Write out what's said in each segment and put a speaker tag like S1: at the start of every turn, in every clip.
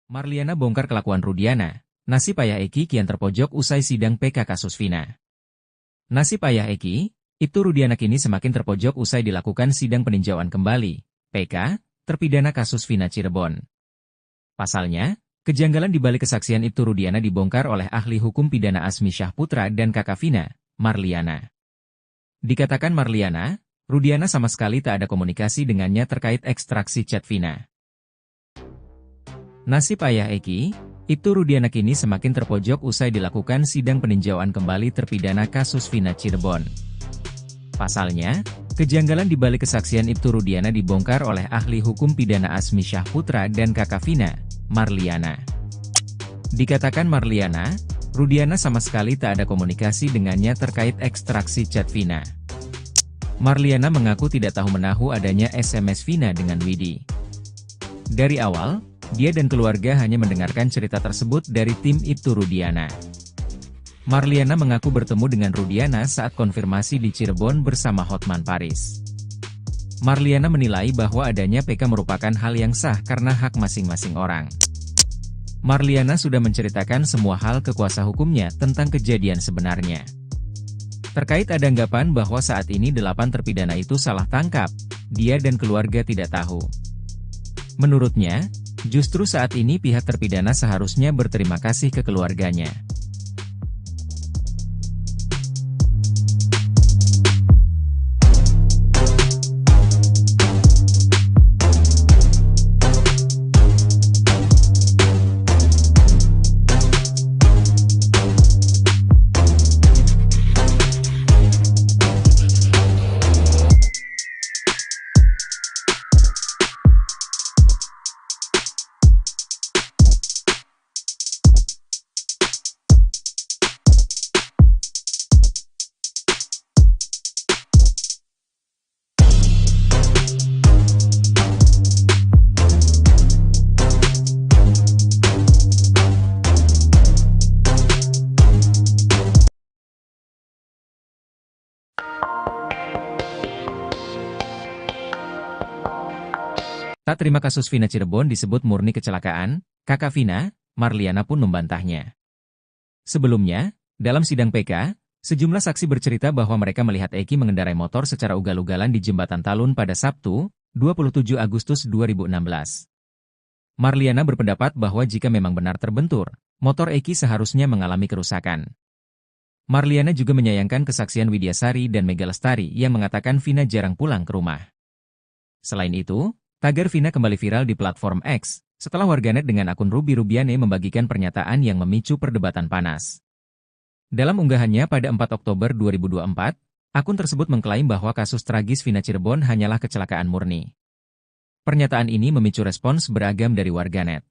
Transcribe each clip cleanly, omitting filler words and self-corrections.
S1: Marliana bongkar kelakuan Rudiana. Nasib ayah Eki kian terpojok usai sidang PK kasus Vina. Nasib ayah Eki, Ibtu Rudiana kini semakin terpojok usai dilakukan sidang peninjauan kembali, PK, terpidana kasus Vina Cirebon. Pasalnya, kejanggalan di balik kesaksian Ibtu Rudiana dibongkar oleh ahli hukum pidana Asmi Syahputra dan kakak Vina, Marliana. Dikatakan Marliana, Rudiana sama sekali tak ada komunikasi dengannya terkait ekstraksi chat Vina. Nasib ayah Eki, Ibtu Rudiana kini semakin terpojok usai dilakukan sidang peninjauan kembali terpidana kasus Vina Cirebon. Pasalnya, kejanggalan di balik kesaksian Ibtu Rudiana dibongkar oleh ahli hukum pidana Asmi Syahputra dan kakak Vina, Marliana. Dikatakan Marliana, Rudiana sama sekali tak ada komunikasi dengannya terkait ekstraksi chat Vina. Marliana mengaku tidak tahu menahu adanya SMS Vina dengan Widi. Dari awal, dia dan keluarga hanya mendengarkan cerita tersebut dari tim Ibtu Rudiana. Marliana mengaku bertemu dengan Rudiana saat konfirmasi di Cirebon bersama Hotman Paris. Marliana menilai bahwa adanya PK merupakan hal yang sah karena hak masing-masing orang. Marliana sudah menceritakan semua hal ke kuasa hukumnya tentang kejadian sebenarnya. Terkait ada anggapan bahwa saat ini 8 terpidana itu salah tangkap, dia dan keluarga tidak tahu. Menurutnya, justru saat ini pihak terpidana seharusnya berterima kasih ke keluarganya. Tak terima kasus Vina Cirebon disebut murni kecelakaan, kakak Vina, Marliana pun membantahnya. Sebelumnya, dalam sidang PK, sejumlah saksi bercerita bahwa mereka melihat Eki mengendarai motor secara ugal-ugalan di Jembatan Talun pada Sabtu, 27 Agustus 2016. Marliana berpendapat bahwa jika memang benar terbentur, motor Eki seharusnya mengalami kerusakan. Marliana juga menyayangkan kesaksian Widyasari dan Mega Lestari yang mengatakan Vina jarang pulang ke rumah. Selain itu, tagar Vina kembali viral di platform X, setelah warganet dengan akun Ruby Rubiane membagikan pernyataan yang memicu perdebatan panas. Dalam unggahannya pada 4 Oktober 2024, akun tersebut mengklaim bahwa kasus tragis Vina Cirebon hanyalah kecelakaan murni. Pernyataan ini memicu respons beragam dari warganet.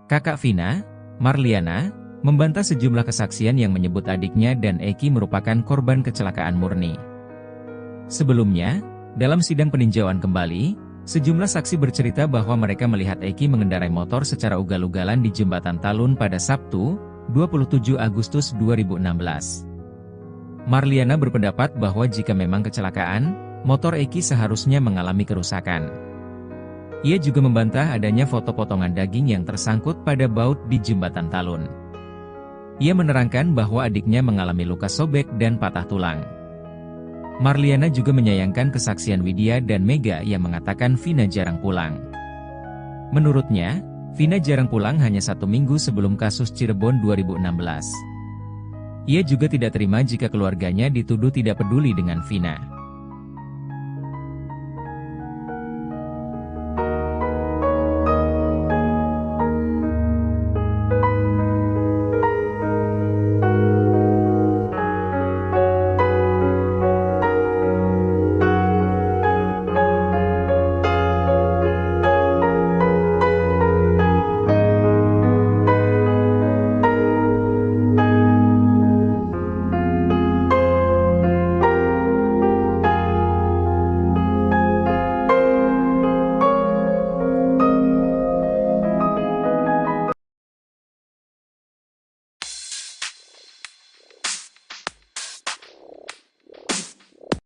S1: Kakak Vina, Marliana, membantah sejumlah kesaksian yang menyebut adiknya dan Eki merupakan korban kecelakaan murni. Sebelumnya, dalam sidang peninjauan kembali, sejumlah saksi bercerita bahwa mereka melihat Eki mengendarai motor secara ugal-ugalan di Jembatan Talun pada Sabtu, 27 Agustus 2016. Marliana berpendapat bahwa jika memang kecelakaan, motor Eki seharusnya mengalami kerusakan. Ia juga membantah adanya foto potongan daging yang tersangkut pada baut di Jembatan Talun. Ia menerangkan bahwa adiknya mengalami luka sobek dan patah tulang. Marliana juga menyayangkan kesaksian Widya dan Mega yang mengatakan Vina jarang pulang. Menurutnya, Vina jarang pulang hanya 1 minggu sebelum kasus Cirebon 2016. Ia juga tidak terima jika keluarganya dituduh tidak peduli dengan Vina.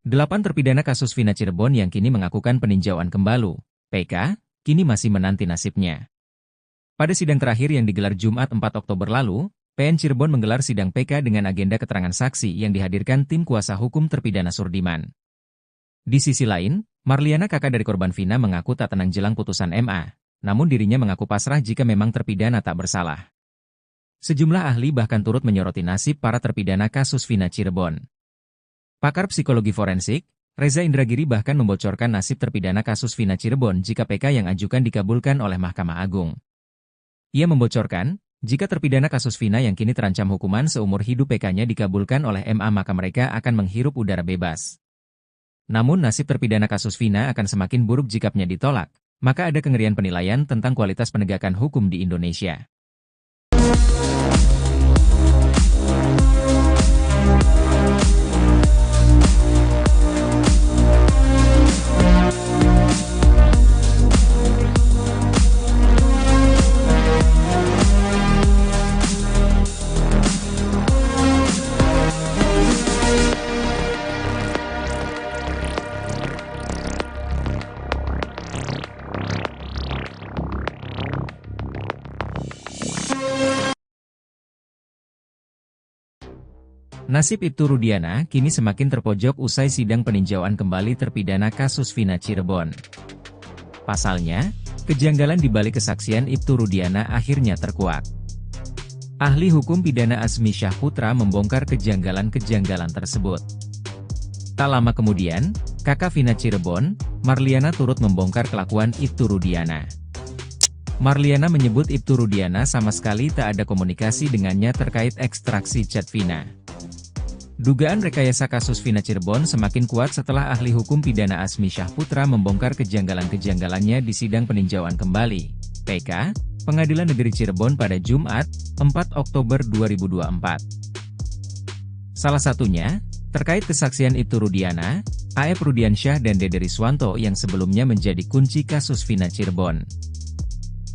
S1: 8 terpidana kasus Vina Cirebon yang kini mengakukan peninjauan kembali, PK, kini masih menanti nasibnya. Pada sidang terakhir yang digelar Jumat 4 Oktober lalu, PN Cirebon menggelar sidang PK dengan agenda keterangan saksi yang dihadirkan tim kuasa hukum terpidana Surdiman. Di sisi lain, Marliana, kakak dari korban Vina, mengaku tak tenang jelang putusan MA, namun dirinya mengaku pasrah jika memang terpidana tak bersalah. Sejumlah ahli bahkan turut menyoroti nasib para terpidana kasus Vina Cirebon. Pakar psikologi forensik, Reza Indragiri bahkan membocorkan nasib terpidana kasus Vina Cirebon jika PK yang ajukan dikabulkan oleh Mahkamah Agung. Ia membocorkan, jika terpidana kasus Vina yang kini terancam hukuman seumur hidup PK-nya dikabulkan oleh MA maka mereka akan menghirup udara bebas. Namun nasib terpidana kasus Vina akan semakin buruk jikanya ditolak, maka ada kengerian penilaian tentang kualitas penegakan hukum di Indonesia. Nasib Ibtu Rudiana kini semakin terpojok usai sidang peninjauan kembali terpidana kasus Vina Cirebon. Pasalnya, kejanggalan di balik kesaksian Ibtu Rudiana akhirnya terkuak. Ahli hukum pidana Azmi Syahputra membongkar kejanggalan-kejanggalan tersebut. Tak lama kemudian, kakak Vina Cirebon, Marliana, turut membongkar kelakuan Ibtu Rudiana. Marliana menyebut Ibtu Rudiana sama sekali tak ada komunikasi dengannya terkait ekstraksi chat Vina. Dugaan rekayasa kasus Vina Cirebon semakin kuat setelah ahli hukum pidana Azmi Syahputra membongkar kejanggalan-kejanggalannya di sidang peninjauan kembali, PK, Pengadilan Negeri Cirebon pada Jumat, 4 Oktober 2024. Salah satunya, terkait kesaksian Ibtu Rudiana, A.F. Rudiansyah dan Dede Riswanto yang sebelumnya menjadi kunci kasus Vina Cirebon.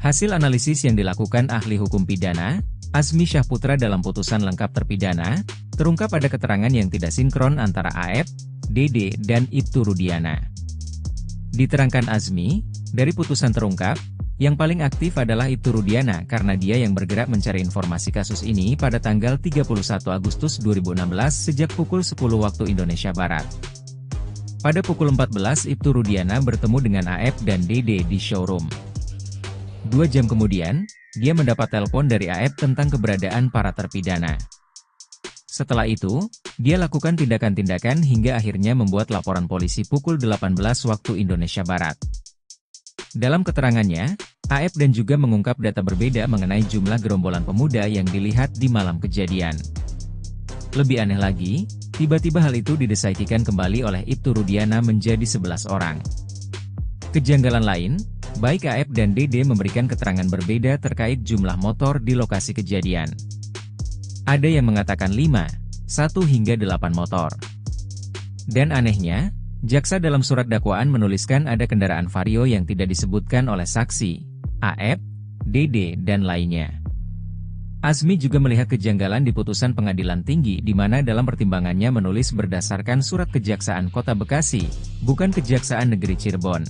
S1: Hasil analisis yang dilakukan ahli hukum pidana, Azmi Syahputra dalam putusan lengkap terpidana, terungkap ada keterangan yang tidak sinkron antara A.F., Dede, dan Ibtu Rudiana. Diterangkan Azmi, dari putusan terungkap, yang paling aktif adalah Ibtu Rudiana karena dia yang bergerak mencari informasi kasus ini pada tanggal 31 Agustus 2016 sejak pukul 10 waktu Indonesia Barat. Pada pukul 14 Ibtu Rudiana bertemu dengan A.F. dan Dede di showroom. 2 jam kemudian, dia mendapat telepon dari A.F. tentang keberadaan para terpidana. Setelah itu, dia lakukan tindakan-tindakan hingga akhirnya membuat laporan polisi pukul 18 waktu Indonesia Barat. Dalam keterangannya, A.F. dan juga mengungkap data berbeda mengenai jumlah gerombolan pemuda yang dilihat di malam kejadian. Lebih aneh lagi, tiba-tiba hal itu didesaikan kembali oleh Ibtu Rudiana menjadi 11 orang. Kejanggalan lain, baik A.F. dan Dede memberikan keterangan berbeda terkait jumlah motor di lokasi kejadian. Ada yang mengatakan 5, 1 hingga 8 motor. Dan anehnya, jaksa dalam surat dakwaan menuliskan ada kendaraan Vario yang tidak disebutkan oleh saksi, A.F., Dede, dan lainnya. Azmi juga melihat kejanggalan di putusan pengadilan tinggi di mana dalam pertimbangannya menulis berdasarkan surat Kejaksaan Kota Bekasi, bukan Kejaksaan Negeri Cirebon.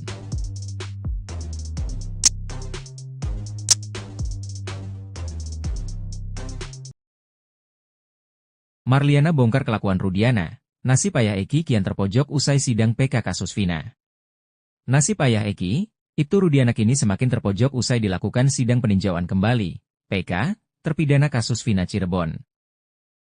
S1: Marliana bongkar kelakuan Rudiana, nasib ayah Eki kian terpojok usai sidang PK kasus Vina. Nasib ayah Eki, Ibtu Rudiana kini semakin terpojok usai dilakukan sidang peninjauan kembali, PK, terpidana kasus Vina Cirebon.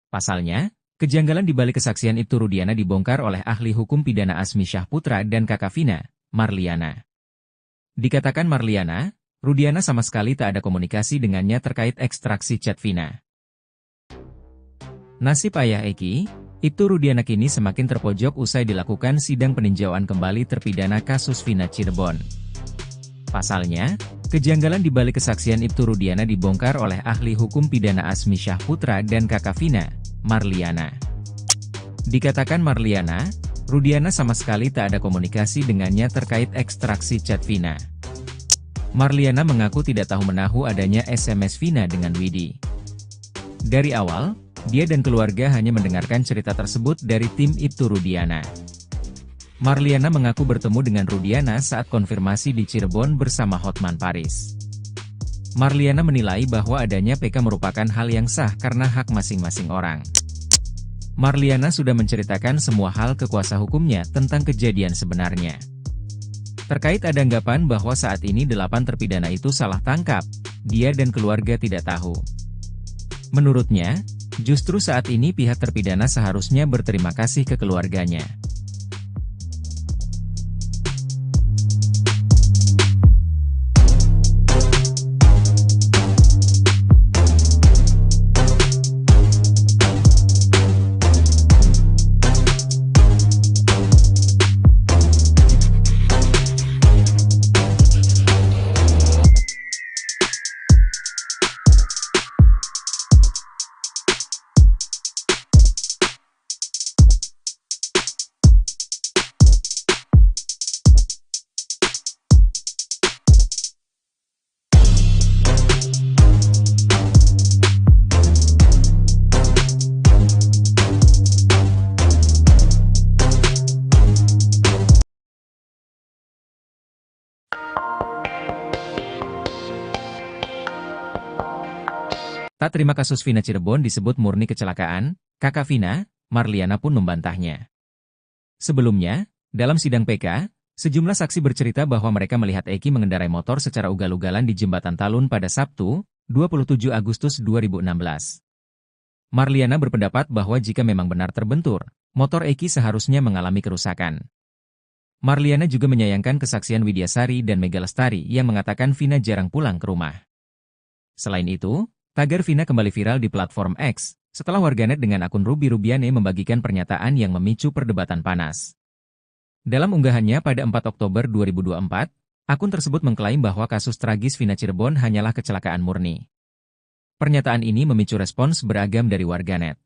S1: Pasalnya, kejanggalan di balik kesaksian Ibtu Rudiana dibongkar oleh ahli hukum pidana Azmi Syahputra dan kakak Vina, Marliana. Dikatakan Marliana, Rudiana sama sekali tak ada komunikasi dengannya terkait ekstraksi chat Vina. Nasib ayah Eki, Ibtu Rudiana kini semakin terpojok usai dilakukan sidang peninjauan kembali terpidana kasus Vina Cirebon. Pasalnya, kejanggalan di balik kesaksian Ibtu Rudiana dibongkar oleh ahli hukum pidana Azmi Syahputra dan kakak Vina, Marliana. Dikatakan Marliana, Rudiana sama sekali tak ada komunikasi dengannya terkait ekstraksi chat Vina. Marliana mengaku tidak tahu menahu adanya SMS Vina dengan Widi. Dari awal, dia dan keluarga hanya mendengarkan cerita tersebut dari tim Ibtu Rudiana. Marliana mengaku bertemu dengan Rudiana saat konfirmasi di Cirebon bersama Hotman Paris. Marliana menilai bahwa adanya PK merupakan hal yang sah karena hak masing-masing orang. Marliana sudah menceritakan semua hal ke kuasa hukumnya tentang kejadian sebenarnya. Terkait ada anggapan bahwa saat ini 8 terpidana itu salah tangkap, dia dan keluarga tidak tahu. Menurutnya, justru saat ini pihak terpidana seharusnya berterima kasih ke keluarganya. Tak terima kasus Vina Cirebon disebut murni kecelakaan, kakak Vina, Marliana pun membantahnya. Sebelumnya, dalam sidang PK, sejumlah saksi bercerita bahwa mereka melihat Eki mengendarai motor secara ugal-ugalan di Jembatan Talun pada Sabtu, 27 Agustus 2016. Marliana berpendapat bahwa jika memang benar terbentur, motor Eki seharusnya mengalami kerusakan. Marliana juga menyayangkan kesaksian Widyasari dan Mega Lestari yang mengatakan Vina jarang pulang ke rumah. Selain itu, tagar Vina kembali viral di platform X, setelah warganet dengan akun Ruby Rubiane membagikan pernyataan yang memicu perdebatan panas. Dalam unggahannya pada 4 Oktober 2024, akun tersebut mengklaim bahwa kasus tragis Vina Cirebon hanyalah kecelakaan murni. Pernyataan ini memicu respons beragam dari warganet.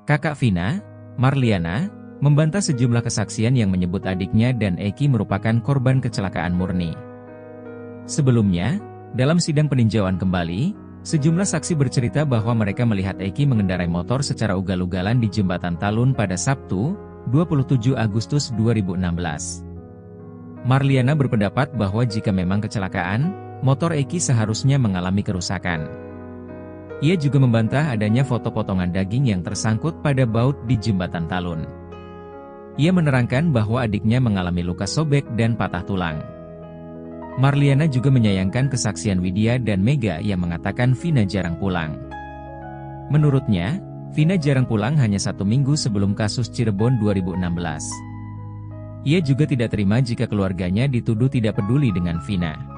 S1: Kakak Vina, Marliana, membantah sejumlah kesaksian yang menyebut adiknya dan Eki merupakan korban kecelakaan murni. Sebelumnya, dalam sidang peninjauan kembali, sejumlah saksi bercerita bahwa mereka melihat Eki mengendarai motor secara ugal-ugalan di Jembatan Talun pada Sabtu, 27 Agustus 2016. Marliana berpendapat bahwa jika memang kecelakaan, motor Eki seharusnya mengalami kerusakan. Ia juga membantah adanya foto potongan daging yang tersangkut pada baut di Jembatan Talun. Ia menerangkan bahwa adiknya mengalami luka sobek dan patah tulang. Marliana juga menyayangkan kesaksian Widya dan Mega yang mengatakan Vina jarang pulang. Menurutnya, Vina jarang pulang hanya 1 minggu sebelum kasus Cirebon 2016. Ia juga tidak terima jika keluarganya dituduh tidak peduli dengan Vina.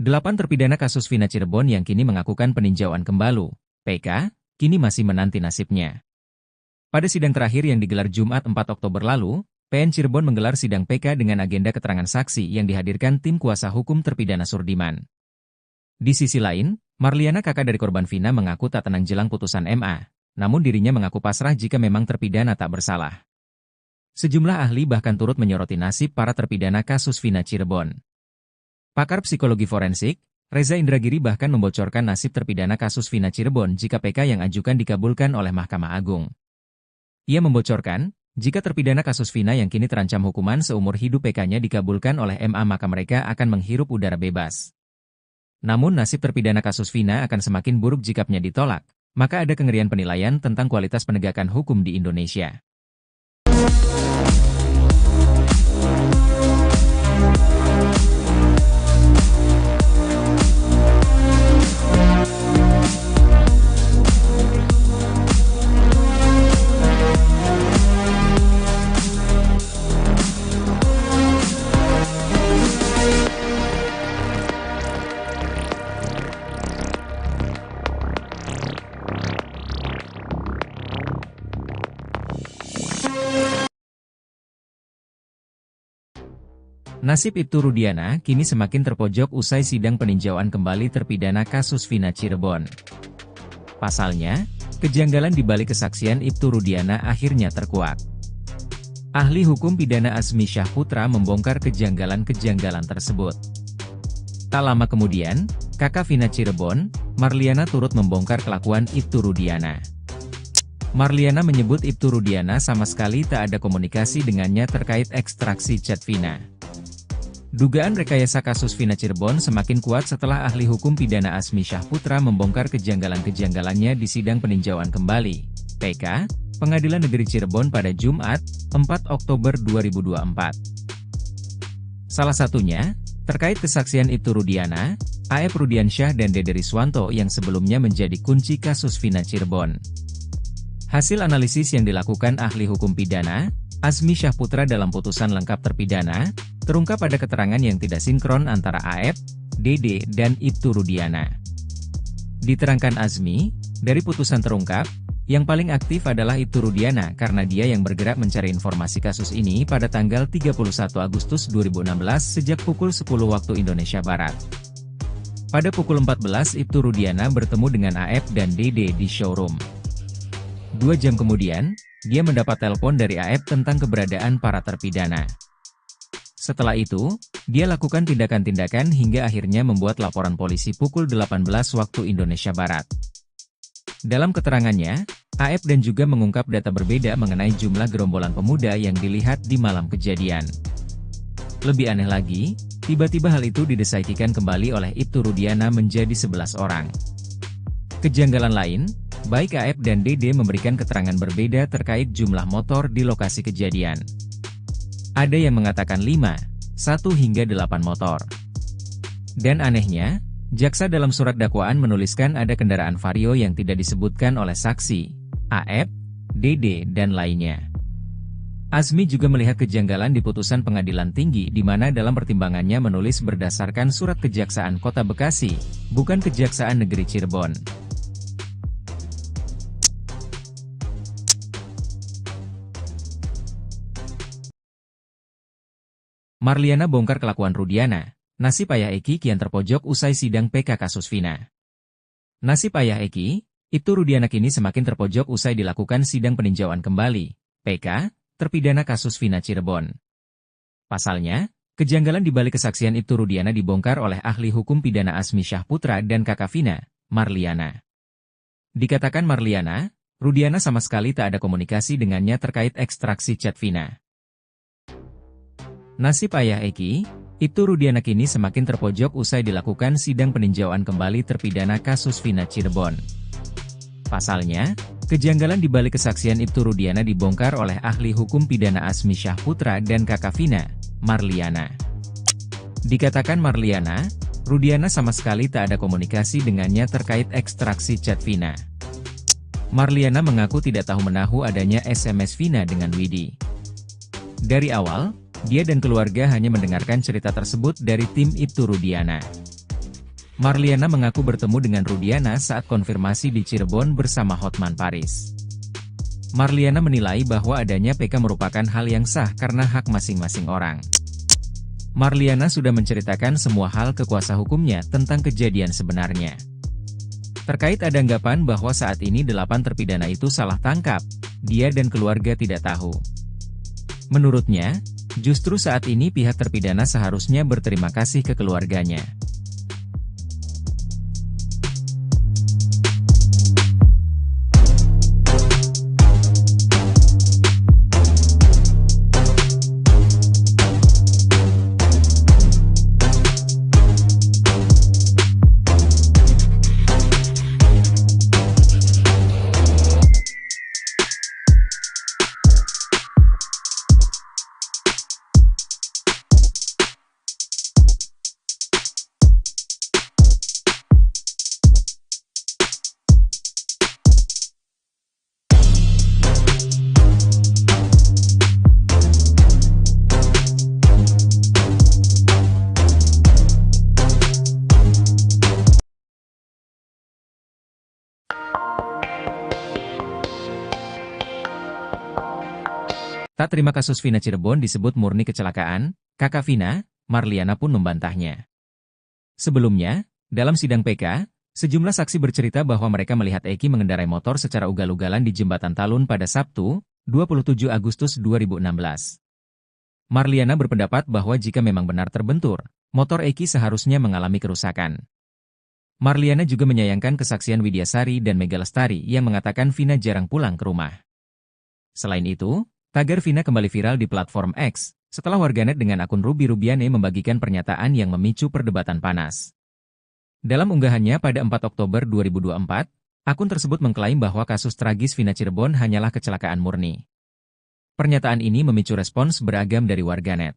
S1: Delapan terpidana kasus Vina Cirebon yang kini mengakukan peninjauan kembali, PK, kini masih menanti nasibnya. Pada sidang terakhir yang digelar Jumat 4 Oktober lalu, PN Cirebon menggelar sidang PK dengan agenda keterangan saksi yang dihadirkan tim kuasa hukum terpidana Surdiman. Di sisi lain, Marliana, kakak dari korban Vina, mengaku tak tenang jelang putusan MA, namun dirinya mengaku pasrah jika memang terpidana tak bersalah. Sejumlah ahli bahkan turut menyoroti nasib para terpidana kasus Vina Cirebon. Pakar psikologi forensik, Reza Indragiri bahkan membocorkan nasib terpidana kasus Vina Cirebon jika PK yang ajukan dikabulkan oleh Mahkamah Agung. Ia membocorkan, jika terpidana kasus Vina yang kini terancam hukuman seumur hidup PK-nya dikabulkan oleh MA maka mereka akan menghirup udara bebas. Namun nasib terpidana kasus Vina akan semakin buruk jika PN-nya ditolak, maka ada kengerian penilaian tentang kualitas penegakan hukum di Indonesia. Nasib Ibtu Rudiana kini semakin terpojok usai sidang peninjauan kembali terpidana kasus Vina Cirebon. Pasalnya, kejanggalan di balik kesaksian Ibtu Rudiana akhirnya terkuak. Ahli hukum pidana Azmi Syahputra membongkar kejanggalan-kejanggalan tersebut. Tak lama kemudian, kakak Vina Cirebon, Marliana turut membongkar kelakuan Ibtu Rudiana. Marliana menyebut Ibtu Rudiana sama sekali tak ada komunikasi dengannya terkait ekstraksi chat Vina. Dugaan rekayasa kasus Vina Cirebon semakin kuat setelah ahli hukum pidana Azmi Syahputra membongkar kejanggalan-kejanggalannya di sidang peninjauan kembali, PK, Pengadilan Negeri Cirebon pada Jumat, 4 Oktober 2024. Salah satunya, terkait kesaksian Ibtu Rudiana, A.F. Rudiansyah dan Dede Riswanto yang sebelumnya menjadi kunci kasus Vina Cirebon. Hasil analisis yang dilakukan ahli hukum pidana, Azmi Syahputra dalam putusan lengkap terpidana, terungkap pada keterangan yang tidak sinkron antara A.F., Dede, dan Ibtu Rudiana. Diterangkan Azmi, dari putusan terungkap, yang paling aktif adalah Ibtu Rudiana karena dia yang bergerak mencari informasi kasus ini pada tanggal 31 Agustus 2016 sejak pukul 10 waktu Indonesia Barat. Pada pukul 14 Ibtu Rudiana bertemu dengan A.F. dan Dede di showroom. 2 jam kemudian, dia mendapat telepon dari A.F. tentang keberadaan para terpidana. Setelah itu, dia lakukan tindakan-tindakan hingga akhirnya membuat laporan polisi pukul 18 waktu Indonesia Barat. Dalam keterangannya, A.F. dan juga mengungkap data berbeda mengenai jumlah gerombolan pemuda yang dilihat di malam kejadian. Lebih aneh lagi, tiba-tiba hal itu didesaikan kembali oleh Ibtu Rudiana menjadi 11 orang. Kejanggalan lain, baik A.F. dan Dede memberikan keterangan berbeda terkait jumlah motor di lokasi kejadian. Ada yang mengatakan 5, 1 hingga 8 motor. Dan anehnya, jaksa dalam surat dakwaan menuliskan ada kendaraan Vario yang tidak disebutkan oleh saksi, A.F., Dede, dan lainnya. Azmi juga melihat kejanggalan di putusan pengadilan tinggi di mana dalam pertimbangannya menulis berdasarkan surat Kejaksaan Kota Bekasi, bukan Kejaksaan Negeri Cirebon. Marliana bongkar kelakuan Rudiana, nasib ayah Eki kian terpojok usai sidang PK kasus Vina. Nasib ayah Eki, Ibtu Rudiana kini semakin terpojok usai dilakukan sidang peninjauan kembali, PK, terpidana kasus Vina Cirebon. Pasalnya, kejanggalan di balik kesaksian Ibtu Rudiana dibongkar oleh ahli hukum pidana Azmi Syahputra dan kakak Vina, Marliana. Dikatakan Marliana, Rudiana sama sekali tak ada komunikasi dengannya terkait ekstraksi chat Vina. Nasib ayah Eki, Ibtu Rudiana kini semakin terpojok usai dilakukan sidang peninjauan kembali terpidana kasus Vina Cirebon. Pasalnya, kejanggalan di balik kesaksian Ibtu Rudiana dibongkar oleh ahli hukum pidana Azmi Syahputra dan kakak Vina, Marliana. Dikatakan Marliana, Rudiana sama sekali tak ada komunikasi dengannya terkait ekstraksi chat Vina. Marliana mengaku tidak tahu menahu adanya SMS Vina dengan Widi. Dari awal, dia dan keluarga hanya mendengarkan cerita tersebut dari tim Ibtu Rudiana. Marliana mengaku bertemu dengan Rudiana saat konfirmasi di Cirebon bersama Hotman Paris. Marliana menilai bahwa adanya PK merupakan hal yang sah karena hak masing-masing orang. Marliana sudah menceritakan semua hal ke kuasa hukumnya tentang kejadian sebenarnya. Terkait ada anggapan bahwa saat ini 8 terpidana itu salah tangkap, dia dan keluarga tidak tahu. Menurutnya, justru saat ini pihak terpidana seharusnya berterima kasih ke keluarganya. Tak terima kasus Vina Cirebon disebut murni kecelakaan, kakak Vina, Marliana pun membantahnya. Sebelumnya, dalam sidang PK, sejumlah saksi bercerita bahwa mereka melihat Eki mengendarai motor secara ugal-ugalan di Jembatan Talun pada Sabtu, 27 Agustus 2016. Marliana berpendapat bahwa jika memang benar terbentur, motor Eki seharusnya mengalami kerusakan. Marliana juga menyayangkan kesaksian Widyasari dan Mega Lestari yang mengatakan Vina jarang pulang ke rumah. Selain itu, tagar Vina kembali viral di platform X, setelah warganet dengan akun Ruby Rubiane membagikan pernyataan yang memicu perdebatan panas. Dalam unggahannya pada 4 Oktober 2024, akun tersebut mengklaim bahwa kasus tragis Vina Cirebon hanyalah kecelakaan murni. Pernyataan ini memicu respons beragam dari warganet.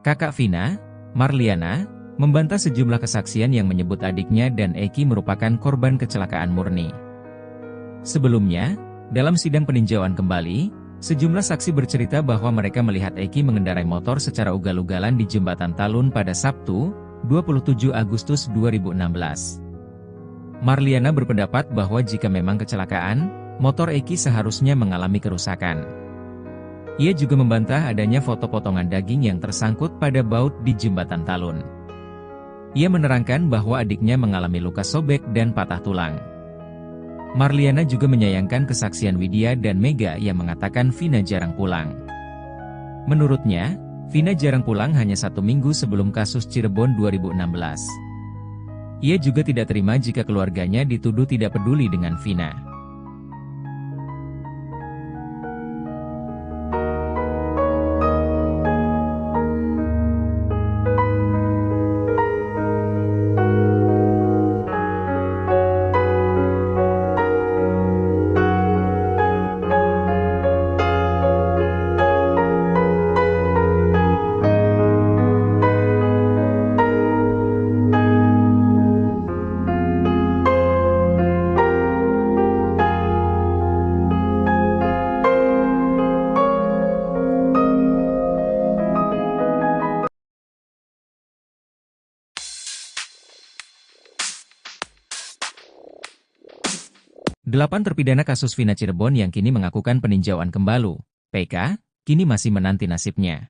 S1: Kakak Vina, Marliana, membantah sejumlah kesaksian yang menyebut adiknya dan Eki merupakan korban kecelakaan murni. Sebelumnya, dalam sidang peninjauan kembali, sejumlah saksi bercerita bahwa mereka melihat Eki mengendarai motor secara ugal-ugalan di Jembatan Talun pada Sabtu, 27 Agustus 2016. Marliana berpendapat bahwa jika memang kecelakaan, motor Eki seharusnya mengalami kerusakan. Ia juga membantah adanya foto potongan daging yang tersangkut pada baut di Jembatan Talun. Ia menerangkan bahwa adiknya mengalami luka sobek dan patah tulang. Marliana juga menyayangkan kesaksian Widya dan Mega yang mengatakan Vina jarang pulang. Menurutnya, Vina jarang pulang hanya 1 minggu sebelum kasus Cirebon 2016. Ia juga tidak terima jika keluarganya dituduh tidak peduli dengan Vina. Delapan terpidana kasus Vina Cirebon yang kini mengakukan peninjauan kembali, PK, kini masih menanti nasibnya.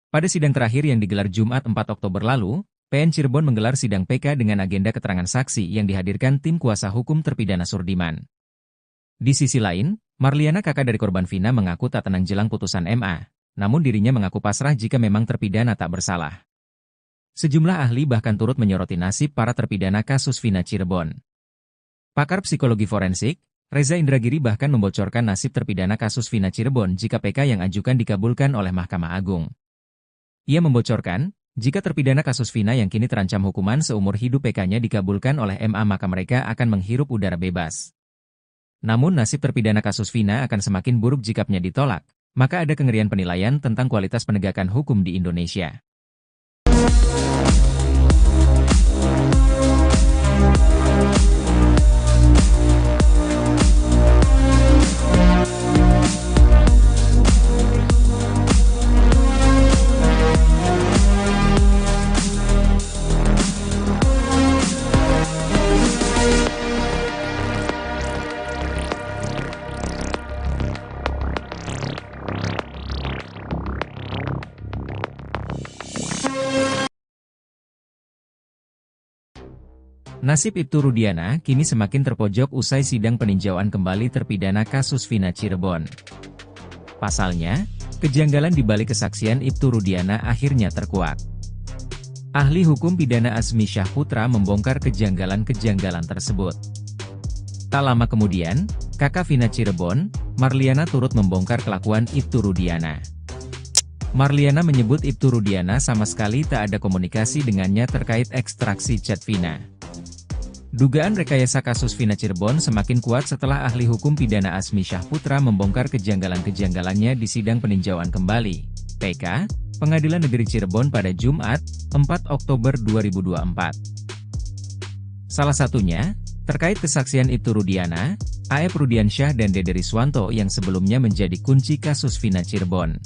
S1: Pada sidang terakhir yang digelar Jumat 4 Oktober lalu, PN Cirebon menggelar sidang PK dengan agenda keterangan saksi yang dihadirkan tim kuasa hukum terpidana Surdiman. Di sisi lain, Marliana kakak dari korban Vina mengaku tak tenang jelang putusan MA, namun dirinya mengaku pasrah jika memang terpidana tak bersalah. Sejumlah ahli bahkan turut menyoroti nasib para terpidana kasus Vina Cirebon. Pakar psikologi forensik, Reza Indragiri bahkan membocorkan nasib terpidana kasus Vina Cirebon jika PK yang ajukan dikabulkan oleh Mahkamah Agung. Ia membocorkan, jika terpidana kasus Vina yang kini terancam hukuman seumur hidup PK-nya dikabulkan oleh MA maka mereka akan menghirup udara bebas. Namun nasib terpidana kasus Vina akan semakin buruk jikanya ditolak, maka ada kengerian penilaian tentang kualitas penegakan hukum di Indonesia. Nasib Ibtu Rudiana kini semakin terpojok usai sidang peninjauan kembali terpidana kasus Vina Cirebon. Pasalnya, kejanggalan di balik kesaksian Ibtu Rudiana akhirnya terkuak. Ahli hukum pidana Azmi Syahputra membongkar kejanggalan-kejanggalan tersebut. Tak lama kemudian, kakak Vina Cirebon, Marliana turut membongkar kelakuan Ibtu Rudiana. Marliana menyebut Ibtu Rudiana sama sekali tak ada komunikasi dengannya terkait ekstraksi chat Vina. Dugaan rekayasa kasus Vina Cirebon semakin kuat setelah ahli hukum pidana Azmi Syahputra membongkar kejanggalan-kejanggalannya di sidang peninjauan kembali (PK) Pengadilan Negeri Cirebon pada Jumat, 4 Oktober 2024. Salah satunya, terkait kesaksian Ibtu Rudiana, A.F. Rudiansyah dan Dede Riswanto yang sebelumnya menjadi kunci kasus Vina Cirebon.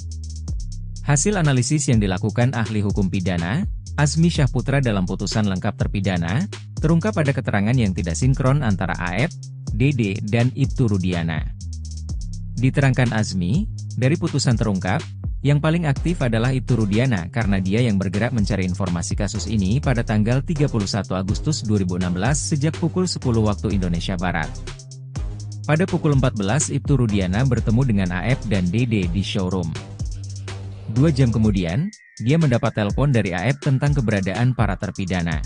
S1: Hasil analisis yang dilakukan ahli hukum pidana, Azmi Syahputra dalam putusan lengkap terpidana, terungkap pada keterangan yang tidak sinkron antara A.F., Dede, dan Ibtu Rudiana. Diterangkan Azmi, dari putusan terungkap, yang paling aktif adalah Ibtu Rudiana karena dia yang bergerak mencari informasi kasus ini pada tanggal 31 Agustus 2016 sejak pukul 10 waktu Indonesia Barat. Pada pukul 14 Ibtu Rudiana bertemu dengan A.F. dan Dede di showroom. 2 jam kemudian, dia mendapat telepon dari A.F. tentang keberadaan para terpidana.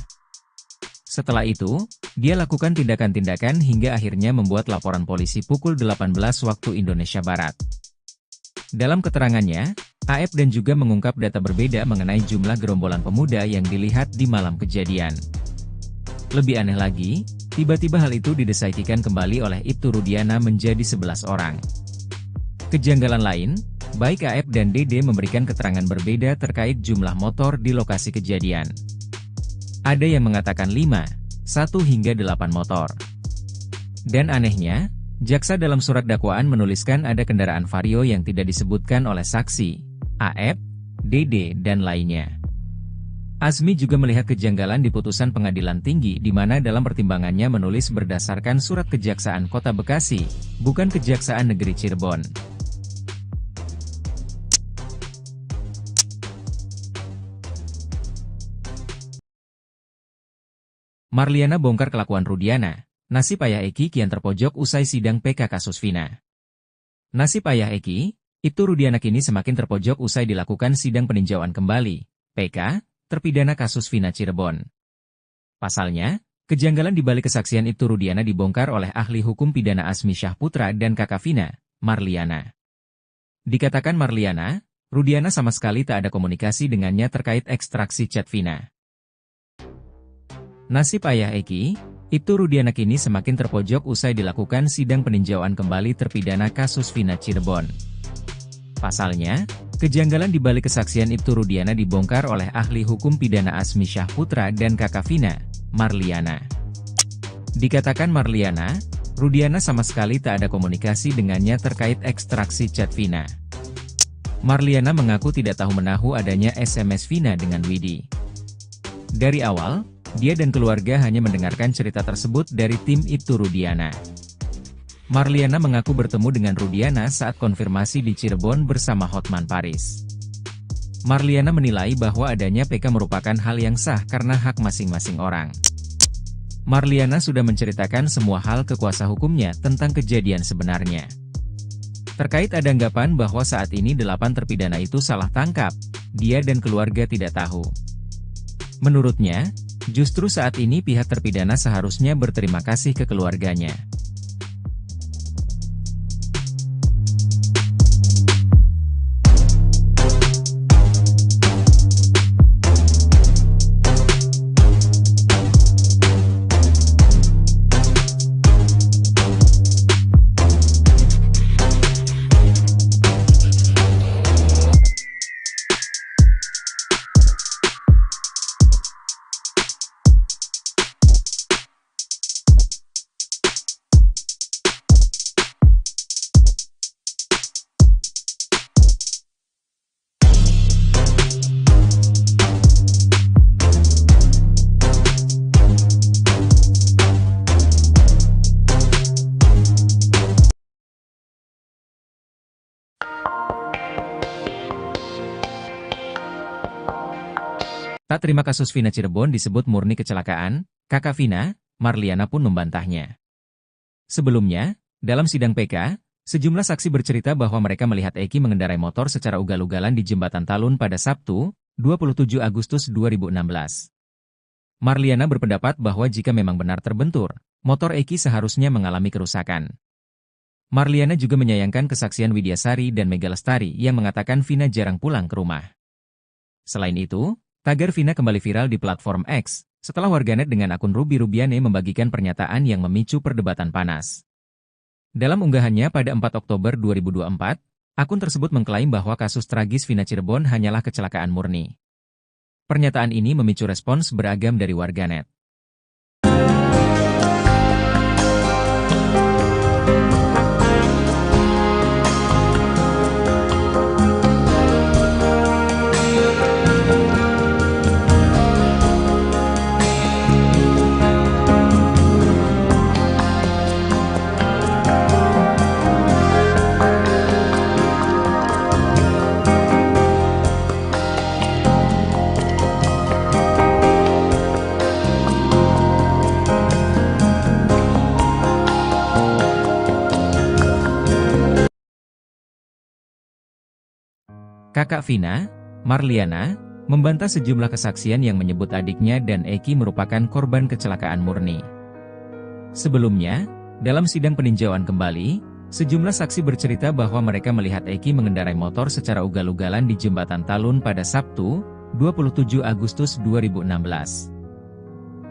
S1: Setelah itu, dia lakukan tindakan-tindakan hingga akhirnya membuat laporan polisi pukul 18 waktu Indonesia Barat. Dalam keterangannya, A.F. dan juga mengungkap data berbeda mengenai jumlah gerombolan pemuda yang dilihat di malam kejadian. Lebih aneh lagi, tiba-tiba hal itu didesaikan kembali oleh Ibtu Rudiana menjadi 11 orang. Kejanggalan lain, baik A.F. dan Dede memberikan keterangan berbeda terkait jumlah motor di lokasi kejadian. Ada yang mengatakan 5, 1 hingga 8 motor. Dan anehnya, jaksa dalam surat dakwaan menuliskan ada kendaraan Vario yang tidak disebutkan oleh saksi, A.F., Dede, dan lainnya. Azmi juga melihat kejanggalan di putusan pengadilan tinggi di mana dalam pertimbangannya menulis berdasarkan surat Kejaksaan Kota Bekasi, bukan Kejaksaan Negeri Cirebon. Marliana bongkar kelakuan Rudiana. Nasib ayah Eki kian terpojok usai sidang PK kasus Vina. Nasib ayah Eki, Ibtu Rudiana kini semakin terpojok usai dilakukan sidang peninjauan kembali, PK, terpidana kasus Vina Cirebon. Pasalnya, kejanggalan di balik kesaksian Ibtu Rudiana dibongkar oleh ahli hukum pidana Azmi Syahputra dan kakak Vina, Marliana. Dikatakan Marliana, Rudiana sama sekali tak ada komunikasi dengannya terkait ekstraksi chat Vina. Nasib ayah Eki, Ibtu Rudiana kini semakin terpojok usai dilakukan sidang peninjauan kembali terpidana kasus Vina Cirebon. Pasalnya, kejanggalan di balik kesaksian Ibtu Rudiana dibongkar oleh ahli hukum pidana Azmi Syahputra dan kakak Vina, Marliana. Dikatakan Marliana, Rudiana sama sekali tak ada komunikasi dengannya terkait ekstraksi chat Vina. Marliana mengaku tidak tahu menahu adanya SMS Vina dengan Widi. Dari awal, dia dan keluarga hanya mendengarkan cerita tersebut dari tim Ibtu Rudiana. Marliana mengaku bertemu dengan Rudiana saat konfirmasi di Cirebon bersama Hotman Paris. Marliana menilai bahwa adanya PK merupakan hal yang sah karena hak masing-masing orang. Marliana sudah menceritakan semua hal ke kuasa hukumnya tentang kejadian sebenarnya. Terkait ada anggapan bahwa saat ini 8 terpidana itu salah tangkap, dia dan keluarga tidak tahu. Menurutnya, justru saat ini pihak terpidana seharusnya berterima kasih ke keluarganya. Tak terima kasus Vina Cirebon disebut murni kecelakaan, kakak Vina, Marliana pun membantahnya. Sebelumnya, dalam sidang PK, sejumlah saksi bercerita bahwa mereka melihat Eki mengendarai motor secara ugal-ugalan di Jembatan Talun pada Sabtu, 27 Agustus 2016. Marliana berpendapat bahwa jika memang benar terbentur, motor Eki seharusnya mengalami kerusakan. Marliana juga menyayangkan kesaksian Widyasari dan Mega Lestari yang mengatakan Vina jarang pulang ke rumah. Selain itu, tagar Vina kembali viral di platform X, setelah warganet dengan akun Ruby Rubiane membagikan pernyataan yang memicu perdebatan panas. Dalam unggahannya pada 4 Oktober 2024, akun tersebut mengklaim bahwa kasus tragis Vina Cirebon hanyalah kecelakaan murni. Pernyataan ini memicu respons beragam dari warganet. Kakak Vina, Marliana, membantah sejumlah kesaksian yang menyebut adiknya dan Eki merupakan korban kecelakaan murni. Sebelumnya, dalam sidang peninjauan kembali, sejumlah saksi bercerita bahwa mereka melihat Eki mengendarai motor secara ugal-ugalan di Jembatan Talun pada Sabtu, 27 Agustus 2016.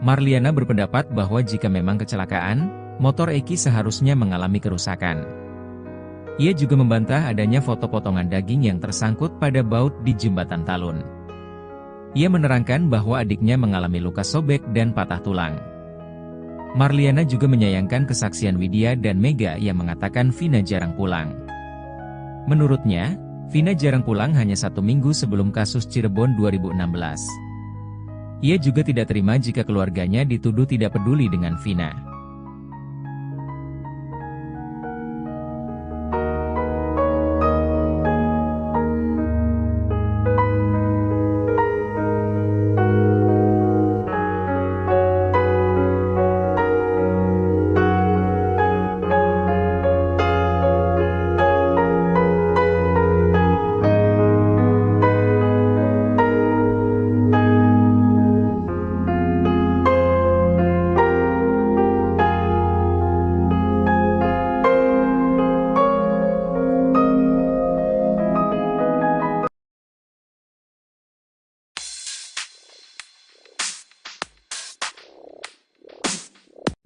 S1: Marliana berpendapat bahwa jika memang kecelakaan, motor Eki seharusnya mengalami kerusakan. Ia juga membantah adanya foto potongan daging yang tersangkut pada baut di Jembatan Talun. Ia menerangkan bahwa adiknya mengalami luka sobek dan patah tulang. Marliana juga menyayangkan kesaksian Widya dan Mega yang mengatakan Vina jarang pulang. Menurutnya, Vina jarang pulang hanya 1 minggu sebelum kasus Cirebon 2016. Ia juga tidak terima jika keluarganya dituduh tidak peduli dengan Vina.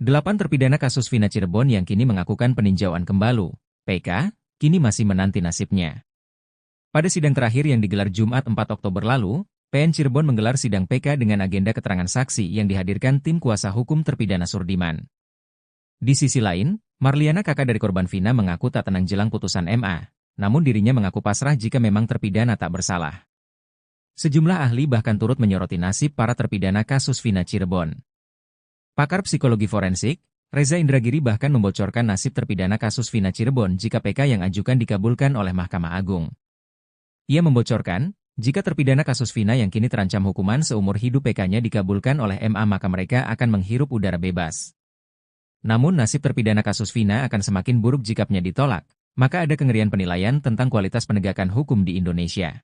S1: Delapan terpidana kasus Vina Cirebon yang kini mengakukan peninjauan kembali, PK, kini masih menanti nasibnya. Pada sidang terakhir yang digelar Jumat 4 Oktober lalu, PN Cirebon menggelar sidang PK dengan agenda keterangan saksi yang dihadirkan tim kuasa hukum terpidana Surdiman. Di sisi lain, Marliana, kakak dari korban Vina, mengaku tak tenang jelang putusan MA, namun dirinya mengaku pasrah jika memang terpidana tak bersalah. Sejumlah ahli bahkan turut menyoroti nasib para terpidana kasus Vina Cirebon. Pakar psikologi forensik, Reza Indragiri bahkan membocorkan nasib terpidana kasus Vina Cirebon jika PK yang ajukan dikabulkan oleh Mahkamah Agung. Ia membocorkan, jika terpidana kasus Vina yang kini terancam hukuman seumur hidup PK-nya dikabulkan oleh MA maka mereka akan menghirup udara bebas. Namun nasib terpidana kasus Vina akan semakin buruk jikanya ditolak, maka ada kengerian penilaian tentang kualitas penegakan hukum di Indonesia.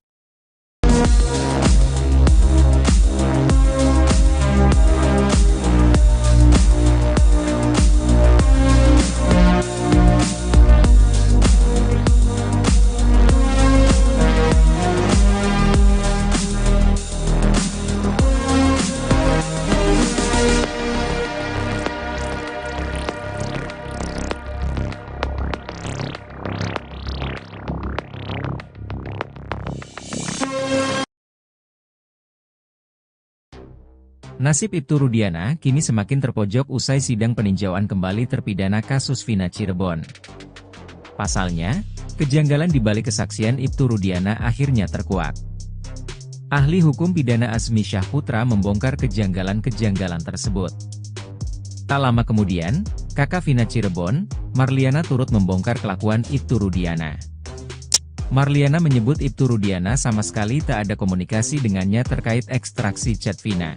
S1: Nasib Ibtu Rudiana kini semakin terpojok usai sidang peninjauan kembali terpidana kasus Vina Cirebon. Pasalnya, kejanggalan di balik kesaksian Ibtu Rudiana akhirnya terkuak. Ahli hukum pidana Azmi Syahputra membongkar kejanggalan-kejanggalan tersebut. Tak lama kemudian, kakak Vina Cirebon, Marliana, turut membongkar kelakuan Ibtu Rudiana. Marliana menyebut Ibtu Rudiana sama sekali tak ada komunikasi dengannya terkait ekstraksi chat Vina.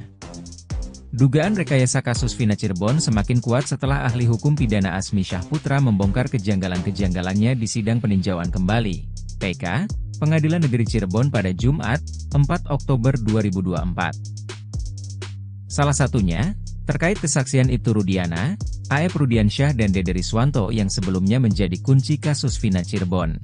S1: Dugaan rekayasa kasus Vina Cirebon semakin kuat setelah ahli hukum pidana Azmi Syahputra membongkar kejanggalan-kejanggalannya di sidang peninjauan kembali, PK, Pengadilan Negeri Cirebon pada Jumat, 4 Oktober 2024. Salah satunya, terkait kesaksian Ibtu Rudiana, AEP Rudiansyah dan Dede Riswanto yang sebelumnya menjadi kunci kasus Vina Cirebon.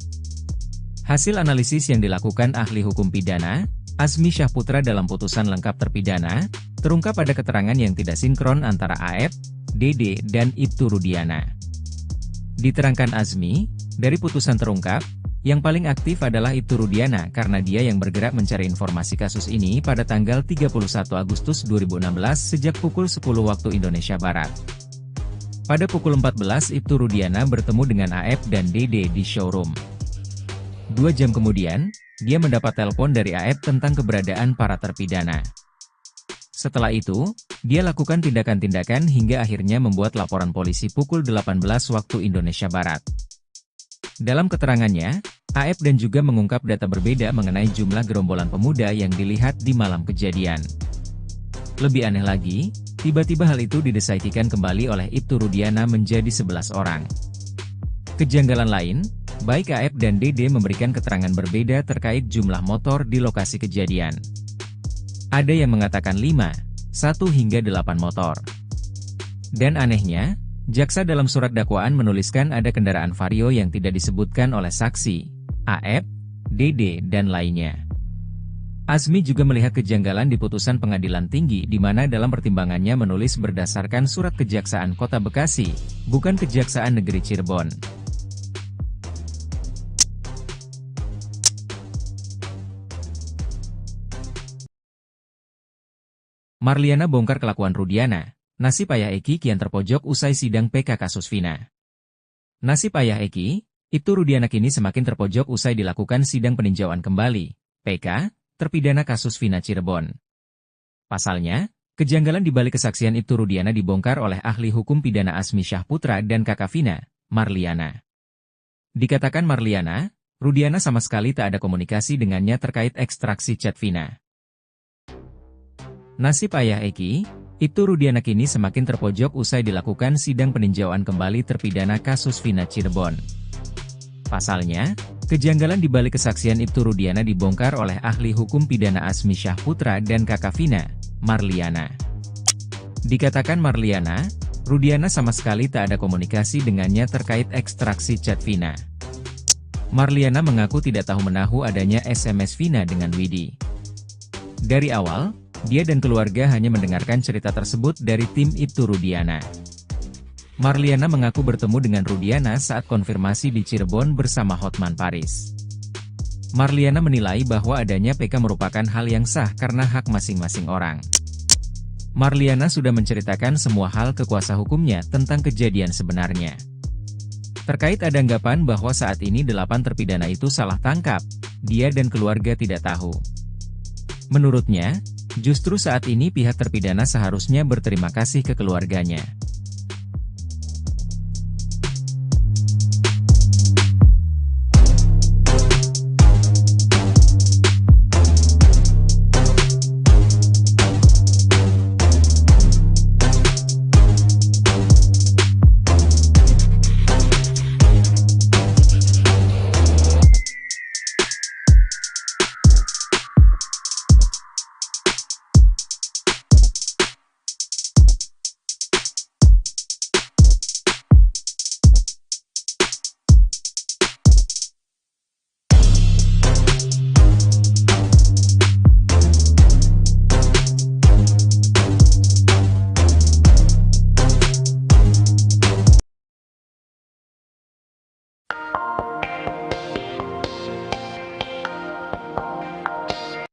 S1: Hasil analisis yang dilakukan ahli hukum pidana, Azmi Syahputra dalam putusan lengkap terpidana, terungkap ada keterangan yang tidak sinkron antara AEP, Dede, dan Ibtu Rudiana. Diterangkan Azmi, dari putusan terungkap, yang paling aktif adalah Ibtu Rudiana karena dia yang bergerak mencari informasi kasus ini pada tanggal 31 Agustus 2016 sejak pukul 10 waktu Indonesia Barat. Pada pukul 14 Ibtu Rudiana bertemu dengan AEP dan Dede di showroom. 2 jam kemudian, dia mendapat telepon dari AEP tentang keberadaan para terpidana. Setelah itu, dia lakukan tindakan-tindakan hingga akhirnya membuat laporan polisi pukul 18 waktu Indonesia Barat. Dalam keterangannya, AEP dan juga mengungkap data berbeda mengenai jumlah gerombolan pemuda yang dilihat di malam kejadian. Lebih aneh lagi, tiba-tiba hal itu didesaikan kembali oleh Ibtu Rudiana menjadi 11 orang. Kejanggalan lain, baik AEP dan Dede memberikan keterangan berbeda terkait jumlah motor di lokasi kejadian. Ada yang mengatakan 5, 1 hingga 8 motor. Dan anehnya, jaksa dalam surat dakwaan menuliskan ada kendaraan Vario yang tidak disebutkan oleh saksi, AEP, Dede, dan lainnya. Azmi juga melihat kejanggalan di putusan pengadilan tinggi di mana dalam pertimbangannya menulis berdasarkan surat Kejaksaan Kota Bekasi, bukan Kejaksaan Negeri Cirebon. Marliana bongkar kelakuan Rudiana. Nasib ayah Eki kian terpojok usai sidang PK kasus Vina. Nasib ayah Eki, Ibtu Rudiana kini semakin terpojok usai dilakukan sidang peninjauan kembali, PK, terpidana kasus Vina Cirebon. Pasalnya, kejanggalan di balik kesaksian Ibtu Rudiana dibongkar oleh ahli hukum pidana Azmi Syahputra dan kakak Vina, Marliana. Dikatakan Marliana, Rudiana sama sekali tak ada komunikasi dengannya terkait ekstraksi chat Vina. Nasib ayah Eki, Ibtu Rudiana kini semakin terpojok usai dilakukan sidang peninjauan kembali terpidana kasus Vina Cirebon. Pasalnya, kejanggalan di balik kesaksian Ibtu Rudiana dibongkar oleh ahli hukum pidana Azmi Syahputra dan kakak Vina, Marliana. Dikatakan Marliana, Rudiana sama sekali tak ada komunikasi dengannya terkait ekstraksi chat Vina. Marliana mengaku tidak tahu menahu adanya SMS Vina dengan Widi. Dari awal, dia dan keluarga hanya mendengarkan cerita tersebut dari tim Ibtu Rudiana. Marliana mengaku bertemu dengan Rudiana saat konfirmasi di Cirebon bersama Hotman Paris. Marliana menilai bahwa adanya PK merupakan hal yang sah karena hak masing-masing orang. Marliana sudah menceritakan semua hal ke kuasa hukumnya tentang kejadian sebenarnya. Terkait ada anggapan bahwa saat ini 8 terpidana itu salah tangkap, dia dan keluarga tidak tahu. Menurutnya, justru saat ini pihak terpidana seharusnya berterima kasih ke keluarganya.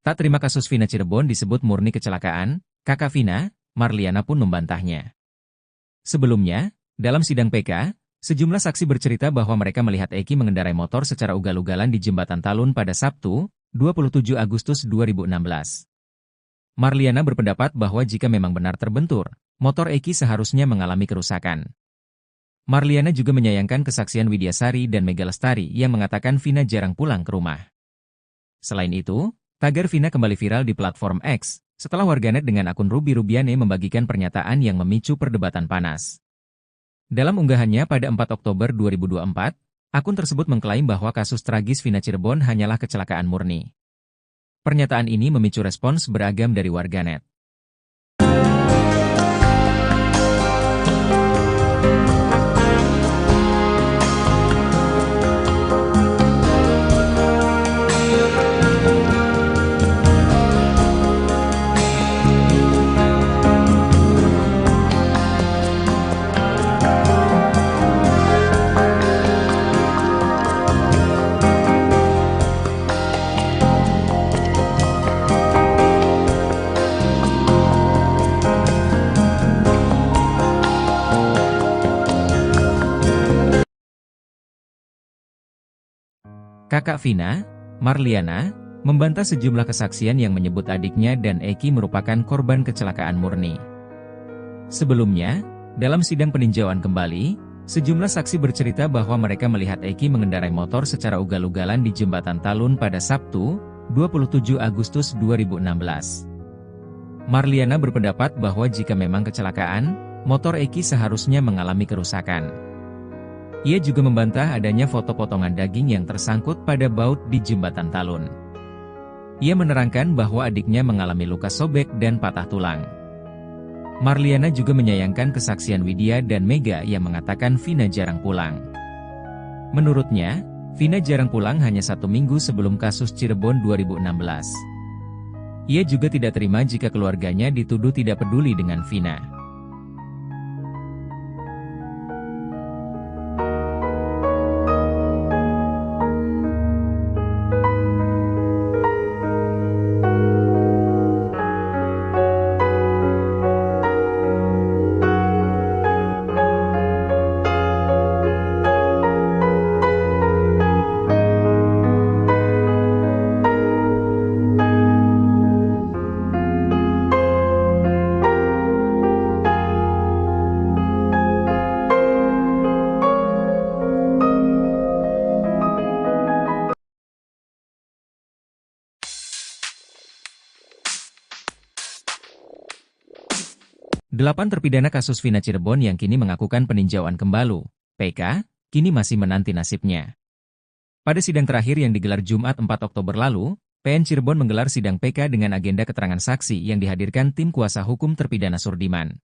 S1: Tak terima kasus Vina Cirebon disebut murni kecelakaan, kakak Vina, Marliana pun membantahnya. Sebelumnya, dalam sidang PK, sejumlah saksi bercerita bahwa mereka melihat Eki mengendarai motor secara ugal-ugalan di Jembatan Talun pada Sabtu, 27 Agustus 2016. Marliana berpendapat bahwa jika memang benar terbentur, motor Eki seharusnya mengalami kerusakan. Marliana juga menyayangkan kesaksian Widyasari dan Mega Lestari yang mengatakan Vina jarang pulang ke rumah. Selain itu, tagar Vina kembali viral di platform X, setelah warganet dengan akun Ruby Rubiane membagikan pernyataan yang memicu perdebatan panas. Dalam unggahannya pada 4 Oktober 2024, akun tersebut mengklaim bahwa kasus tragis Vina Cirebon hanyalah kecelakaan murni. Pernyataan ini memicu respons beragam dari warganet. Kakak Vina, Marliana, membantah sejumlah kesaksian yang menyebut adiknya dan Eki merupakan korban kecelakaan murni. Sebelumnya, dalam sidang peninjauan kembali, sejumlah saksi bercerita bahwa mereka melihat Eki mengendarai motor secara ugal-ugalan di Jembatan Talun pada Sabtu, 27 Agustus 2016. Marliana berpendapat bahwa jika memang kecelakaan, motor Eki seharusnya mengalami kerusakan. Ia juga membantah adanya foto potongan daging yang tersangkut pada baut di Jembatan Talun. Ia menerangkan bahwa adiknya mengalami luka sobek dan patah tulang. Marliana juga menyayangkan kesaksian Widya dan Mega yang mengatakan Vina jarang pulang. Menurutnya, Vina jarang pulang hanya 1 minggu sebelum kasus Cirebon 2016. Ia juga tidak terima jika keluarganya dituduh tidak peduli dengan Vina. Delapan terpidana kasus Vina Cirebon yang kini mengakukan peninjauan kembali, PK, kini masih menanti nasibnya. Pada sidang terakhir yang digelar Jumat 4 Oktober lalu, PN Cirebon menggelar sidang PK dengan agenda keterangan saksi yang dihadirkan tim kuasa hukum terpidana Surdiman.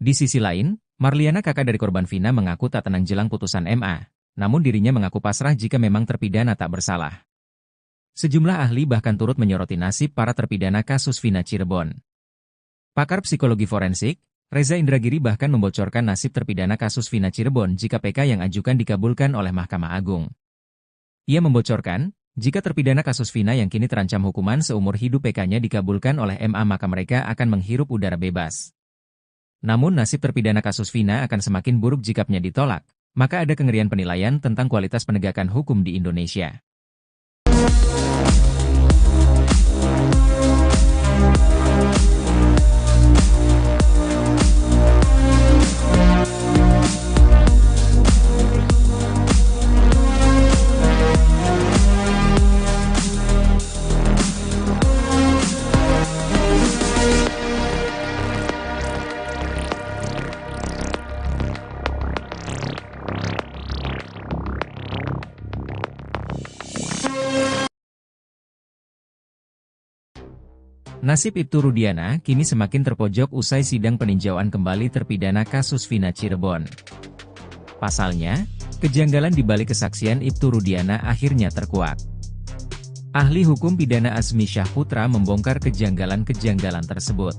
S1: Di sisi lain, Marliana, kakak dari korban Vina, mengaku tak tenang jelang putusan MA, namun dirinya mengaku pasrah jika memang terpidana tak bersalah. Sejumlah ahli bahkan turut menyoroti nasib para terpidana kasus Vina Cirebon. Pakar psikologi forensik, Reza Indragiri bahkan membocorkan nasib terpidana kasus Vina Cirebon jika PK yang ajukan dikabulkan oleh Mahkamah Agung. Ia membocorkan, jika terpidana kasus Vina yang kini terancam hukuman seumur hidup PK-nya dikabulkan oleh MA maka mereka akan menghirup udara bebas. Namun nasib terpidana kasus Vina akan semakin buruk jikanya ditolak, maka ada kengerian penilaian tentang kualitas penegakan hukum di Indonesia. Nasib Ibtu Rudiana kini semakin terpojok usai sidang peninjauan kembali terpidana kasus Vina Cirebon. Pasalnya, kejanggalan di balik kesaksian Ibtu Rudiana akhirnya terkuak. Ahli hukum pidana Azmi Syahputra membongkar kejanggalan-kejanggalan tersebut.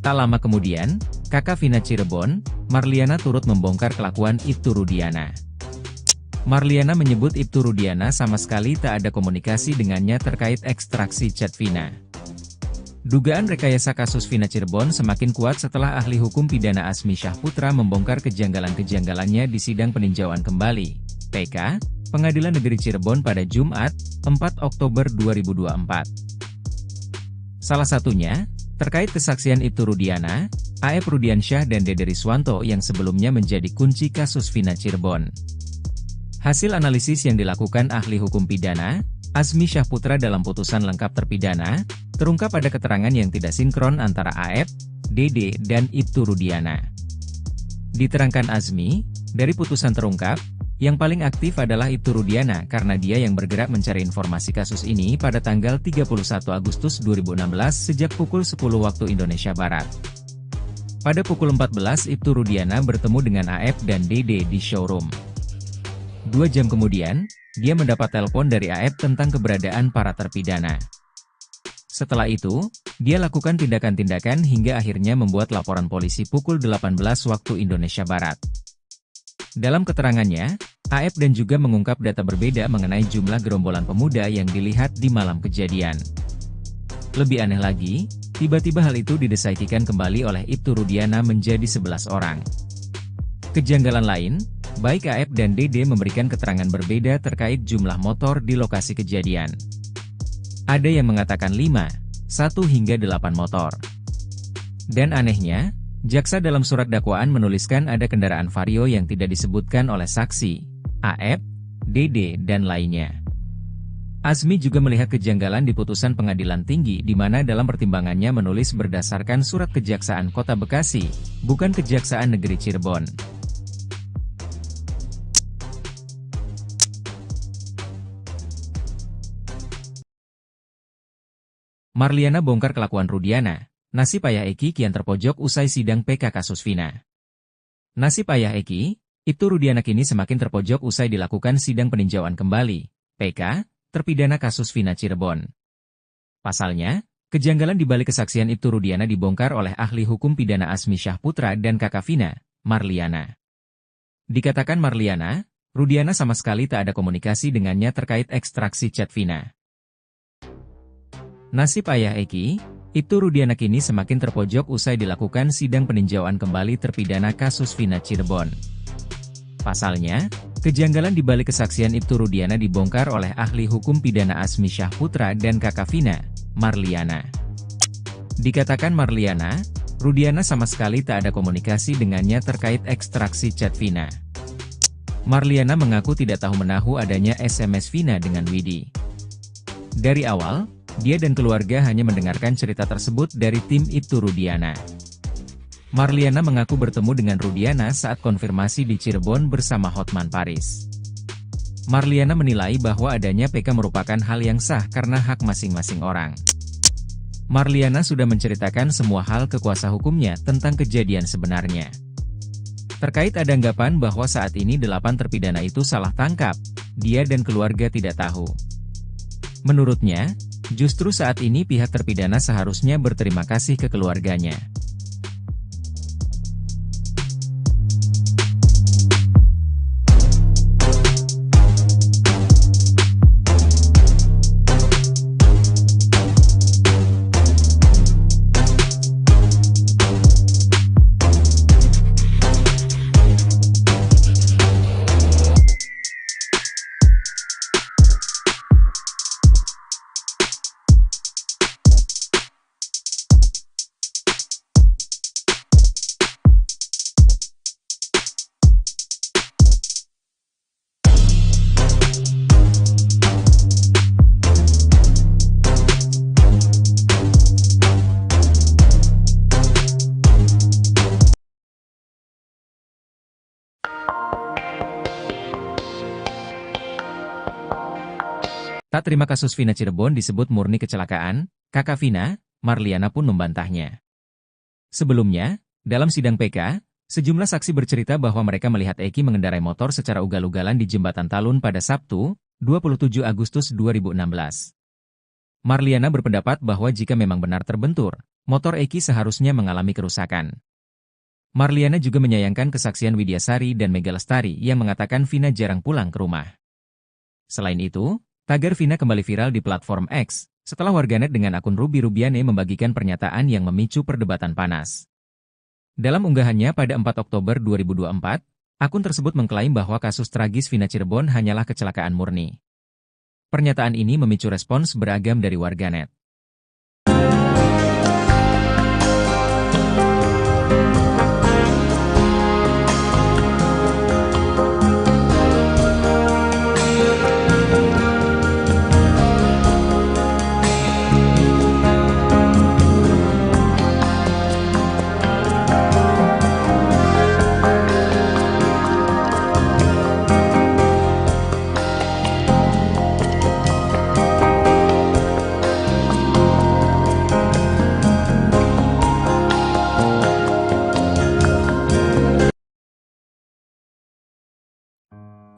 S1: Tak lama kemudian, kakak Vina Cirebon, Marliana, turut membongkar kelakuan Ibtu Rudiana. Marliana menyebut Ibtu Rudiana sama sekali tak ada komunikasi dengannya terkait ekstraksi chat Vina. Dugaan rekayasa kasus Vina Cirebon semakin kuat setelah ahli hukum pidana Azmi Syahputra membongkar kejanggalan-kejanggalannya di sidang peninjauan kembali, PK, Pengadilan Negeri Cirebon pada Jumat, 4 Oktober 2024. Salah satunya, terkait kesaksian Ibtu Rudiana, A.F. Rudiansyah dan Dede Riswanto yang sebelumnya menjadi kunci kasus Vina Cirebon. Hasil analisis yang dilakukan ahli hukum pidana, Azmi Syahputra dalam putusan lengkap terpidana, terungkap pada keterangan yang tidak sinkron antara A.F., Dede, dan Ibtu Rudiana. Diterangkan Azmi, dari putusan terungkap, yang paling aktif adalah Ibtu Rudiana karena dia yang bergerak mencari informasi kasus ini pada tanggal 31 Agustus 2016 sejak pukul 10 waktu Indonesia Barat. Pada pukul 14 Ibtu Rudiana bertemu dengan A.F. dan Dede di showroom. 2 jam kemudian, dia mendapat telepon dari A.F. tentang keberadaan para terpidana. Setelah itu, dia lakukan tindakan-tindakan hingga akhirnya membuat laporan polisi pukul 18 waktu Indonesia Barat. Dalam keterangannya, A.F. dan juga mengungkap data berbeda mengenai jumlah gerombolan pemuda yang dilihat di malam kejadian. Lebih aneh lagi, tiba-tiba hal itu didesaikan kembali oleh Ibtu Rudiana menjadi 11 orang. Kejanggalan lain, Baik AF dan DD memberikan keterangan berbeda terkait jumlah motor di lokasi kejadian. Ada yang mengatakan 5, 1 hingga 8 motor. Dan anehnya, jaksa dalam surat dakwaan menuliskan ada kendaraan Vario yang tidak disebutkan oleh saksi, AF, DD, dan lainnya. Azmi juga melihat kejanggalan di putusan pengadilan tinggi di mana dalam pertimbangannya menulis berdasarkan surat Kejaksaan Kota Bekasi, bukan Kejaksaan Negeri Cirebon. Marliana bongkar kelakuan Rudiana, nasib ayah Eki kian terpojok usai sidang PK kasus Vina. Nasib ayah Eki, Ibtu Rudiana kini semakin terpojok usai dilakukan sidang peninjauan kembali, PK, terpidana kasus Vina Cirebon. Pasalnya, kejanggalan di balik kesaksian Ibtu Rudiana dibongkar oleh ahli hukum pidana Azmi Syahputra dan kakak Vina, Marliana. Dikatakan Marliana, Rudiana sama sekali tak ada komunikasi dengannya terkait ekstraksi chat Vina. Nasib ayah Eki, Ibtu Rudiana kini semakin terpojok usai dilakukan sidang peninjauan kembali terpidana kasus Vina Cirebon. Pasalnya, kejanggalan di balik kesaksian Ibtu Rudiana dibongkar oleh ahli hukum pidana Azmi Syahputra dan kakak Vina, Marliana. Dikatakan Marliana, Rudiana sama sekali tak ada komunikasi dengannya terkait ekstraksi chat Vina. Marliana mengaku tidak tahu menahu adanya SMS Vina dengan Widi. Dari awal, dia dan keluarga hanya mendengarkan cerita tersebut dari tim Ibtu Rudiana. Marliana mengaku bertemu dengan Rudiana saat konfirmasi di Cirebon bersama Hotman Paris. Marliana menilai bahwa adanya PK merupakan hal yang sah karena hak masing-masing orang. Marliana sudah menceritakan semua hal ke kuasa hukumnya tentang kejadian sebenarnya. Terkait ada anggapan bahwa saat ini 8 terpidana itu salah tangkap, dia dan keluarga tidak tahu. Menurutnya, justru saat ini pihak terpidana seharusnya berterima kasih ke keluarganya. Tak terima kasus Vina Cirebon disebut murni kecelakaan, kakak Vina, Marliana pun membantahnya. Sebelumnya, dalam sidang PK, sejumlah saksi bercerita bahwa mereka melihat Eki mengendarai motor secara ugal-ugalan di Jembatan Talun pada Sabtu, 27 Agustus 2016. Marliana berpendapat bahwa jika memang benar terbentur, motor Eki seharusnya mengalami kerusakan. Marliana juga menyayangkan kesaksian Widyasari dan Mega Lestari yang mengatakan Vina jarang pulang ke rumah. Selain itu, tagar Vina kembali viral di platform X, setelah warganet dengan akun Ruby Rubiane membagikan pernyataan yang memicu perdebatan panas. Dalam unggahannya pada 4 Oktober 2024, akun tersebut mengklaim bahwa kasus tragis Vina Cirebon hanyalah kecelakaan murni. Pernyataan ini memicu respons beragam dari warganet.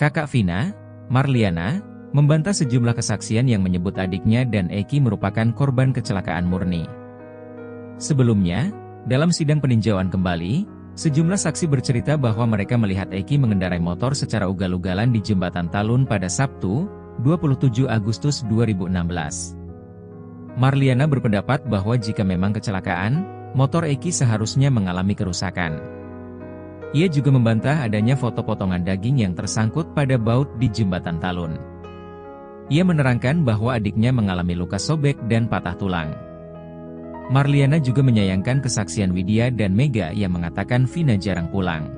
S1: Kakak Vina, Marliana, membantah sejumlah kesaksian yang menyebut adiknya dan Eki merupakan korban kecelakaan murni. Sebelumnya, dalam sidang peninjauan kembali, sejumlah saksi bercerita bahwa mereka melihat Eki mengendarai motor secara ugal-ugalan di Jembatan Talun pada Sabtu, 27 Agustus 2016. Marliana berpendapat bahwa jika memang kecelakaan, motor Eki seharusnya mengalami kerusakan. Ia juga membantah adanya foto potongan daging yang tersangkut pada baut di jembatan Talun. Ia menerangkan bahwa adiknya mengalami luka sobek dan patah tulang. Marliana juga menyayangkan kesaksian Widya dan Mega yang mengatakan Vina jarang pulang.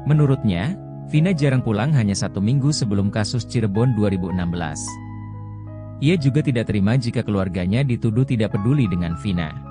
S1: Menurutnya, Vina jarang pulang hanya 1 minggu sebelum kasus Cirebon 2016. Ia juga tidak terima jika keluarganya dituduh tidak peduli dengan Vina.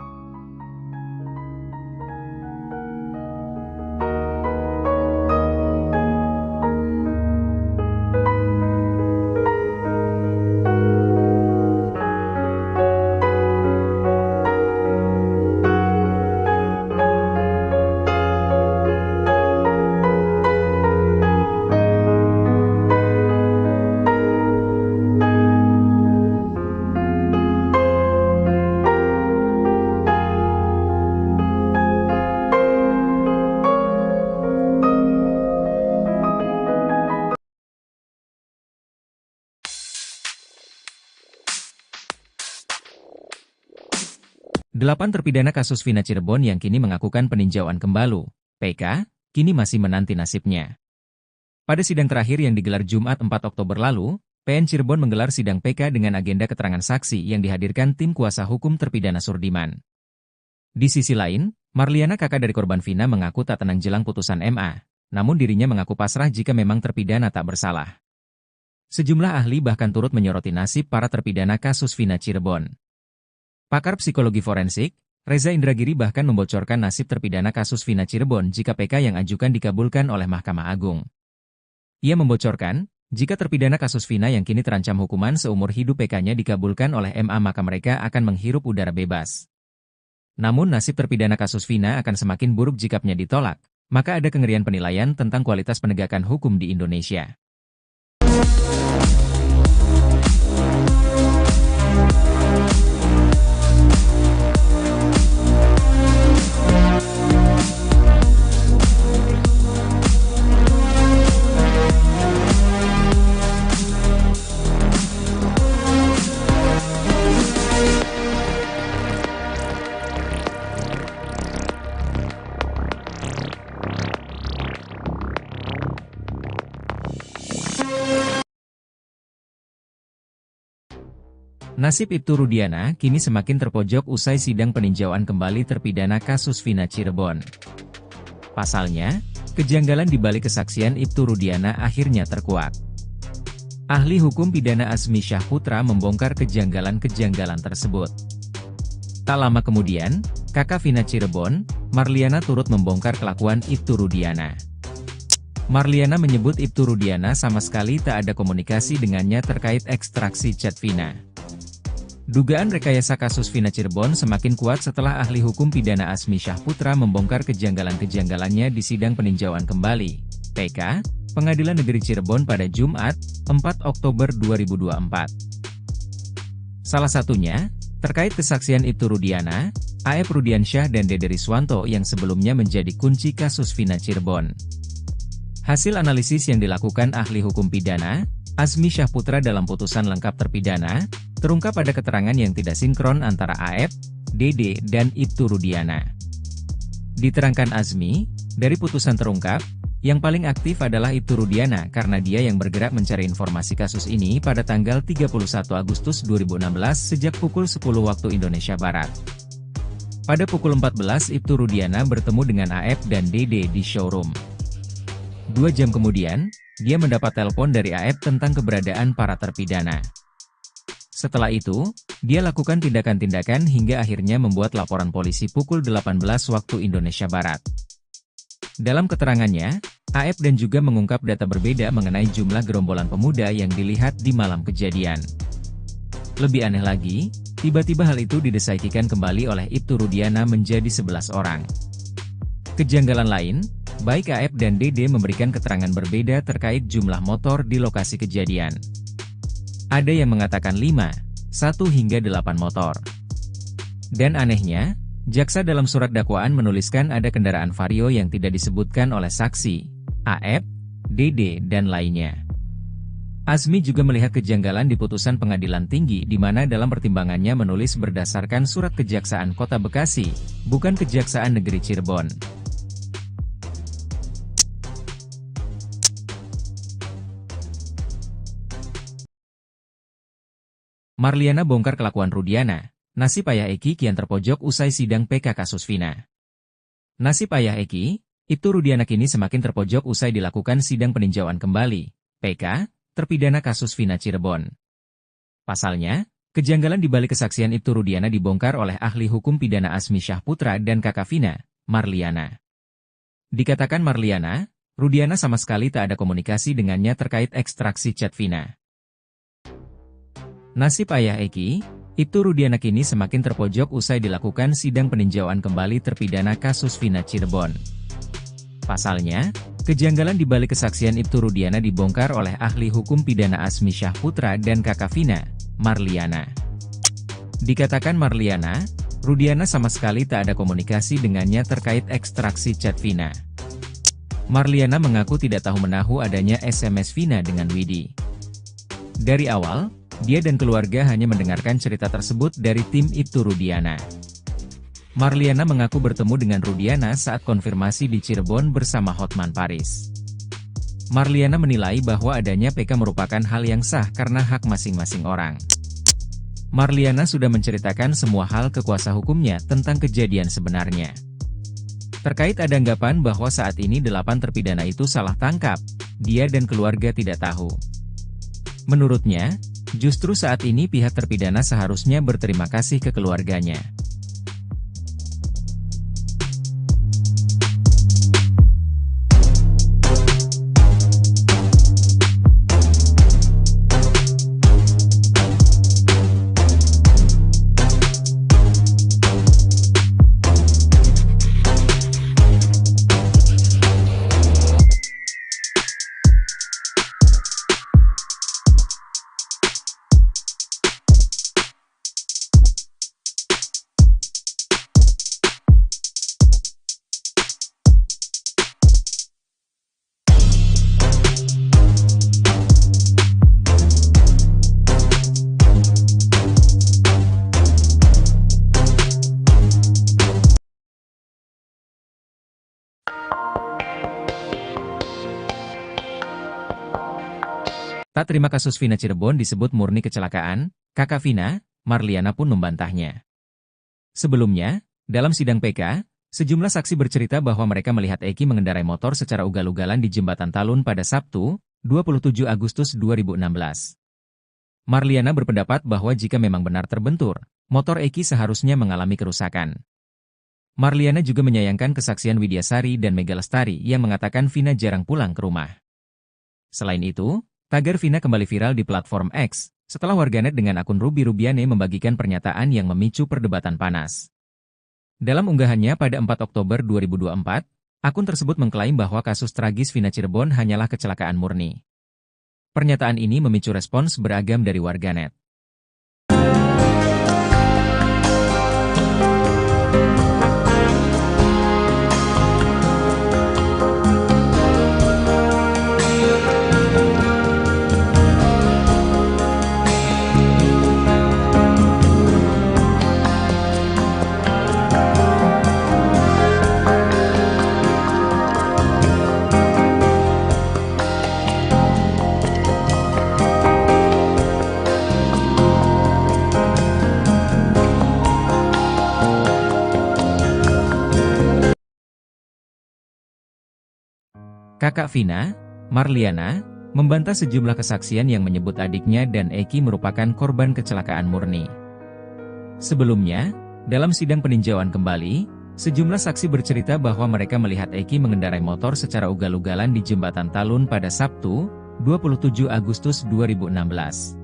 S1: Delapan terpidana kasus Vina Cirebon yang kini mengakukan peninjauan kembali, PK, kini masih menanti nasibnya. Pada sidang terakhir yang digelar Jumat 4 Oktober lalu, PN Cirebon menggelar sidang PK dengan agenda keterangan saksi yang dihadirkan tim kuasa hukum terpidana Surdiman. Di sisi lain, Marliana, kakak dari korban Vina, mengaku tak tenang jelang putusan MA, namun dirinya mengaku pasrah jika memang terpidana tak bersalah. Sejumlah ahli bahkan turut menyoroti nasib para terpidana kasus Vina Cirebon. Pakar psikologi forensik, Reza Indragiri bahkan membocorkan nasib terpidana kasus Vina Cirebon jika PK yang ajukan dikabulkan oleh Mahkamah Agung. Ia membocorkan, jika terpidana kasus Vina yang kini terancam hukuman seumur hidup PK-nya dikabulkan oleh MA maka mereka akan menghirup udara bebas. Namun nasib terpidana kasus Vina akan semakin buruk jika PN ditolak, maka ada kengerian penilaian tentang kualitas penegakan hukum di Indonesia. Nasib Ibtu Rudiana kini semakin terpojok usai sidang peninjauan kembali terpidana kasus Vina Cirebon. Pasalnya, kejanggalan di balik kesaksian Ibtu Rudiana akhirnya terkuak. Ahli hukum pidana Azmi Syahputra membongkar kejanggalan-kejanggalan tersebut. Tak lama kemudian, kakak Vina Cirebon, Marliana, turut membongkar kelakuan Ibtu Rudiana. Marliana menyebut Ibtu Rudiana sama sekali tak ada komunikasi dengannya terkait ekstraksi chat Vina. Dugaan rekayasa kasus Vina Cirebon semakin kuat setelah ahli hukum pidana Azmi Syahputra membongkar kejanggalan-kejanggalannya di sidang peninjauan kembali, PK, Pengadilan Negeri Cirebon pada Jumat, 4 Oktober 2024. Salah satunya, terkait kesaksian Ibtu Rudiana, A.F. Rudiansyah dan Dede Riswanto yang sebelumnya menjadi kunci kasus Vina Cirebon. Hasil analisis yang dilakukan ahli hukum pidana, Azmi Syahputra dalam putusan lengkap terpidana, terungkap pada keterangan yang tidak sinkron antara A.F., Dede, dan Ibtu Rudiana. Diterangkan Azmi, dari putusan terungkap, yang paling aktif adalah Ibtu Rudiana karena dia yang bergerak mencari informasi kasus ini pada tanggal 31 Agustus 2016 sejak pukul 10 waktu Indonesia Barat. Pada pukul 14 Ibtu Rudiana bertemu dengan A.F. dan Dede di showroom. 2 jam kemudian, dia mendapat telepon dari A.F. tentang keberadaan para terpidana. Setelah itu, dia lakukan tindakan-tindakan hingga akhirnya membuat laporan polisi pukul 18 waktu Indonesia Barat. Dalam keterangannya, A.F. dan juga mengungkap data berbeda mengenai jumlah gerombolan pemuda yang dilihat di malam kejadian. Lebih aneh lagi, tiba-tiba hal itu didesaikan kembali oleh Ibtu Rudiana menjadi 11 orang. Kejanggalan lain, baik A.F. dan Dede memberikan keterangan berbeda terkait jumlah motor di lokasi kejadian. Ada yang mengatakan 5, 1 hingga 8 motor. Dan anehnya, jaksa dalam surat dakwaan menuliskan ada kendaraan Vario yang tidak disebutkan oleh saksi, A.F., Dede, dan lainnya. Azmi juga melihat kejanggalan di putusan Pengadilan Tinggi di mana dalam pertimbangannya menulis berdasarkan surat Kejaksaan Kota Bekasi, bukan Kejaksaan Negeri Cirebon. Marliana bongkar kelakuan Rudiana. Nasib ayah Eki kian terpojok usai sidang PK kasus Vina. Nasib ayah Eki, Ibtu Rudiana kini semakin terpojok usai dilakukan sidang peninjauan kembali, PK, terpidana kasus Vina Cirebon. Pasalnya, kejanggalan di balik kesaksian Ibtu Rudiana dibongkar oleh ahli hukum pidana Asmi Syahputra dan kakak Vina, Marliana. Dikatakan Marliana, Rudiana sama sekali tak ada komunikasi dengannya terkait ekstraksi chat Vina. Nasib ayah Eki, Ibtu Rudiana kini semakin terpojok usai dilakukan sidang peninjauan kembali terpidana kasus Vina Cirebon. Pasalnya, kejanggalan di balik kesaksian Ibtu Rudiana dibongkar oleh ahli hukum pidana Asmi Syahputra dan kakak Vina, Marliana. Dikatakan Marliana, Rudiana sama sekali tak ada komunikasi dengannya terkait ekstraksi chat Vina. Marliana mengaku tidak tahu menahu adanya SMS Vina dengan Widi. Dari awal, dia dan keluarga hanya mendengarkan cerita tersebut dari tim Ibtu Rudiana. Marliana mengaku bertemu dengan Rudiana saat konfirmasi di Cirebon bersama Hotman Paris. Marliana menilai bahwa adanya PK merupakan hal yang sah karena hak masing-masing orang. Marliana sudah menceritakan semua hal ke kuasa hukumnya tentang kejadian sebenarnya. Terkait ada anggapan bahwa saat ini 8 terpidana itu salah tangkap, dia dan keluarga tidak tahu. Menurutnya, justru saat ini pihak terpidana seharusnya berterima kasih ke keluarganya. Tak terima kasus Vina Cirebon disebut murni kecelakaan, kakak Vina, Marliana pun membantahnya. Sebelumnya, dalam sidang PK, sejumlah saksi bercerita bahwa mereka melihat Eki mengendarai motor secara ugal-ugalan di Jembatan Talun pada Sabtu, 27 Agustus 2016. Marliana berpendapat bahwa jika memang benar terbentur, motor Eki seharusnya mengalami kerusakan. Marliana juga menyayangkan kesaksian Widyasari dan Mega Lestari yang mengatakan Vina jarang pulang ke rumah. Selain itu, tagar Vina kembali viral di platform X, setelah warganet dengan akun Ruby Rubiane membagikan pernyataan yang memicu perdebatan panas. Dalam unggahannya pada 4 Oktober 2024, akun tersebut mengklaim bahwa kasus tragis Vina Cirebon hanyalah kecelakaan murni. Pernyataan ini memicu respons beragam dari warganet. Kakak Vina, Marliana, membantah sejumlah kesaksian yang menyebut adiknya dan Eki merupakan korban kecelakaan murni. Sebelumnya, dalam sidang peninjauan kembali, sejumlah saksi bercerita bahwa mereka melihat Eki mengendarai motor secara ugal-ugalan di Jembatan Talun pada Sabtu, 27 Agustus 2016.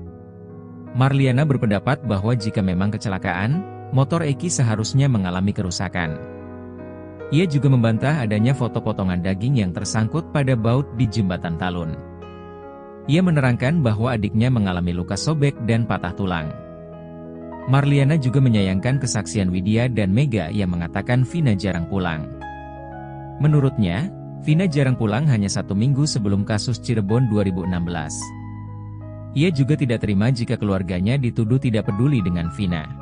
S1: Marliana berpendapat bahwa jika memang kecelakaan, motor Eki seharusnya mengalami kerusakan. Ia juga membantah adanya foto potongan daging yang tersangkut pada baut di Jembatan Talun. Ia menerangkan bahwa adiknya mengalami luka sobek dan patah tulang. Marliana juga menyayangkan kesaksian Widya dan Mega yang mengatakan Vina jarang pulang. Menurutnya, Vina jarang pulang hanya 1 minggu sebelum kasus Cirebon 2016. Ia juga tidak terima jika keluarganya dituduh tidak peduli dengan Vina.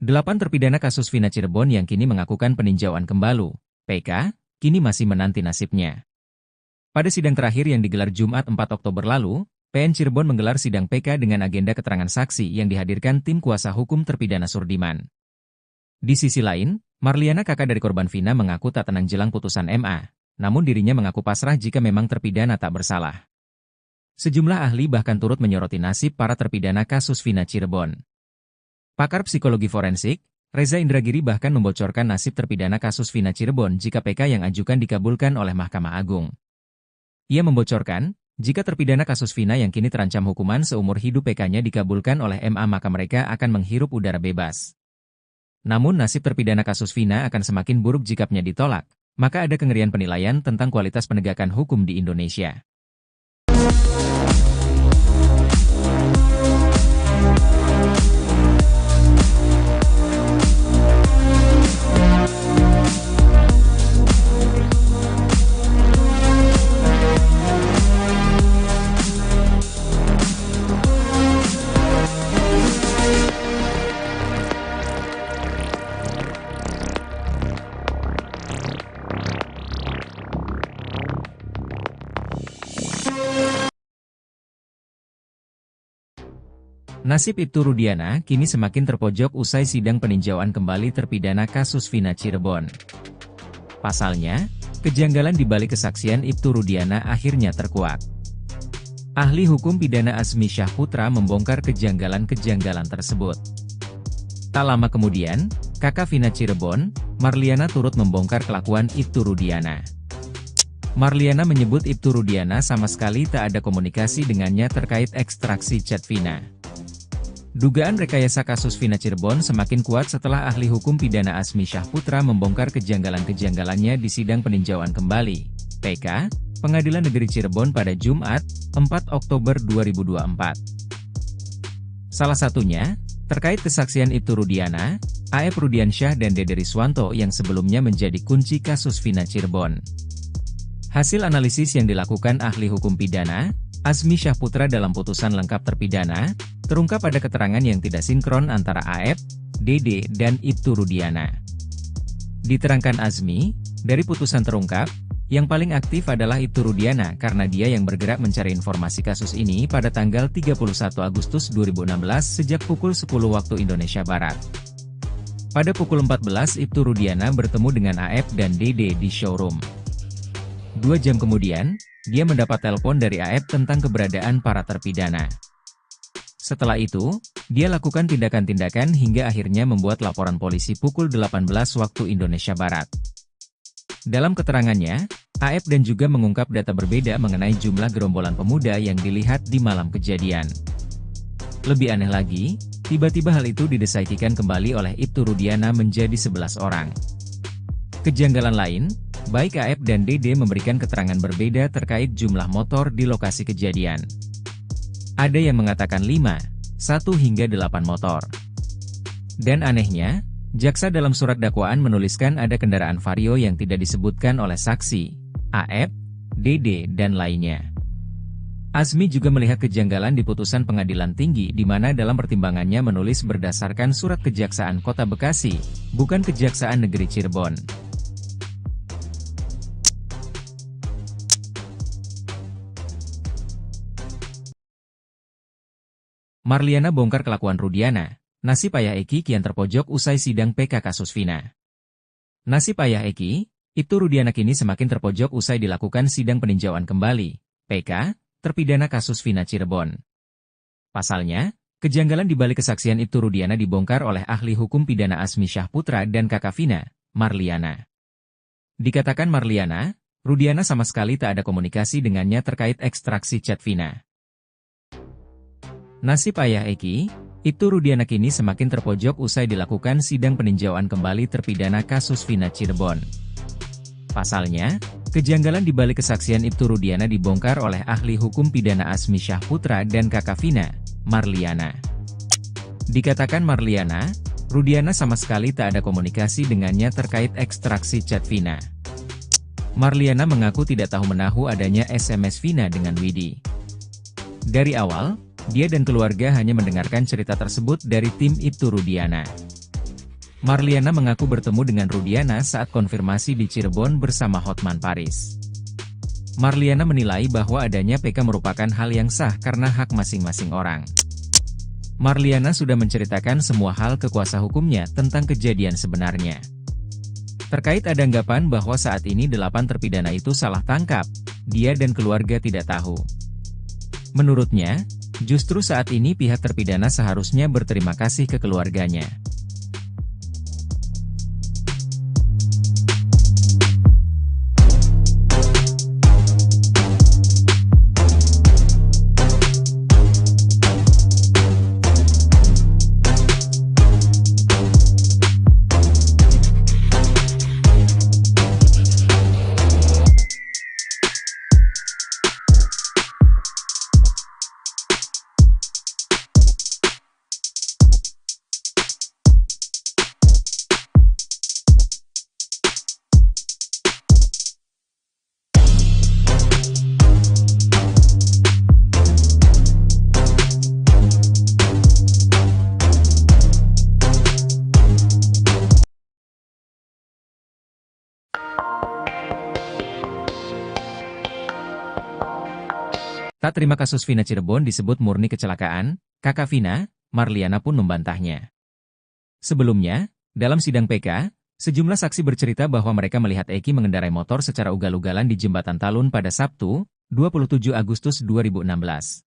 S1: 8 terpidana kasus Vina Cirebon yang kini mengakukan peninjauan kembali, PK, kini masih menanti nasibnya. Pada sidang terakhir yang digelar Jumat 4 Oktober lalu, PN Cirebon menggelar sidang PK dengan agenda keterangan saksi yang dihadirkan tim kuasa hukum terpidana Surdiman. Di sisi lain, Marliana, kakak dari korban Vina, mengaku tak tenang jelang putusan MA, namun dirinya mengaku pasrah jika memang terpidana tak bersalah. Sejumlah ahli bahkan turut menyoroti nasib para terpidana kasus Vina Cirebon. Pakar psikologi forensik, Reza Indragiri bahkan membocorkan nasib terpidana kasus Vina Cirebon jika PK yang ajukan dikabulkan oleh Mahkamah Agung. Ia membocorkan, jika terpidana kasus Vina yang kini terancam hukuman seumur hidup PK-nya dikabulkan oleh MA maka mereka akan menghirup udara bebas. Namun nasib terpidana kasus Vina akan semakin buruk jikanya ditolak, maka ada kengerian penilaian tentang kualitas penegakan hukum di Indonesia. Nasib Ibtu Rudiana kini semakin terpojok usai sidang peninjauan kembali terpidana kasus Vina Cirebon. Pasalnya, kejanggalan di balik kesaksian Ibtu Rudiana akhirnya terkuak. Ahli hukum pidana Azmi Syahputra membongkar kejanggalan-kejanggalan tersebut. Tak lama kemudian, kakak Vina Cirebon, Marliana, turut membongkar kelakuan Ibtu Rudiana. Marliana menyebut Ibtu Rudiana sama sekali tak ada komunikasi dengannya terkait ekstraksi chat Vina. Dugaan rekayasa kasus Vina Cirebon semakin kuat setelah ahli hukum pidana Azmi Syahputra membongkar kejanggalan-kejanggalannya di sidang peninjauan kembali, PK, Pengadilan Negeri Cirebon pada Jumat, 4 Oktober 2024. Salah satunya, terkait kesaksian Ibtu Rudiana, A.F. Rudiansyah dan Dede Riswanto yang sebelumnya menjadi kunci kasus Vina Cirebon. Hasil analisis yang dilakukan ahli hukum pidana, Azmi Syahputra dalam putusan lengkap terpidana, terungkap ada keterangan yang tidak sinkron antara A.F., Dede, dan Ibtu Rudiana. Diterangkan Azmi, dari putusan terungkap, yang paling aktif adalah Ibtu Rudiana karena dia yang bergerak mencari informasi kasus ini pada tanggal 31 Agustus 2016 sejak pukul 10 waktu Indonesia Barat. Pada pukul 14 Ibtu Rudiana bertemu dengan A.F. dan Dede di showroom. 2 jam kemudian, dia mendapat telepon dari A.F. tentang keberadaan para terpidana. Setelah itu, dia lakukan tindakan-tindakan hingga akhirnya membuat laporan polisi pukul 18 waktu Indonesia Barat. Dalam keterangannya, A.F. dan juga mengungkap data berbeda mengenai jumlah gerombolan pemuda yang dilihat di malam kejadian. Lebih aneh lagi, tiba-tiba hal itu didesaikan kembali oleh Ibtu Rudiana menjadi 11 orang. Kejanggalan lain, baik A.F. dan Dede memberikan keterangan berbeda terkait jumlah motor di lokasi kejadian. Ada yang mengatakan 5, 1 hingga 8 motor. Dan anehnya, jaksa dalam surat dakwaan menuliskan ada kendaraan Vario yang tidak disebutkan oleh saksi, A.F., Dede, dan lainnya. Azmi juga melihat kejanggalan di putusan pengadilan tinggi di mana dalam pertimbangannya menulis berdasarkan surat Kejaksaan Kota Bekasi, bukan Kejaksaan Negeri Cirebon. Marliana bongkar kelakuan Rudiana, nasib ayah Eki kian terpojok usai sidang PK kasus Vina. Nasib ayah Eki, Ibtu Rudiana kini semakin terpojok usai dilakukan sidang peninjauan kembali, PK, terpidana kasus Vina Cirebon. Pasalnya, kejanggalan di balik kesaksian Ibtu Rudiana dibongkar oleh ahli hukum pidana Azmi Syahputra dan kakak Vina, Marliana. Dikatakan Marliana, Rudiana sama sekali tak ada komunikasi dengannya terkait ekstraksi chat Vina. Nasib ayah Eki, Ibtu Rudiana kini semakin terpojok usai dilakukan sidang peninjauan kembali terpidana kasus Vina Cirebon. Pasalnya, kejanggalan di balik kesaksian Ibtu Rudiana dibongkar oleh ahli hukum pidana Azmi Syahputra dan kakak Vina, Marliana. Dikatakan Marliana, Rudiana sama sekali tak ada komunikasi dengannya terkait ekstraksi chat Vina. Marliana mengaku tidak tahu menahu adanya SMS Vina dengan Widi. Dari awal, dia dan keluarga hanya mendengarkan cerita tersebut dari tim Ibtu Rudiana. Marliana mengaku bertemu dengan Rudiana saat konfirmasi di Cirebon bersama Hotman Paris. Marliana menilai bahwa adanya PK merupakan hal yang sah karena hak masing-masing orang. Marliana sudah menceritakan semua hal ke kuasa hukumnya tentang kejadian sebenarnya. Terkait ada anggapan bahwa saat ini 8 terpidana itu salah tangkap, dia dan keluarga tidak tahu. Menurutnya, justru saat ini pihak terpidana seharusnya berterima kasih ke keluarganya. Tak terima kasus Vina Cirebon disebut murni kecelakaan, kakak Vina, Marliana pun membantahnya. Sebelumnya, dalam sidang PK, sejumlah saksi bercerita bahwa mereka melihat Eki mengendarai motor secara ugal-ugalan di Jembatan Talun pada Sabtu, 27 Agustus 2016.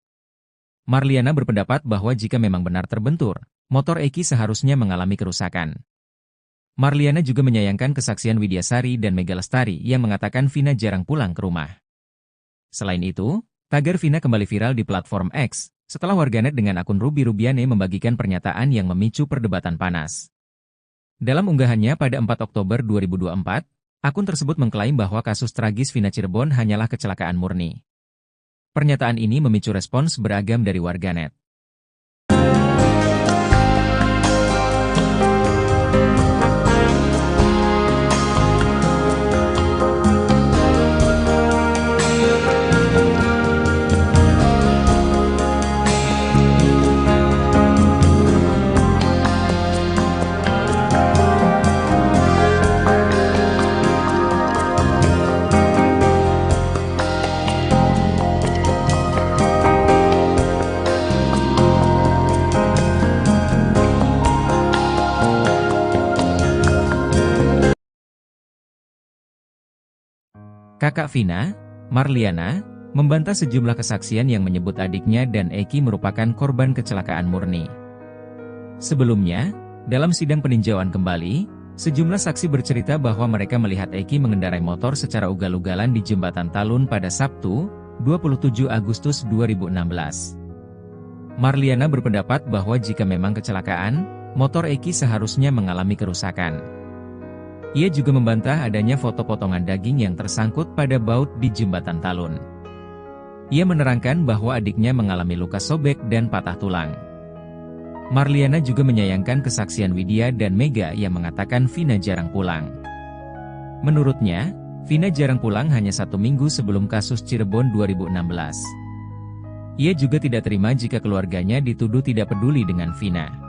S1: Marliana berpendapat bahwa jika memang benar terbentur, motor Eki seharusnya mengalami kerusakan. Marliana juga menyayangkan kesaksian Widyasari dan Mega Lestari yang mengatakan Vina jarang pulang ke rumah. Selain itu, tagar Vina kembali viral di platform X, setelah warganet dengan akun Ruby Rubiane membagikan pernyataan yang memicu perdebatan panas. Dalam unggahannya pada 4 Oktober 2024, akun tersebut mengklaim bahwa kasus tragis Vina Cirebon hanyalah kecelakaan murni. Pernyataan ini memicu respons beragam dari warganet. Kakak Vina, Marliana, membantah sejumlah kesaksian yang menyebut adiknya dan Eki merupakan korban kecelakaan murni. Sebelumnya, dalam sidang peninjauan kembali, sejumlah saksi bercerita bahwa mereka melihat Eki mengendarai motor secara ugal-ugalan di Jembatan Talun pada Sabtu, 27 Agustus 2016. Marliana berpendapat bahwa jika memang kecelakaan, motor Eki seharusnya mengalami kerusakan. Ia juga membantah adanya foto potongan daging yang tersangkut pada baut di Jembatan Talun. Ia menerangkan bahwa adiknya mengalami luka sobek dan patah tulang. Marliana juga menyayangkan kesaksian Widya dan Mega yang mengatakan Vina jarang pulang. Menurutnya, Vina jarang pulang hanya 1 minggu sebelum kasus Cirebon 2016. Ia juga tidak terima jika keluarganya dituduh tidak peduli dengan Vina.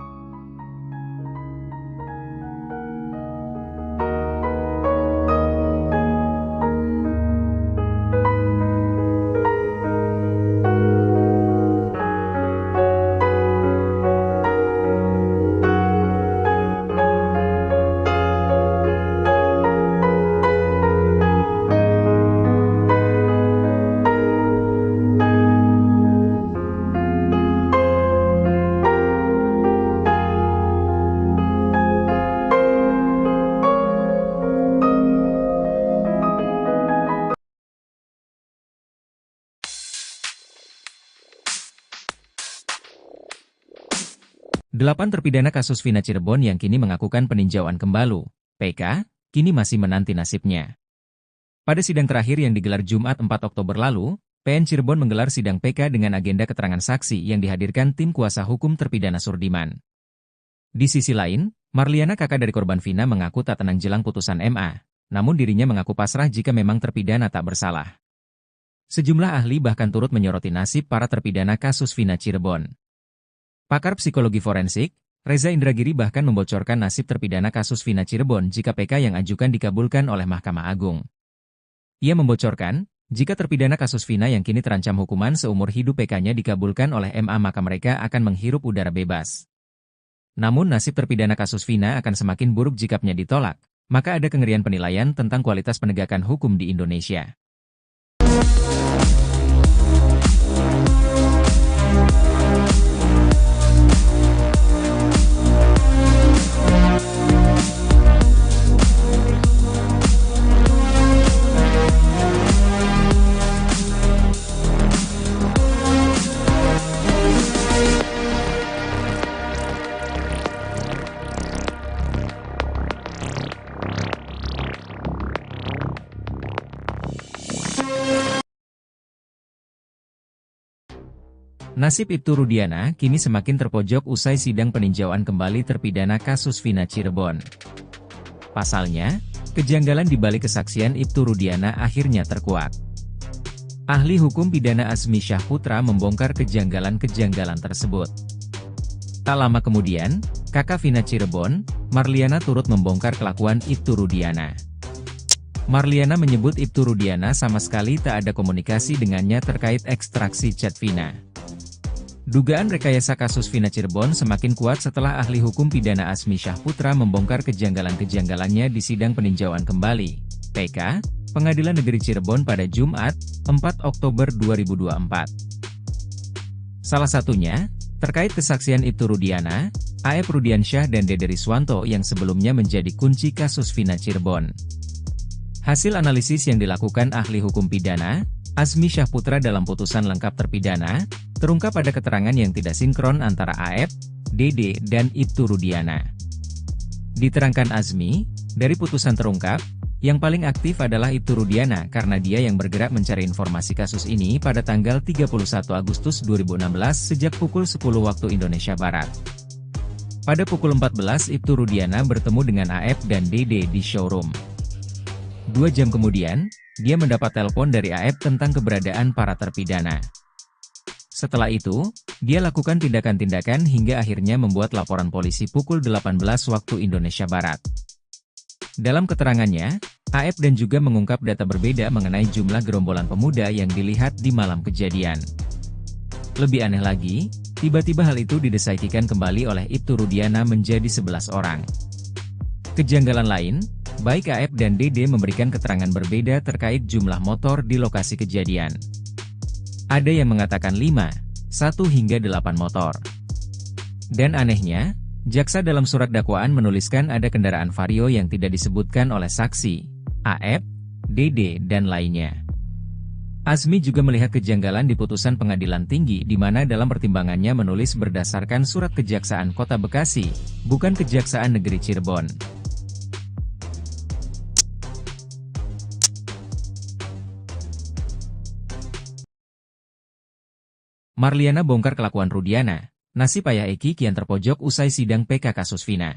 S1: Delapan terpidana kasus Vina Cirebon yang kini mengakukan peninjauan kembali, PK, kini masih menanti nasibnya. Pada sidang terakhir yang digelar Jumat 4 Oktober lalu, PN Cirebon menggelar sidang PK dengan agenda keterangan saksi yang dihadirkan tim kuasa hukum terpidana Surdiman. Di sisi lain, Marliana, kakak dari korban Vina, mengaku tak tenang jelang putusan MA, namun dirinya mengaku pasrah jika memang terpidana tak bersalah. Sejumlah ahli bahkan turut menyoroti nasib para terpidana kasus Vina Cirebon. Pakar psikologi forensik, Reza Indragiri bahkan membocorkan nasib terpidana kasus Vina Cirebon jika PK yang ajukan dikabulkan oleh Mahkamah Agung. Ia membocorkan, jika terpidana kasus Vina yang kini terancam hukuman seumur hidup PK-nya dikabulkan oleh MA maka mereka akan menghirup udara bebas. Namun nasib terpidana kasus Vina akan semakin buruk jikanya ditolak, maka ada kengerian penilaian tentang kualitas penegakan hukum di Indonesia. Nasib Ibtu Rudiana kini semakin terpojok usai sidang peninjauan kembali terpidana kasus Vina Cirebon. Pasalnya, kejanggalan di balik kesaksian Ibtu Rudiana akhirnya terkuak. Ahli hukum pidana Azmi Syahputra membongkar kejanggalan-kejanggalan tersebut. Tak lama kemudian, kakak Vina Cirebon, Marliana turut membongkar kelakuan Ibtu Rudiana. Marliana menyebut Ibtu Rudiana sama sekali tak ada komunikasi dengannya terkait ekstraksi chat Vina. Dugaan rekayasa kasus Vina Cirebon semakin kuat setelah ahli hukum pidana Azmi Syahputra membongkar kejanggalan-kejanggalannya di sidang peninjauan kembali, PK, Pengadilan Negeri Cirebon pada Jumat, 4 Oktober 2024. Salah satunya, terkait kesaksian Ibtu Rudiana, A.F. Rudiansyah dan Dede Riswanto yang sebelumnya menjadi kunci kasus Vina Cirebon. Hasil analisis yang dilakukan ahli hukum pidana, Azmi Syahputra dalam putusan lengkap terpidana, terungkap pada keterangan yang tidak sinkron antara A.F., Dede, dan Ibtu Rudiana. Diterangkan Azmi, dari putusan terungkap, yang paling aktif adalah Ibtu Rudiana karena dia yang bergerak mencari informasi kasus ini pada tanggal 31 Agustus 2016 sejak pukul 10 waktu Indonesia Barat. Pada pukul 14 Ibtu Rudiana bertemu dengan A.F. dan Dede di showroom. 2 jam kemudian, dia mendapat telepon dari A.F. tentang keberadaan para terpidana. Setelah itu, dia lakukan tindakan-tindakan hingga akhirnya membuat laporan polisi pukul 18 waktu Indonesia Barat. Dalam keterangannya, A.F. dan juga mengungkap data berbeda mengenai jumlah gerombolan pemuda yang dilihat di malam kejadian. Lebih aneh lagi, tiba-tiba hal itu didesaikan kembali oleh Ibtu Rudiana menjadi 11 orang. Kejanggalan lain, baik A.F. dan Dede memberikan keterangan berbeda terkait jumlah motor di lokasi kejadian. Ada yang mengatakan 5, 1 hingga 8 motor. Dan anehnya, jaksa dalam surat dakwaan menuliskan ada kendaraan Vario yang tidak disebutkan oleh saksi, A.F., Dede, dan lainnya. Azmi juga melihat kejanggalan di putusan pengadilan tinggi di mana dalam pertimbangannya menulis berdasarkan surat Kejaksaan Kota Bekasi, bukan Kejaksaan Negeri Cirebon. Marliana bongkar kelakuan Rudiana, nasib ayah Eki kian terpojok usai sidang PK kasus Vina.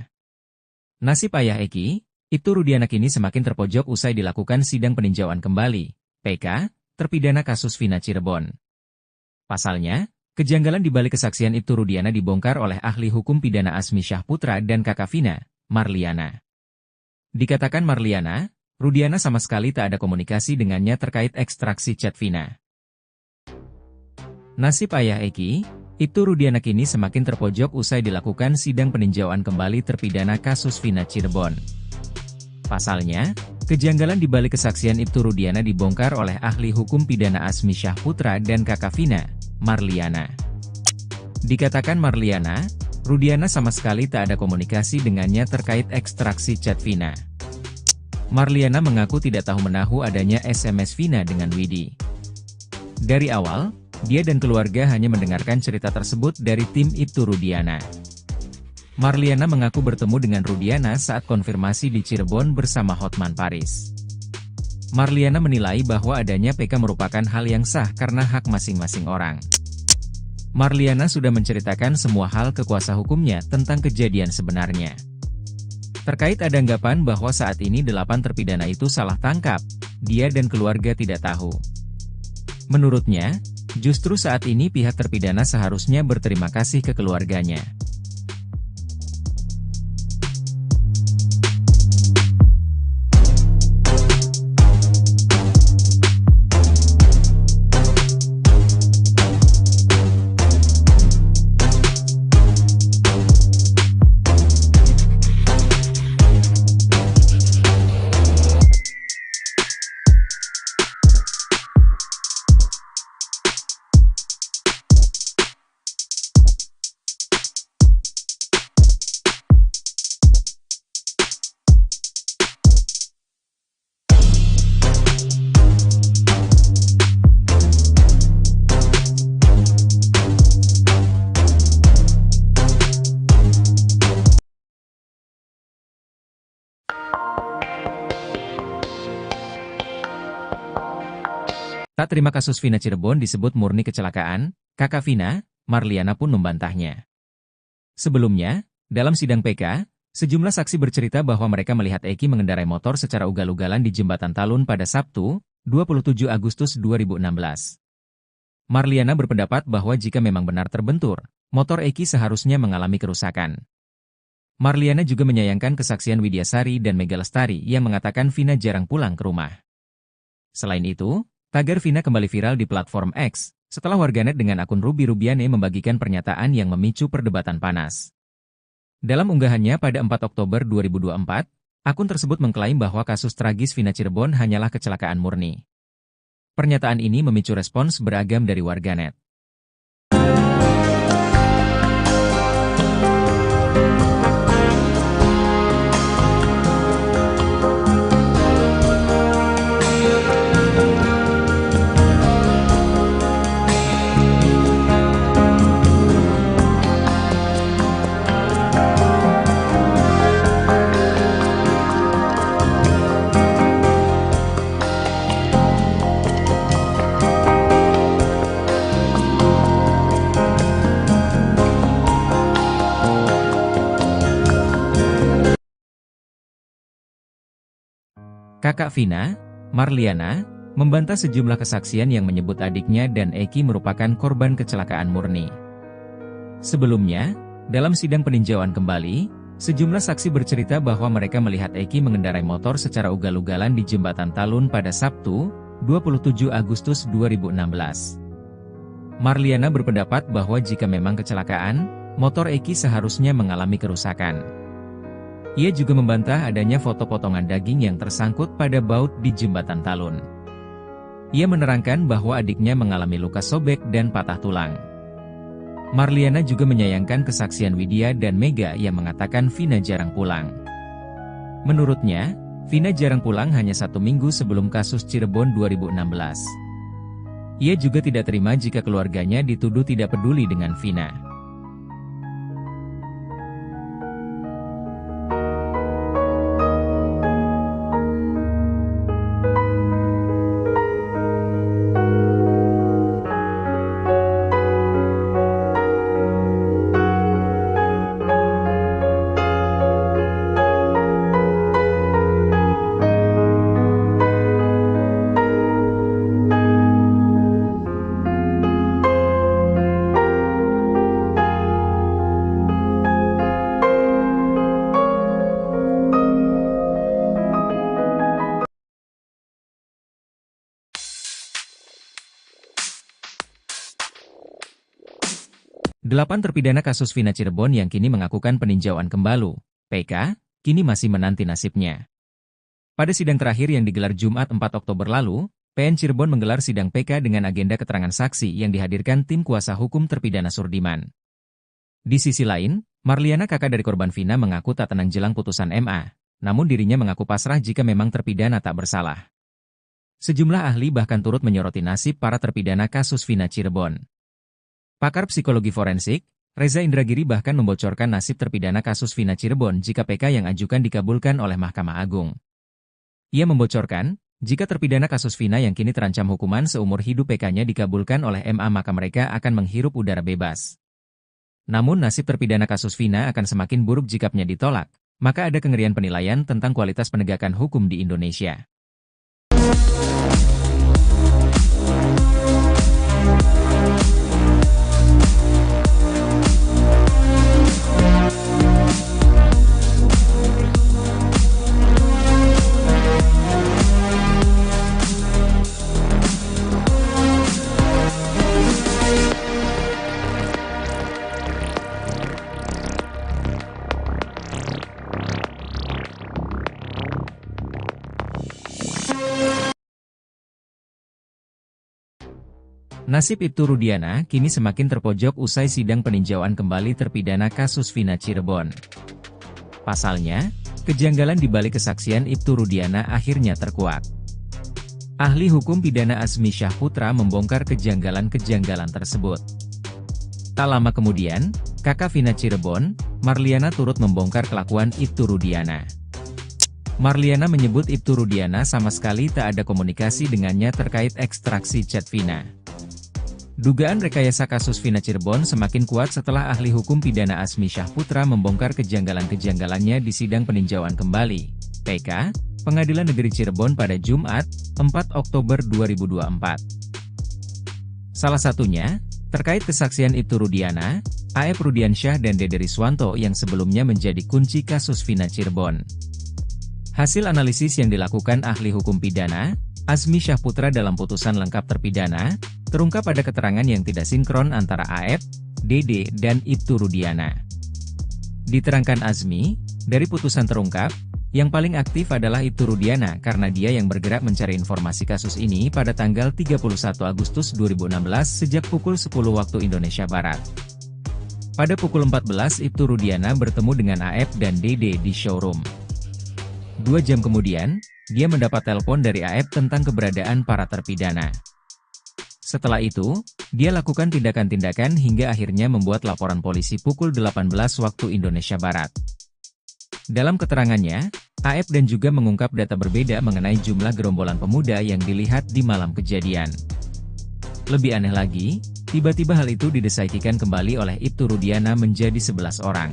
S1: Nasib ayah Eki, Ibtu Rudiana kini semakin terpojok usai dilakukan sidang peninjauan kembali, PK, terpidana kasus Vina Cirebon. Pasalnya, kejanggalan di balik kesaksian Ibtu Rudiana dibongkar oleh ahli hukum pidana Azmi Syahputra dan kakak Vina, Marliana. Dikatakan Marliana, Rudiana sama sekali tak ada komunikasi dengannya terkait ekstraksi chat Vina. Nasib ayah Eki, Ibtu Rudiana kini semakin terpojok usai dilakukan sidang peninjauan kembali terpidana kasus Vina Cirebon. Pasalnya, kejanggalan di balik kesaksian Ibtu Rudiana dibongkar oleh ahli hukum pidana Azmi Syahputra dan kakak Vina, Marliana. Dikatakan Marliana, Rudiana sama sekali tak ada komunikasi dengannya terkait ekstraksi chat Vina. Marliana mengaku tidak tahu menahu adanya SMS Vina dengan Widi. Dari awal, dia dan keluarga hanya mendengarkan cerita tersebut dari tim Ibtu Rudiana. Marliana mengaku bertemu dengan Rudiana saat konfirmasi di Cirebon bersama Hotman Paris. Marliana menilai bahwa adanya PK merupakan hal yang sah karena hak masing-masing orang. Marliana sudah menceritakan semua hal ke kuasa hukumnya tentang kejadian sebenarnya. Terkait ada anggapan bahwa saat ini 8 terpidana itu salah tangkap, dia dan keluarga tidak tahu. Menurutnya, justru saat ini pihak terpidana seharusnya berterima kasih ke keluarganya. Tak terima kasus Vina Cirebon disebut murni kecelakaan, kakak Vina, Marliana pun membantahnya. Sebelumnya, dalam sidang PK, sejumlah saksi bercerita bahwa mereka melihat Eki mengendarai motor secara ugal-ugalan di Jembatan Talun pada Sabtu, 27 Agustus 2016. Marliana berpendapat bahwa jika memang benar terbentur, motor Eki seharusnya mengalami kerusakan. Marliana juga menyayangkan kesaksian Widyasari dan Mega Lestari yang mengatakan Vina jarang pulang ke rumah. Selain itu, tagar Vina kembali viral di platform X, setelah warganet dengan akun Ruby Rubiane membagikan pernyataan yang memicu perdebatan panas. Dalam unggahannya pada 4 Oktober 2024, akun tersebut mengklaim bahwa kasus tragis Vina Cirebon hanyalah kecelakaan murni. Pernyataan ini memicu respons beragam dari warganet. Kakak Vina, Marliana, membantah sejumlah kesaksian yang menyebut adiknya dan Eki merupakan korban kecelakaan murni. Sebelumnya, dalam sidang peninjauan kembali, sejumlah saksi bercerita bahwa mereka melihat Eki mengendarai motor secara ugal-ugalan di Jembatan Talun pada Sabtu, 27 Agustus 2016. Marliana berpendapat bahwa jika memang kecelakaan, motor Eki seharusnya mengalami kerusakan. Ia juga membantah adanya foto potongan daging yang tersangkut pada baut di Jembatan Talun. Ia menerangkan bahwa adiknya mengalami luka sobek dan patah tulang. Marliana juga menyayangkan kesaksian Widya dan Mega yang mengatakan Vina jarang pulang. Menurutnya, Vina jarang pulang hanya 1 minggu sebelum kasus Cirebon 2016. Ia juga tidak terima jika keluarganya dituduh tidak peduli dengan Vina. Delapan terpidana kasus Vina Cirebon yang kini mengakukan peninjauan kembali, PK, kini masih menanti nasibnya. Pada sidang terakhir yang digelar Jumat 4 Oktober lalu, PN Cirebon menggelar sidang PK dengan agenda keterangan saksi yang dihadirkan tim kuasa hukum terpidana Surdiman. Di sisi lain, Marliana kakak dari korban Vina mengaku tak tenang jelang putusan MA, namun dirinya mengaku pasrah jika memang terpidana tak bersalah. Sejumlah ahli bahkan turut menyoroti nasib para terpidana kasus Vina Cirebon. Pakar psikologi forensik, Reza Indragiri bahkan membocorkan nasib terpidana kasus Vina Cirebon jika PK yang ajukan dikabulkan oleh Mahkamah Agung. Ia membocorkan, jika terpidana kasus Vina yang kini terancam hukuman seumur hidup PK-nya dikabulkan oleh MA maka mereka akan menghirup udara bebas. Namun nasib terpidana kasus Vina akan semakin buruk jikanya ditolak, maka ada kengerian penilaian tentang kualitas penegakan hukum di Indonesia. Nasib Ibtu Rudiana kini semakin terpojok usai sidang peninjauan kembali terpidana kasus Vina Cirebon. Pasalnya, kejanggalan di balik kesaksian Ibtu Rudiana akhirnya terkuak. Ahli hukum pidana Azmi Syahputra membongkar kejanggalan-kejanggalan tersebut. Tak lama kemudian, kakak Vina Cirebon, Marliana turut membongkar kelakuan Ibtu Rudiana. Marliana menyebut Ibtu Rudiana sama sekali tak ada komunikasi dengannya terkait ekstraksi chat Vina. Dugaan rekayasa kasus Vina Cirebon semakin kuat setelah ahli hukum pidana Azmi Syahputra membongkar kejanggalan-kejanggalannya di sidang peninjauan kembali, PK, Pengadilan Negeri Cirebon pada Jumat, 4 Oktober 2024. Salah satunya, terkait kesaksian Ibtu Rudiana, A.F. Rudiansyah dan Dede Riswanto yang sebelumnya menjadi kunci kasus Vina Cirebon. Hasil analisis yang dilakukan ahli hukum pidana, Azmi Syahputra dalam putusan lengkap terpidana, terungkap pada keterangan yang tidak sinkron antara A.F., Dede, dan Ibtu Rudiana. Diterangkan Azmi, dari putusan terungkap, yang paling aktif adalah Ibtu Rudiana karena dia yang bergerak mencari informasi kasus ini pada tanggal 31 Agustus 2016 sejak pukul 10 waktu Indonesia Barat. Pada pukul 14 Ibtu Rudiana bertemu dengan A.F. dan Dede di showroom. 2 jam kemudian, dia mendapat telepon dari A.F. tentang keberadaan para terpidana. Setelah itu, dia lakukan tindakan-tindakan hingga akhirnya membuat laporan polisi pukul 18 waktu Indonesia Barat. Dalam keterangannya, A.F. dan juga mengungkap data berbeda mengenai jumlah gerombolan pemuda yang dilihat di malam kejadian. Lebih aneh lagi, tiba-tiba hal itu didesaikan kembali oleh Ibtu Rudiana menjadi 11 orang.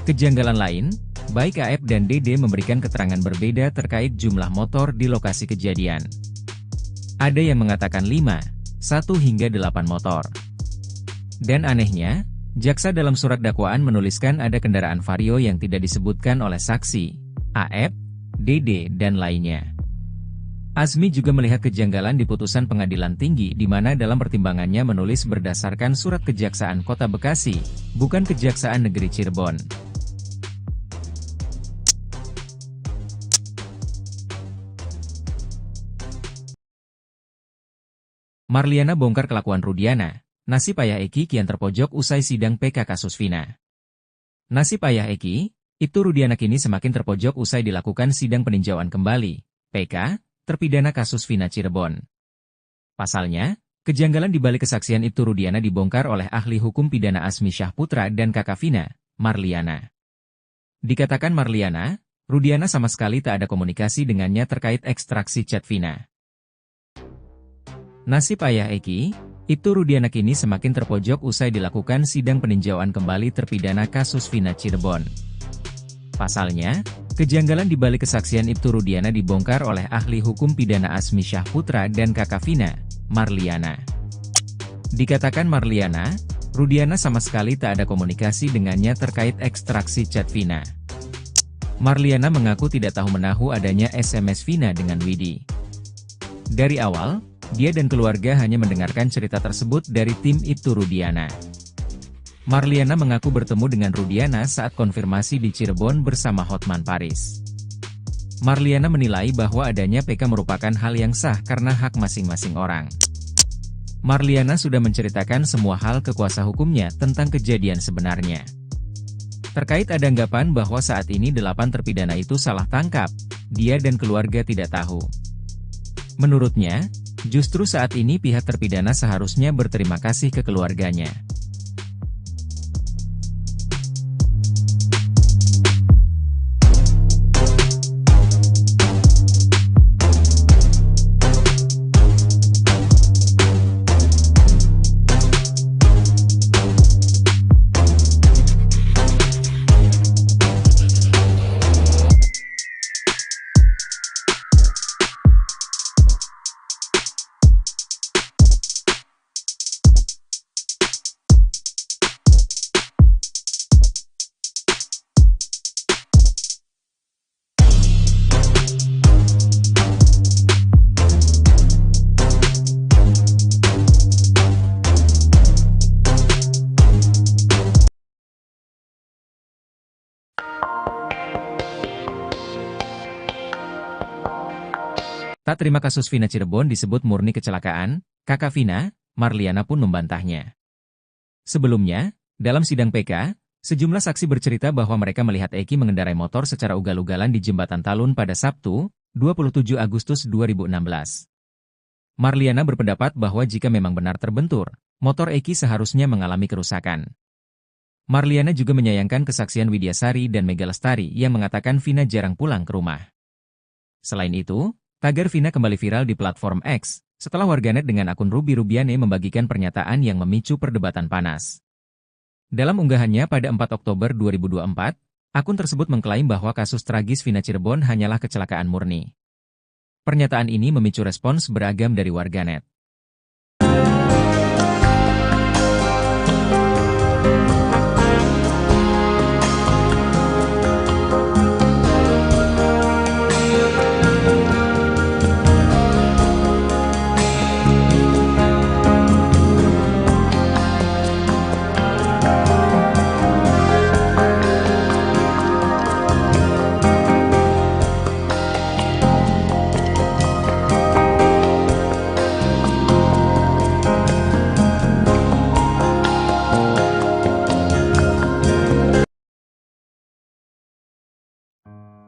S1: Kejanggalan lain, baik A.F. dan Dede memberikan keterangan berbeda terkait jumlah motor di lokasi kejadian. Ada yang mengatakan 5, 1 hingga 8 motor. Dan anehnya, jaksa dalam surat dakwaan menuliskan ada kendaraan Vario yang tidak disebutkan oleh saksi, A.F., Dede, dan lainnya. Azmi juga melihat kejanggalan di putusan pengadilan tinggi di mana dalam pertimbangannya menulis berdasarkan surat Kejaksaan Kota Bekasi, bukan Kejaksaan Negeri Cirebon. Marliana bongkar kelakuan Rudiana, nasib ayah Eki kian terpojok usai sidang PK kasus Vina. Nasib ayah Eki, Ibtu Rudiana kini semakin terpojok usai dilakukan sidang peninjauan kembali, PK, terpidana kasus Vina Cirebon. Pasalnya, kejanggalan di balik kesaksian Ibtu Rudiana dibongkar oleh ahli hukum pidana Azmi Syahputra dan kakak Vina, Marliana. Dikatakan Marliana, Rudiana sama sekali tak ada komunikasi dengannya terkait ekstraksi chat Vina. Nasib ayah Eki, Ibtu Rudiana kini semakin terpojok usai dilakukan sidang peninjauan kembali terpidana kasus Vina Cirebon. Pasalnya, kejanggalan di balik kesaksian Ibtu Rudiana dibongkar oleh ahli hukum pidana Azmi Syahputra dan kakak Vina, Marliana. Dikatakan Marliana, Rudiana sama sekali tak ada komunikasi dengannya terkait ekstraksi chat Vina. Marliana mengaku tidak tahu menahu adanya SMS Vina dengan Widi. Dari awal, dia dan keluarga hanya mendengarkan cerita tersebut dari tim Ibtu Rudiana. Marliana mengaku bertemu dengan Rudiana saat konfirmasi di Cirebon bersama Hotman Paris. Marliana menilai bahwa adanya PK merupakan hal yang sah karena hak masing-masing orang. Marliana sudah menceritakan semua hal ke kuasa hukumnya tentang kejadian sebenarnya. Terkait ada anggapan bahwa saat ini 8 terpidana itu salah tangkap, dia dan keluarga tidak tahu. Menurutnya, justru saat ini pihak terpidana seharusnya berterima kasih ke keluarganya. Tak terima kasus Vina Cirebon disebut murni kecelakaan, kakak Vina, Marliana pun membantahnya. Sebelumnya, dalam sidang PK, sejumlah saksi bercerita bahwa mereka melihat Eki mengendarai motor secara ugal-ugalan di Jembatan Talun pada Sabtu, 27 Agustus 2016. Marliana berpendapat bahwa jika memang benar terbentur, motor Eki seharusnya mengalami kerusakan. Marliana juga menyayangkan kesaksian Widyasari dan Mega Lestari yang mengatakan Vina jarang pulang ke rumah. Selain itu, tagar Vina kembali viral di platform X, setelah warganet dengan akun Ruby Rubiane membagikan pernyataan yang memicu perdebatan panas. Dalam unggahannya pada 4 Oktober 2024, akun tersebut mengklaim bahwa kasus tragis Vina Cirebon hanyalah kecelakaan murni. Pernyataan ini memicu respons beragam dari warganet.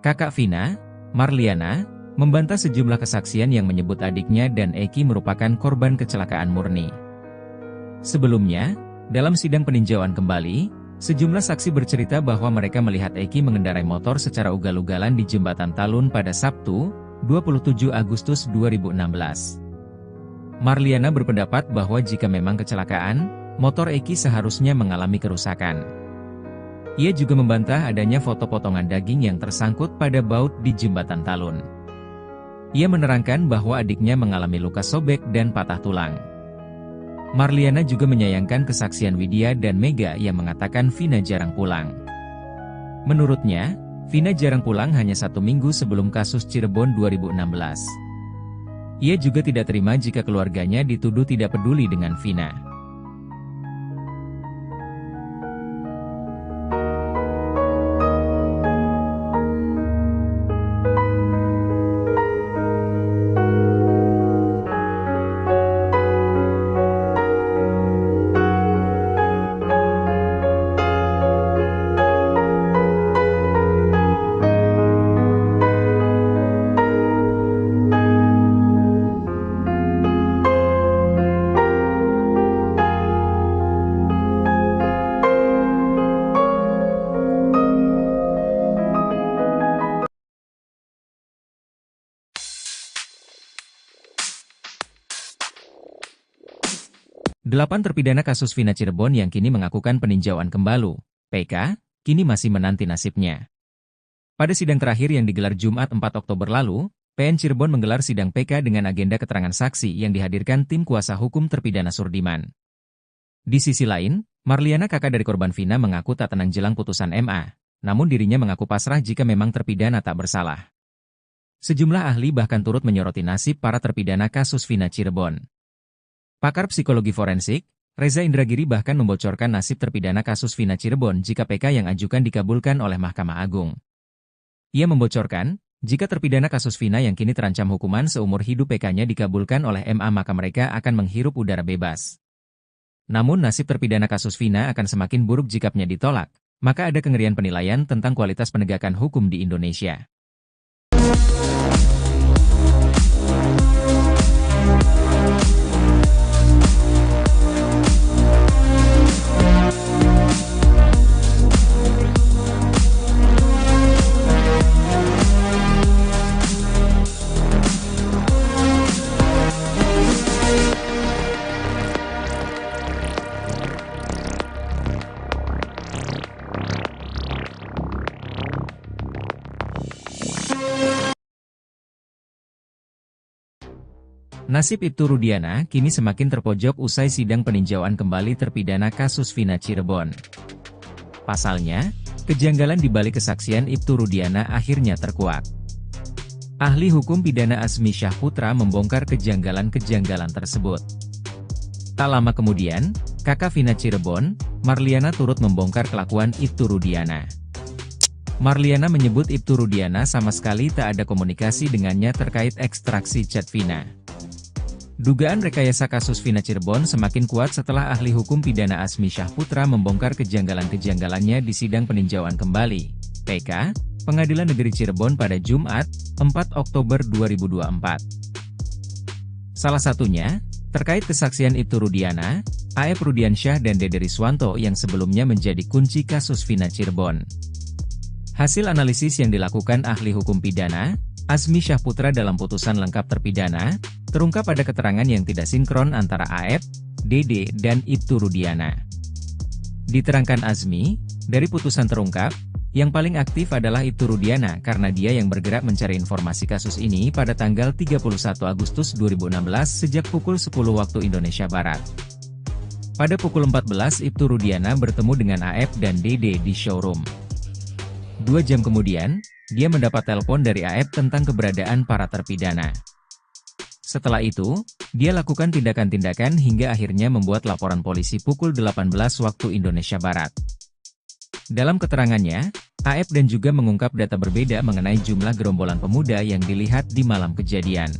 S1: Kakak Vina, Marliana, membantah sejumlah kesaksian yang menyebut adiknya dan Eki merupakan korban kecelakaan murni. Sebelumnya, dalam sidang peninjauan kembali, sejumlah saksi bercerita bahwa mereka melihat Eki mengendarai motor secara ugal-ugalan di Jembatan Talun pada Sabtu, 27 Agustus 2016. Marliana berpendapat bahwa jika memang kecelakaan, motor Eki seharusnya mengalami kerusakan. Ia juga membantah adanya foto potongan daging yang tersangkut pada baut di Jembatan Talun. Ia menerangkan bahwa adiknya mengalami luka sobek dan patah tulang. Marliana juga menyayangkan kesaksian Widya dan Mega yang mengatakan Vina jarang pulang. Menurutnya, Vina jarang pulang hanya 1 minggu sebelum kasus Cirebon 2016. Ia juga tidak terima jika keluarganya dituduh tidak peduli dengan Vina. Delapan terpidana kasus Vina Cirebon yang kini mengakukan peninjauan kembali, PK, kini masih menanti nasibnya. Pada sidang terakhir yang digelar Jumat 4 Oktober lalu, PN Cirebon menggelar sidang PK dengan agenda keterangan saksi yang dihadirkan tim kuasa hukum terpidana Surdiman. Di sisi lain, Marliana, kakak dari korban Vina, mengaku tak tenang jelang putusan MA, namun dirinya mengaku pasrah jika memang terpidana tak bersalah. Sejumlah ahli bahkan turut menyoroti nasib para terpidana kasus Vina Cirebon. Pakar psikologi forensik, Reza Indragiri bahkan membocorkan nasib terpidana kasus Vina Cirebon jika PK yang ajukan dikabulkan oleh Mahkamah Agung. Ia membocorkan, jika terpidana kasus Vina yang kini terancam hukuman seumur hidup PK-nya dikabulkan oleh MA maka mereka akan menghirup udara bebas. Namun nasib terpidana kasus Vina akan semakin buruk jikanya ditolak, maka ada kengerian penilaian tentang kualitas penegakan hukum di Indonesia. Nasib Ibtu Rudiana kini semakin terpojok usai sidang peninjauan kembali terpidana kasus Vina Cirebon. Pasalnya, kejanggalan di balik kesaksian Ibtu Rudiana akhirnya terkuak. Ahli hukum pidana Azmi Syahputra membongkar kejanggalan-kejanggalan tersebut. Tak lama kemudian, kakak Vina Cirebon, Marliana, turut membongkar kelakuan Ibtu Rudiana. Marliana menyebut Ibtu Rudiana sama sekali tak ada komunikasi dengannya terkait ekstraksi chat Vina. Dugaan rekayasa kasus Vina Cirebon semakin kuat setelah ahli hukum pidana Azmi Syahputra membongkar kejanggalan-kejanggalannya di sidang peninjauan kembali, PK, Pengadilan Negeri Cirebon pada Jumat, 4 Oktober 2024. Salah satunya, Terkait kesaksian Ibtu Rudiana, A.F. Rudiansyah dan Dede Riswanto yang sebelumnya menjadi kunci kasus Vina Cirebon. Hasil analisis yang dilakukan ahli hukum pidana, Azmi Syahputra dalam putusan lengkap terpidana, terungkap pada keterangan yang tidak sinkron antara A.F., Dede, dan Ibtu Rudiana. Diterangkan Azmi, dari putusan terungkap, yang paling aktif adalah Ibtu Rudiana karena dia yang bergerak mencari informasi kasus ini pada tanggal 31 Agustus 2016 sejak pukul 10 waktu Indonesia Barat. Pada pukul 14 Ibtu Rudiana bertemu dengan A.F. dan Dede di showroom. 2 jam kemudian, dia mendapat telepon dari A.F. tentang keberadaan para terpidana. Setelah itu, dia lakukan tindakan-tindakan hingga akhirnya membuat laporan polisi pukul 18 waktu Indonesia Barat. Dalam keterangannya, A.F. dan juga mengungkap data berbeda mengenai jumlah gerombolan pemuda yang dilihat di malam kejadian.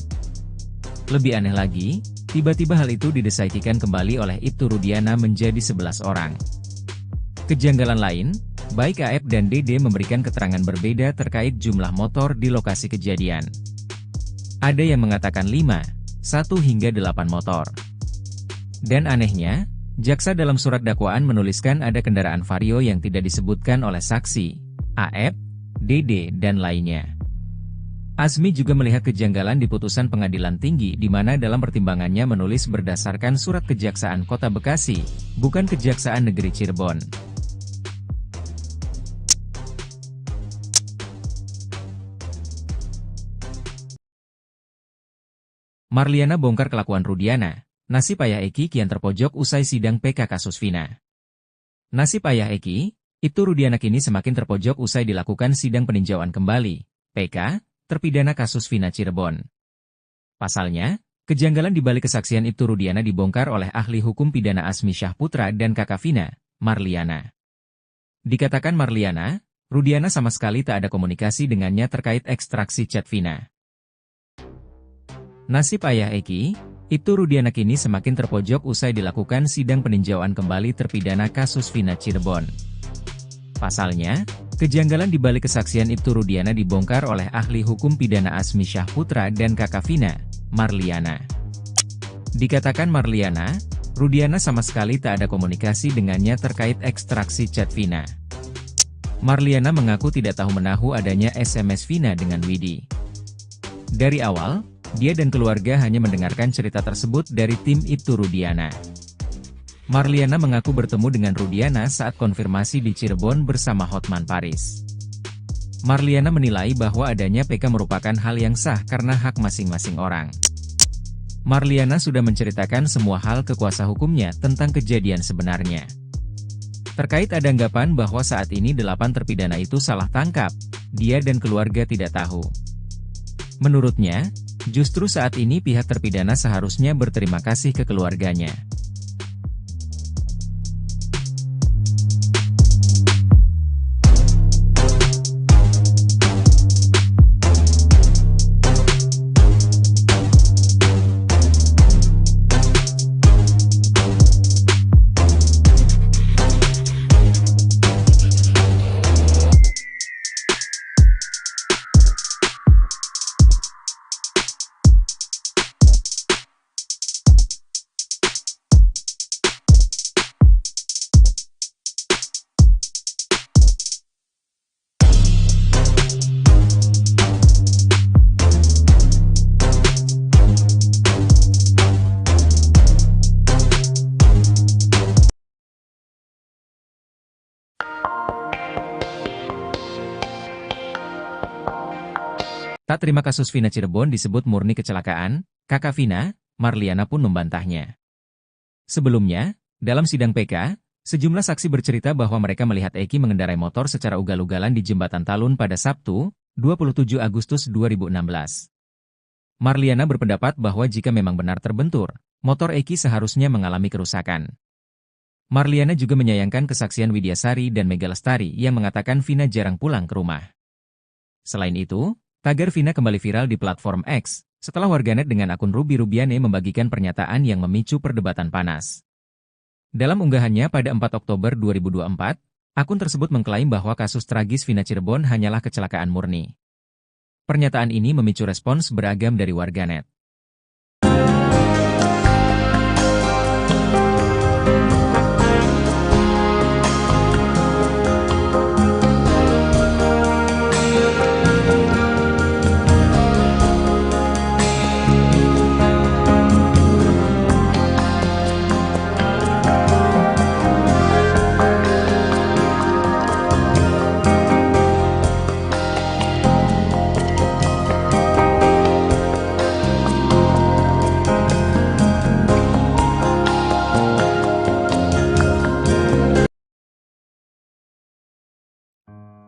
S1: Lebih aneh lagi, tiba-tiba hal itu didesaikan kembali oleh Ibtu Rudiana menjadi 11 orang. Kejanggalan lain, baik A.F. dan Dede memberikan keterangan berbeda terkait jumlah motor di lokasi kejadian. Ada yang mengatakan 5, 1 hingga 8 motor. Dan anehnya, jaksa dalam surat dakwaan menuliskan ada kendaraan Vario yang tidak disebutkan oleh saksi, A.F., Dede, dan lainnya. Azmi juga melihat kejanggalan di putusan pengadilan tinggi di mana dalam pertimbangannya menulis berdasarkan surat Kejaksaan Kota Bekasi, bukan Kejaksaan Negeri Cirebon. Marliana bongkar kelakuan Rudiana. Nasib ayah Eki kian terpojok usai sidang PK kasus Vina. Nasib ayah Eki, Ibtu Rudiana kini semakin terpojok usai dilakukan sidang peninjauan kembali, PK, terpidana kasus Vina Cirebon. Pasalnya, kejanggalan di balik kesaksian Ibtu Rudiana dibongkar oleh ahli hukum pidana Azmi Syahputra dan kakak Vina, Marliana. Dikatakan Marliana, Rudiana sama sekali tak ada komunikasi dengannya terkait ekstraksi chat Vina. Nasib ayah Eki, Ibtu Rudiana kini semakin terpojok usai dilakukan sidang peninjauan kembali terpidana kasus Vina Cirebon. Pasalnya, kejanggalan di balik kesaksian Ibtu Rudiana dibongkar oleh ahli hukum pidana Azmi Syahputra dan kakak Vina, Marliana. Dikatakan Marliana, Rudiana sama sekali tak ada komunikasi dengannya terkait ekstraksi chat Vina. Marliana mengaku tidak tahu menahu adanya SMS Vina dengan Widi. Dari awal, dia dan keluarga hanya mendengarkan cerita tersebut dari tim Ibtu Rudiana. Marliana mengaku bertemu dengan Rudiana saat konfirmasi di Cirebon bersama Hotman Paris. Marliana menilai bahwa adanya PK merupakan hal yang sah karena hak masing-masing orang. Marliana sudah menceritakan semua hal ke kuasa hukumnya tentang kejadian sebenarnya. Terkait ada anggapan bahwa saat ini 8 terpidana itu salah tangkap, dia dan keluarga tidak tahu. Menurutnya, justru saat ini pihak terpidana seharusnya berterima kasih ke keluarganya. Tak terima kasus Vina Cirebon disebut murni kecelakaan, kakak Vina, Marliana pun membantahnya. Sebelumnya, dalam sidang PK, sejumlah saksi bercerita bahwa mereka melihat Eki mengendarai motor secara ugal-ugalan di Jembatan Talun pada Sabtu, 27 Agustus 2016. Marliana berpendapat bahwa jika memang benar terbentur, motor Eki seharusnya mengalami kerusakan. Marliana juga menyayangkan kesaksian Widyasari dan Mega Lestari yang mengatakan Vina jarang pulang ke rumah. Selain itu, tagar Vina kembali viral di platform X, setelah warganet dengan akun Ruby Rubiane membagikan pernyataan yang memicu perdebatan panas. Dalam unggahannya pada 4 Oktober 2024, akun tersebut mengklaim bahwa kasus tragis Vina Cirebon hanyalah kecelakaan murni. Pernyataan ini memicu respons beragam dari warganet.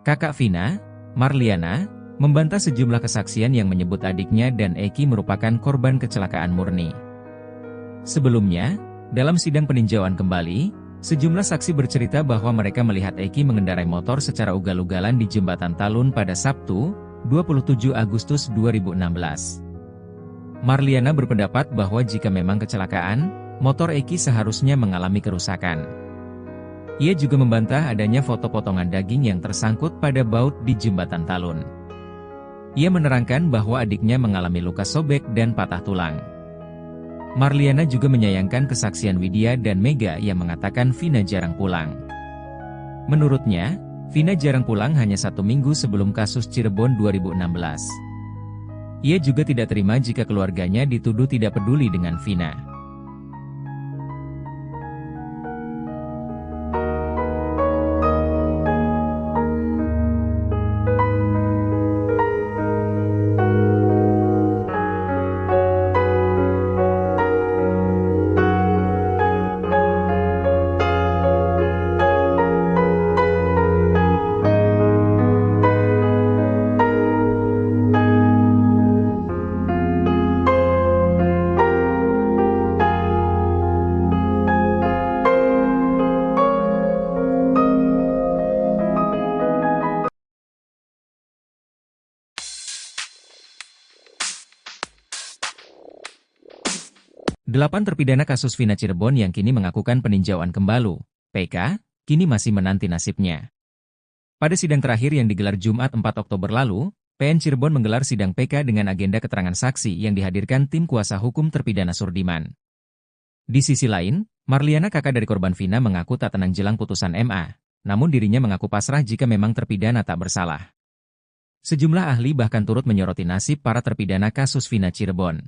S1: Kakak Vina, Marliana, membantah sejumlah kesaksian yang menyebut adiknya dan Eki merupakan korban kecelakaan murni. Sebelumnya, dalam sidang peninjauan kembali, sejumlah saksi bercerita bahwa mereka melihat Eki mengendarai motor secara ugal-ugalan di Jembatan Talun pada Sabtu, 27 Agustus 2016. Marliana berpendapat bahwa jika memang kecelakaan, motor Eki seharusnya mengalami kerusakan. Ia juga membantah adanya foto potongan daging yang tersangkut pada baut di Jembatan Talun. Ia menerangkan bahwa adiknya mengalami luka sobek dan patah tulang. Marliana juga menyayangkan kesaksian Widya dan Mega yang mengatakan Vina jarang pulang. Menurutnya, Vina jarang pulang hanya 1 minggu sebelum kasus Cirebon 2016. Ia juga tidak terima jika keluarganya dituduh tidak peduli dengan Vina. Delapan terpidana kasus Vina Cirebon yang kini mengakukan peninjauan kembali, PK, kini masih menanti nasibnya. Pada sidang terakhir yang digelar Jumat 4 Oktober lalu, PN Cirebon menggelar sidang PK dengan agenda keterangan saksi yang dihadirkan tim kuasa hukum terpidana Surdiman. Di sisi lain, Marliana, kakak dari korban Vina, mengaku tak tenang jelang putusan MA, namun dirinya mengaku pasrah jika memang terpidana tak bersalah. Sejumlah ahli bahkan turut menyoroti nasib para terpidana kasus Vina Cirebon.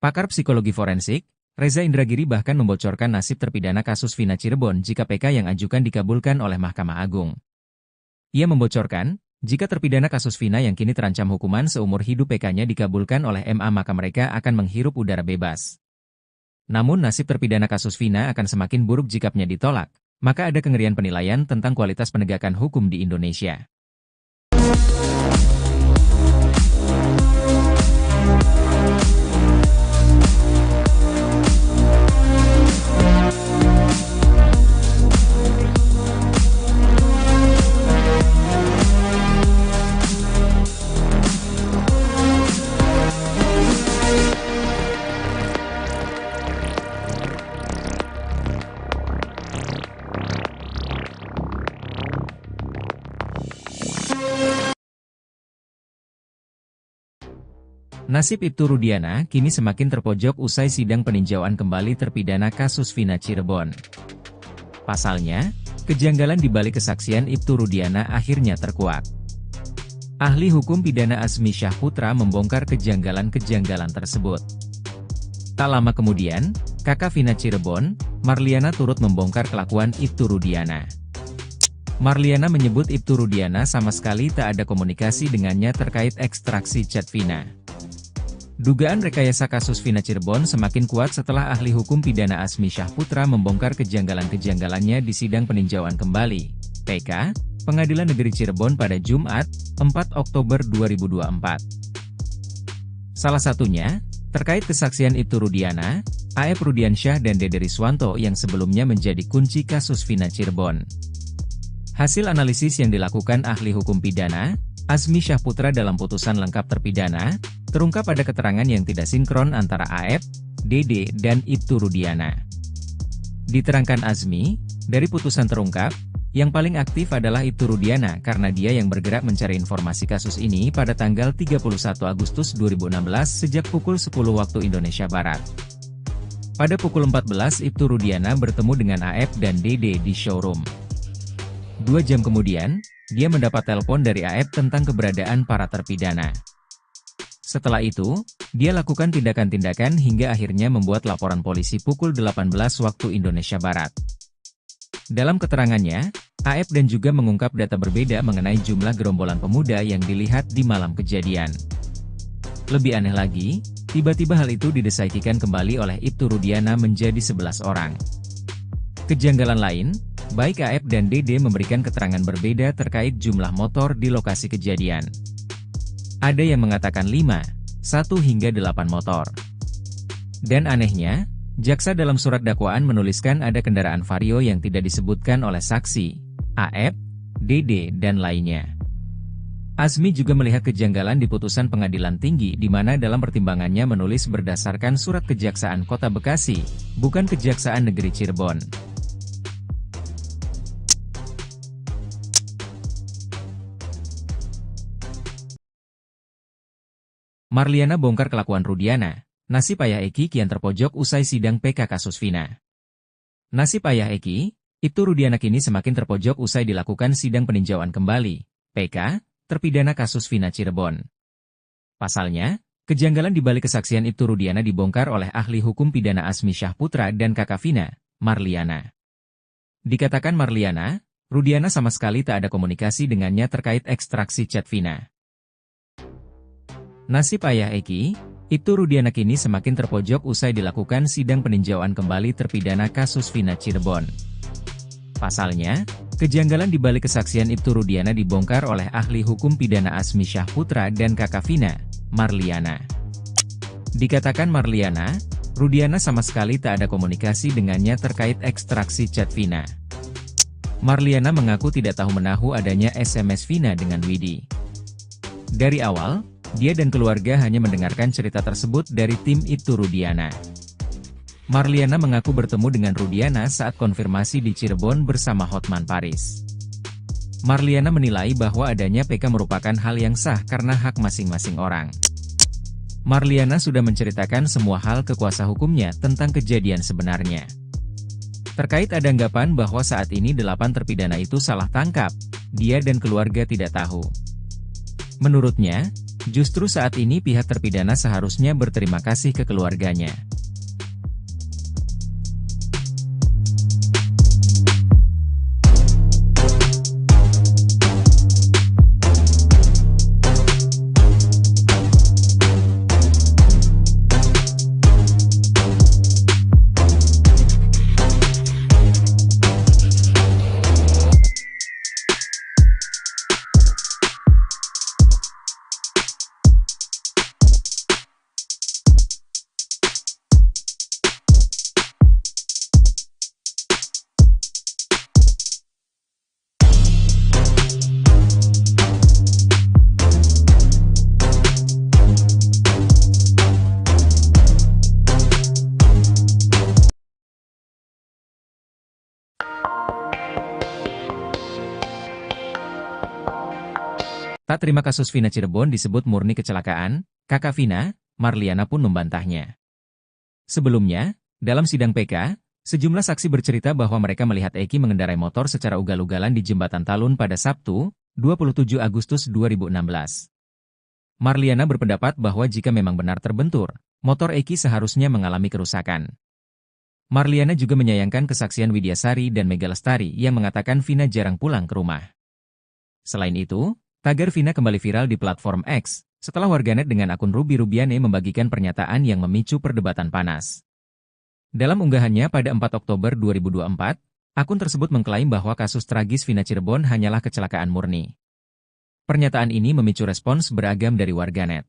S1: Pakar psikologi forensik, Reza Indragiri bahkan membocorkan nasib terpidana kasus Vina Cirebon jika PK yang ajukan dikabulkan oleh Mahkamah Agung. Ia membocorkan, jika terpidana kasus Vina yang kini terancam hukuman seumur hidup PK-nya dikabulkan oleh MA maka mereka akan menghirup udara bebas. Namun nasib terpidana kasus Vina akan semakin buruk jikanya ditolak, maka ada kengerian penilaian tentang kualitas penegakan hukum di Indonesia. Nasib Ibtu Rudiana kini semakin terpojok usai sidang peninjauan kembali terpidana kasus Vina Cirebon. Pasalnya, kejanggalan di balik kesaksian Ibtu Rudiana akhirnya terkuak. Ahli hukum pidana Azmi Syahputra membongkar kejanggalan-kejanggalan tersebut. Tak lama kemudian, kakak Vina Cirebon, Marliana, turut membongkar kelakuan Ibtu Rudiana. Marliana menyebut Ibtu Rudiana sama sekali tak ada komunikasi dengannya terkait ekstraksi chat Vina. Dugaan rekayasa kasus Vina Cirebon semakin kuat setelah ahli hukum pidana Azmi Syahputra membongkar kejanggalan-kejanggalannya di sidang peninjauan kembali, PK, Pengadilan Negeri Cirebon pada Jumat, 4 Oktober 2024. Salah satunya, terkait kesaksian Ibtu Rudiana, A.F. Rudiansyah dan Dede Riswanto yang sebelumnya menjadi kunci kasus Vina Cirebon. Hasil analisis yang dilakukan ahli hukum pidana, Azmi Syahputra dalam putusan lengkap terpidana, terungkap pada keterangan yang tidak sinkron antara A.F., Dede, dan Ibtu Rudiana. Diterangkan Azmi, dari putusan terungkap, yang paling aktif adalah Ibtu Rudiana karena dia yang bergerak mencari informasi kasus ini pada tanggal 31 Agustus 2016 sejak pukul 10 waktu Indonesia Barat. Pada pukul 14 Ibtu Rudiana bertemu dengan A.F. dan Dede di showroom. 2 jam kemudian, dia mendapat telepon dari A.F. tentang keberadaan para terpidana. Setelah itu, dia lakukan tindakan-tindakan hingga akhirnya membuat laporan polisi pukul 18 waktu Indonesia Barat. Dalam keterangannya, A.F. dan juga mengungkap data berbeda mengenai jumlah gerombolan pemuda yang dilihat di malam kejadian. Lebih aneh lagi, tiba-tiba hal itu didesaikan kembali oleh Ibtu Rudiana menjadi 11 orang. Kejanggalan lain, Baik AF dan DD memberikan keterangan berbeda terkait jumlah motor di lokasi kejadian. Ada yang mengatakan 5, 1 hingga 8 motor. Dan anehnya, jaksa dalam surat dakwaan menuliskan ada kendaraan Vario yang tidak disebutkan oleh saksi, AF, DD, dan lainnya. Azmi juga melihat kejanggalan di putusan pengadilan tinggi di mana dalam pertimbangannya menulis berdasarkan surat Kejaksaan Kota Bekasi, bukan Kejaksaan Negeri Cirebon. Marliana bongkar kelakuan Rudiana, nasib ayah Eki kian terpojok usai sidang PK kasus Vina. Nasib ayah Eki, Ibtu Rudiana kini semakin terpojok usai dilakukan sidang peninjauan kembali, PK, terpidana kasus Vina Cirebon. Pasalnya, kejanggalan di balik kesaksian Ibtu Rudiana dibongkar oleh ahli hukum pidana Azmi Syahputra dan kakak Vina, Marliana. Dikatakan Marliana, Rudiana sama sekali tak ada komunikasi dengannya terkait ekstraksi chat Vina. Nasib ayah Eki, Ibtu Rudiana kini semakin terpojok usai dilakukan sidang peninjauan kembali terpidana kasus Vina Cirebon. Pasalnya, kejanggalan di balik kesaksian Ibtu Rudiana dibongkar oleh ahli hukum pidana Azmi Syahputra dan kakak Vina, Marliana. Dikatakan Marliana, Rudiana sama sekali tak ada komunikasi dengannya terkait ekstraksi chat Vina. Marliana mengaku tidak tahu menahu adanya SMS Vina dengan Widi. Dari awal, dia dan keluarga hanya mendengarkan cerita tersebut dari tim Ibtu Rudiana. Marliana mengaku bertemu dengan Rudiana saat konfirmasi di Cirebon bersama Hotman Paris. Marliana menilai bahwa adanya PK merupakan hal yang sah karena hak masing-masing orang. Marliana sudah menceritakan semua hal ke kuasa hukumnya tentang kejadian sebenarnya. Terkait ada anggapan bahwa saat ini 8 terpidana itu salah tangkap, dia dan keluarga tidak tahu. Menurutnya, justru saat ini pihak terpidana seharusnya berterima kasih ke keluarganya. Tak terima kasus Vina Cirebon disebut murni kecelakaan, kakak Vina, Marliana pun membantahnya. Sebelumnya, dalam sidang PK, sejumlah saksi bercerita bahwa mereka melihat Eki mengendarai motor secara ugal-ugalan di Jembatan Talun pada Sabtu, 27 Agustus 2016. Marliana berpendapat bahwa jika memang benar terbentur, motor Eki seharusnya mengalami kerusakan. Marliana juga menyayangkan kesaksian Widyasari dan Mega Lestari yang mengatakan Vina jarang pulang ke rumah. Selain itu, tagar Vina kembali viral di platform X, setelah warganet dengan akun Ruby Rubiane membagikan pernyataan yang memicu perdebatan panas. Dalam unggahannya pada 4 Oktober 2024, akun tersebut mengklaim bahwa kasus tragis Vina Cirebon hanyalah kecelakaan murni. Pernyataan ini memicu respons beragam dari warganet.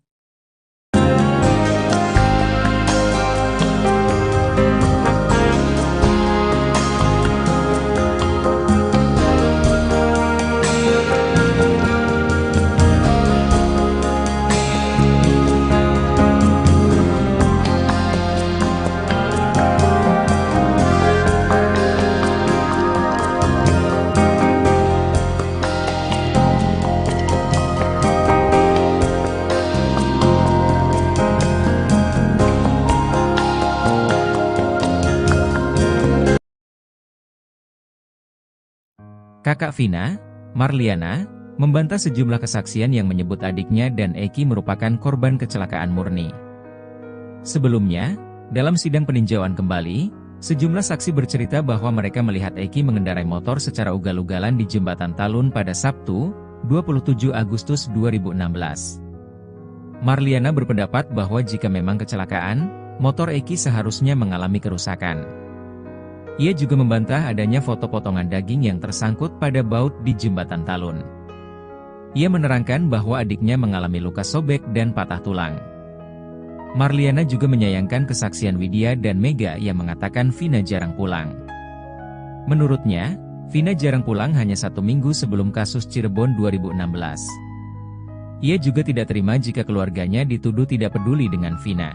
S1: Kakak Vina, Marliana, membantah sejumlah kesaksian yang menyebut adiknya dan Eki merupakan korban kecelakaan murni. Sebelumnya, dalam sidang peninjauan kembali, sejumlah saksi bercerita bahwa mereka melihat Eki mengendarai motor secara ugal-ugalan di Jembatan Talun pada Sabtu, 27 Agustus 2016. Marliana berpendapat bahwa jika memang kecelakaan, motor Eki seharusnya mengalami kerusakan. Ia juga membantah adanya foto potongan daging yang tersangkut pada baut di Jembatan Talun. Ia menerangkan bahwa adiknya mengalami luka sobek dan patah tulang. Marliana juga menyayangkan kesaksian Widya dan Mega yang mengatakan Vina jarang pulang. Menurutnya, Vina jarang pulang hanya 1 minggu sebelum kasus Cirebon 2016. Ia juga tidak terima jika keluarganya dituduh tidak peduli dengan Vina.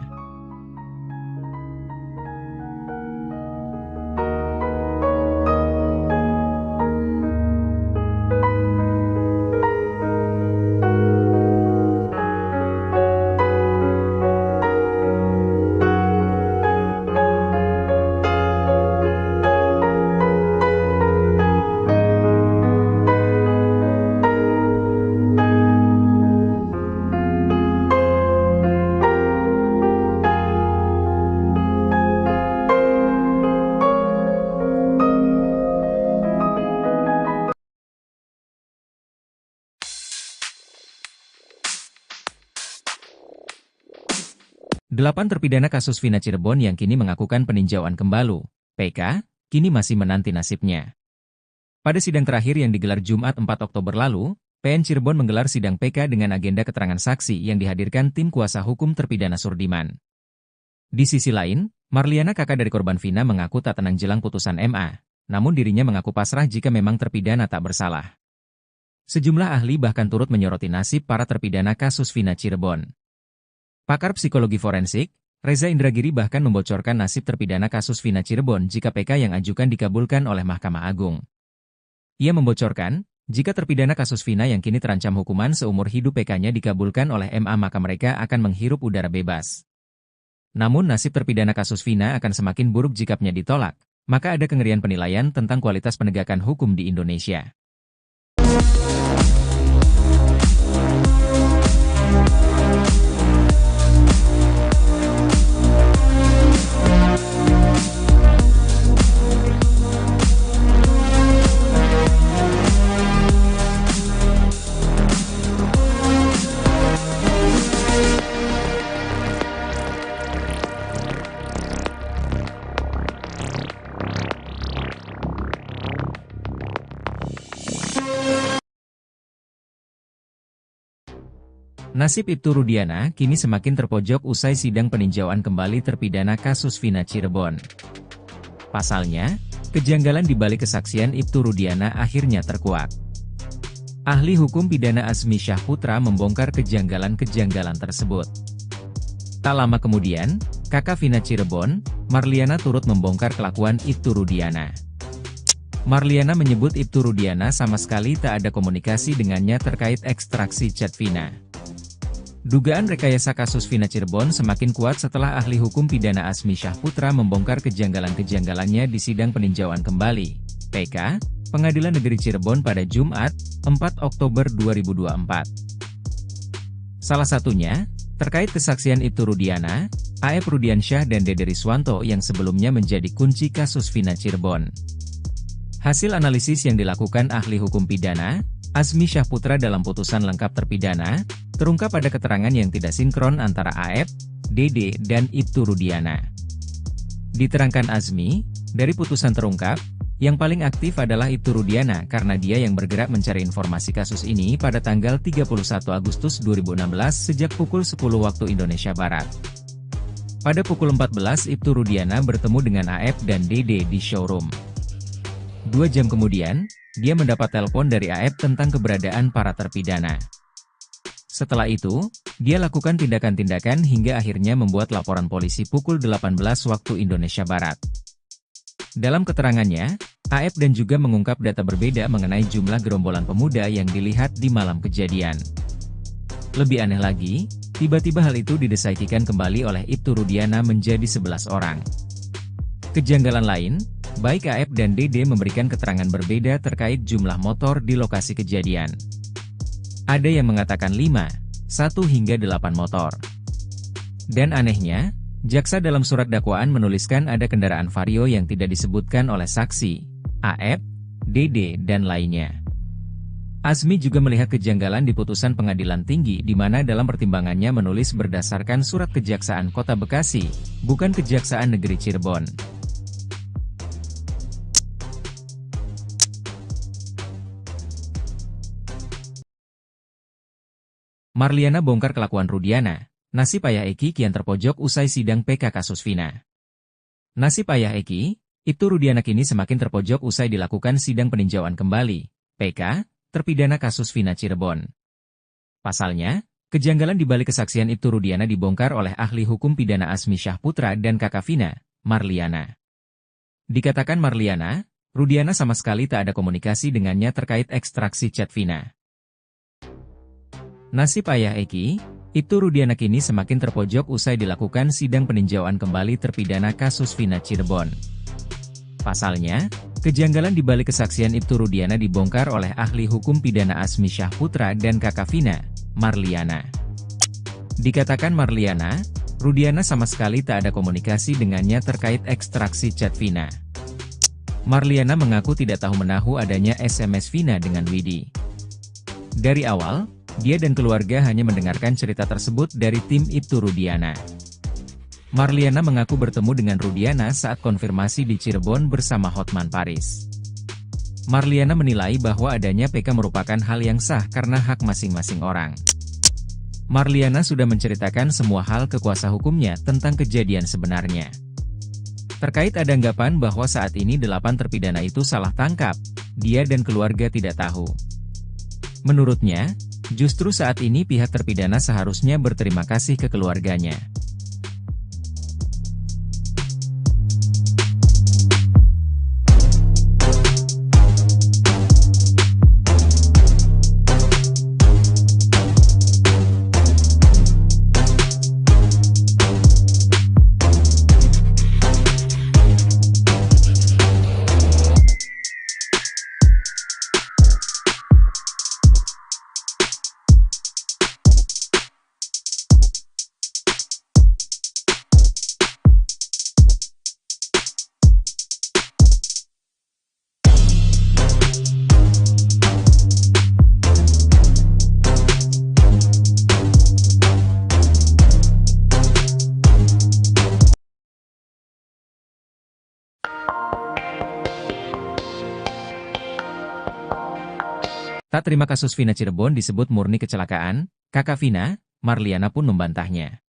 S1: Delapan terpidana kasus Vina Cirebon yang kini mengakukan peninjauan kembali, PK, kini masih menanti nasibnya. Pada sidang terakhir yang digelar Jumat 4 Oktober lalu, PN Cirebon menggelar sidang PK dengan agenda keterangan saksi yang dihadirkan tim kuasa hukum terpidana Surdiman. Di sisi lain, Marliana, kakak dari korban Vina, mengaku tak tenang jelang putusan MA, namun dirinya mengaku pasrah jika memang terpidana tak bersalah. Sejumlah ahli bahkan turut menyoroti nasib para terpidana kasus Vina Cirebon. Pakar psikologi forensik, Reza Indragiri bahkan membocorkan nasib terpidana kasus Vina Cirebon jika PK yang ajukan dikabulkan oleh Mahkamah Agung. Ia membocorkan, jika terpidana kasus Vina yang kini terancam hukuman seumur hidup PK-nya dikabulkan oleh MA maka mereka akan menghirup udara bebas. Namun nasib terpidana kasus Vina akan semakin buruk jikanya ditolak, maka ada kengerian penilaian tentang kualitas penegakan hukum di Indonesia. Nasib Ibtu Rudiana kini semakin terpojok usai sidang peninjauan kembali terpidana kasus Vina Cirebon. Pasalnya, kejanggalan di balik kesaksian Ibtu Rudiana akhirnya terkuak. Ahli hukum pidana Azmi Syahputra membongkar kejanggalan-kejanggalan tersebut. Tak lama kemudian, kakak Vina Cirebon, Marliana, turut membongkar kelakuan Ibtu Rudiana. Marliana menyebut Ibtu Rudiana sama sekali tak ada komunikasi dengannya terkait ekstraksi chat Vina. Dugaan rekayasa kasus Vina Cirebon semakin kuat setelah ahli hukum pidana Azmi Syahputra membongkar kejanggalan-kejanggalannya di sidang peninjauan kembali, PK, Pengadilan Negeri Cirebon pada Jumat, 4 Oktober 2024. Salah satunya, terkait kesaksian Ibtu Rudiana, A.F. Rudiansyah dan Dede Riswanto yang sebelumnya menjadi kunci kasus Vina Cirebon. Hasil analisis yang dilakukan ahli hukum pidana, Azmi Syahputra dalam putusan lengkap terpidana, terungkap pada keterangan yang tidak sinkron antara A.F., Dede, dan Ibtu Rudiana. Diterangkan Azmi, dari putusan terungkap, yang paling aktif adalah Ibtu Rudiana karena dia yang bergerak mencari informasi kasus ini pada tanggal 31 Agustus 2016 sejak pukul 10 waktu Indonesia Barat. Pada pukul 14 Ibtu Rudiana bertemu dengan A.F. dan Dede di showroom. 2 jam kemudian, dia mendapat telepon dari A.F. tentang keberadaan para terpidana. Setelah itu, dia lakukan tindakan-tindakan hingga akhirnya membuat laporan polisi pukul 18 waktu Indonesia Barat. Dalam keterangannya, A.F. dan juga mengungkap data berbeda mengenai jumlah gerombolan pemuda yang dilihat di malam kejadian. Lebih aneh lagi, tiba-tiba hal itu didesaikan kembali oleh Ibtu Rudiana menjadi 11 orang. Kejanggalan lain, baik A.F. dan Dede memberikan keterangan berbeda terkait jumlah motor di lokasi kejadian. Ada yang mengatakan 5, 1 hingga 8 motor. Dan anehnya, jaksa dalam surat dakwaan menuliskan ada kendaraan Vario yang tidak disebutkan oleh saksi, A.F., Dede, dan lainnya. Azmi juga melihat kejanggalan di putusan pengadilan tinggi di mana dalam pertimbangannya menulis berdasarkan surat Kejaksaan Kota Bekasi, bukan Kejaksaan Negeri Cirebon. Marliana bongkar kelakuan Rudiana. Nasib ayah Eki kian terpojok usai sidang PK kasus Vina. Nasib ayah Eki, Ibtu Rudiana kini semakin terpojok usai dilakukan sidang peninjauan kembali, PK, terpidana kasus Vina Cirebon. Pasalnya, kejanggalan di balik kesaksian Ibtu Rudiana dibongkar oleh ahli hukum pidana Asmi Syahputra dan kakak Vina, Marliana. Dikatakan Marliana, Rudiana sama sekali tak ada komunikasi dengannya terkait ekstraksi chat Vina. Nasib ayah Eki, Ibtu Rudiana kini semakin terpojok usai dilakukan sidang peninjauan kembali terpidana kasus Vina Cirebon. Pasalnya, kejanggalan di balik kesaksian Ibtu Rudiana dibongkar oleh ahli hukum pidana Asmi Syahputra dan kakak Vina, Marliana. Dikatakan Marliana, Rudiana sama sekali tak ada komunikasi dengannya terkait ekstraksi chat Vina. Marliana mengaku tidak tahu menahu adanya SMS Vina dengan Widi. Dari awal, dia dan keluarga hanya mendengarkan cerita tersebut dari tim Ibtu Rudiana. Marliana mengaku bertemu dengan Rudiana saat konfirmasi di Cirebon bersama Hotman Paris. Marliana menilai bahwa adanya PK merupakan hal yang sah karena hak masing-masing orang. Marliana sudah menceritakan semua hal ke kuasa hukumnya tentang kejadian sebenarnya. Terkait ada anggapan bahwa saat ini 8 terpidana itu salah tangkap, dia dan keluarga tidak tahu. Menurutnya, justru saat ini pihak terpidana seharusnya berterima kasih ke keluarganya. Tak terima kasus Vina Cirebon disebut murni kecelakaan, kakak Vina, Marliana pun membantahnya.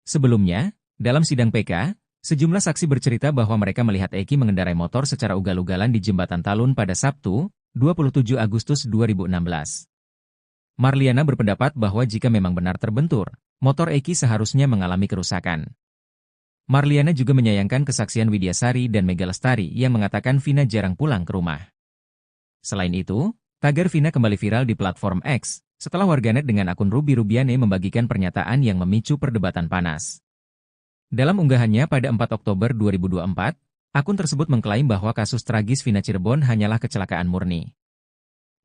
S1: Sebelumnya, dalam sidang PK, sejumlah saksi bercerita bahwa mereka melihat Eki mengendarai motor secara ugal-ugalan di Jembatan Talun pada Sabtu, 27 Agustus 2016. Marliana berpendapat bahwa jika memang benar terbentur, motor Eki seharusnya mengalami kerusakan. Marliana juga menyayangkan kesaksian Widyasari dan Mega Lestari yang mengatakan Vina jarang pulang ke rumah. Selain itu, tagar Vina kembali viral di platform X, setelah warganet dengan akun Ruby Rubiane membagikan pernyataan yang memicu perdebatan panas. Dalam unggahannya pada 4 Oktober 2024, akun tersebut mengklaim bahwa kasus tragis Vina Cirebon hanyalah kecelakaan murni.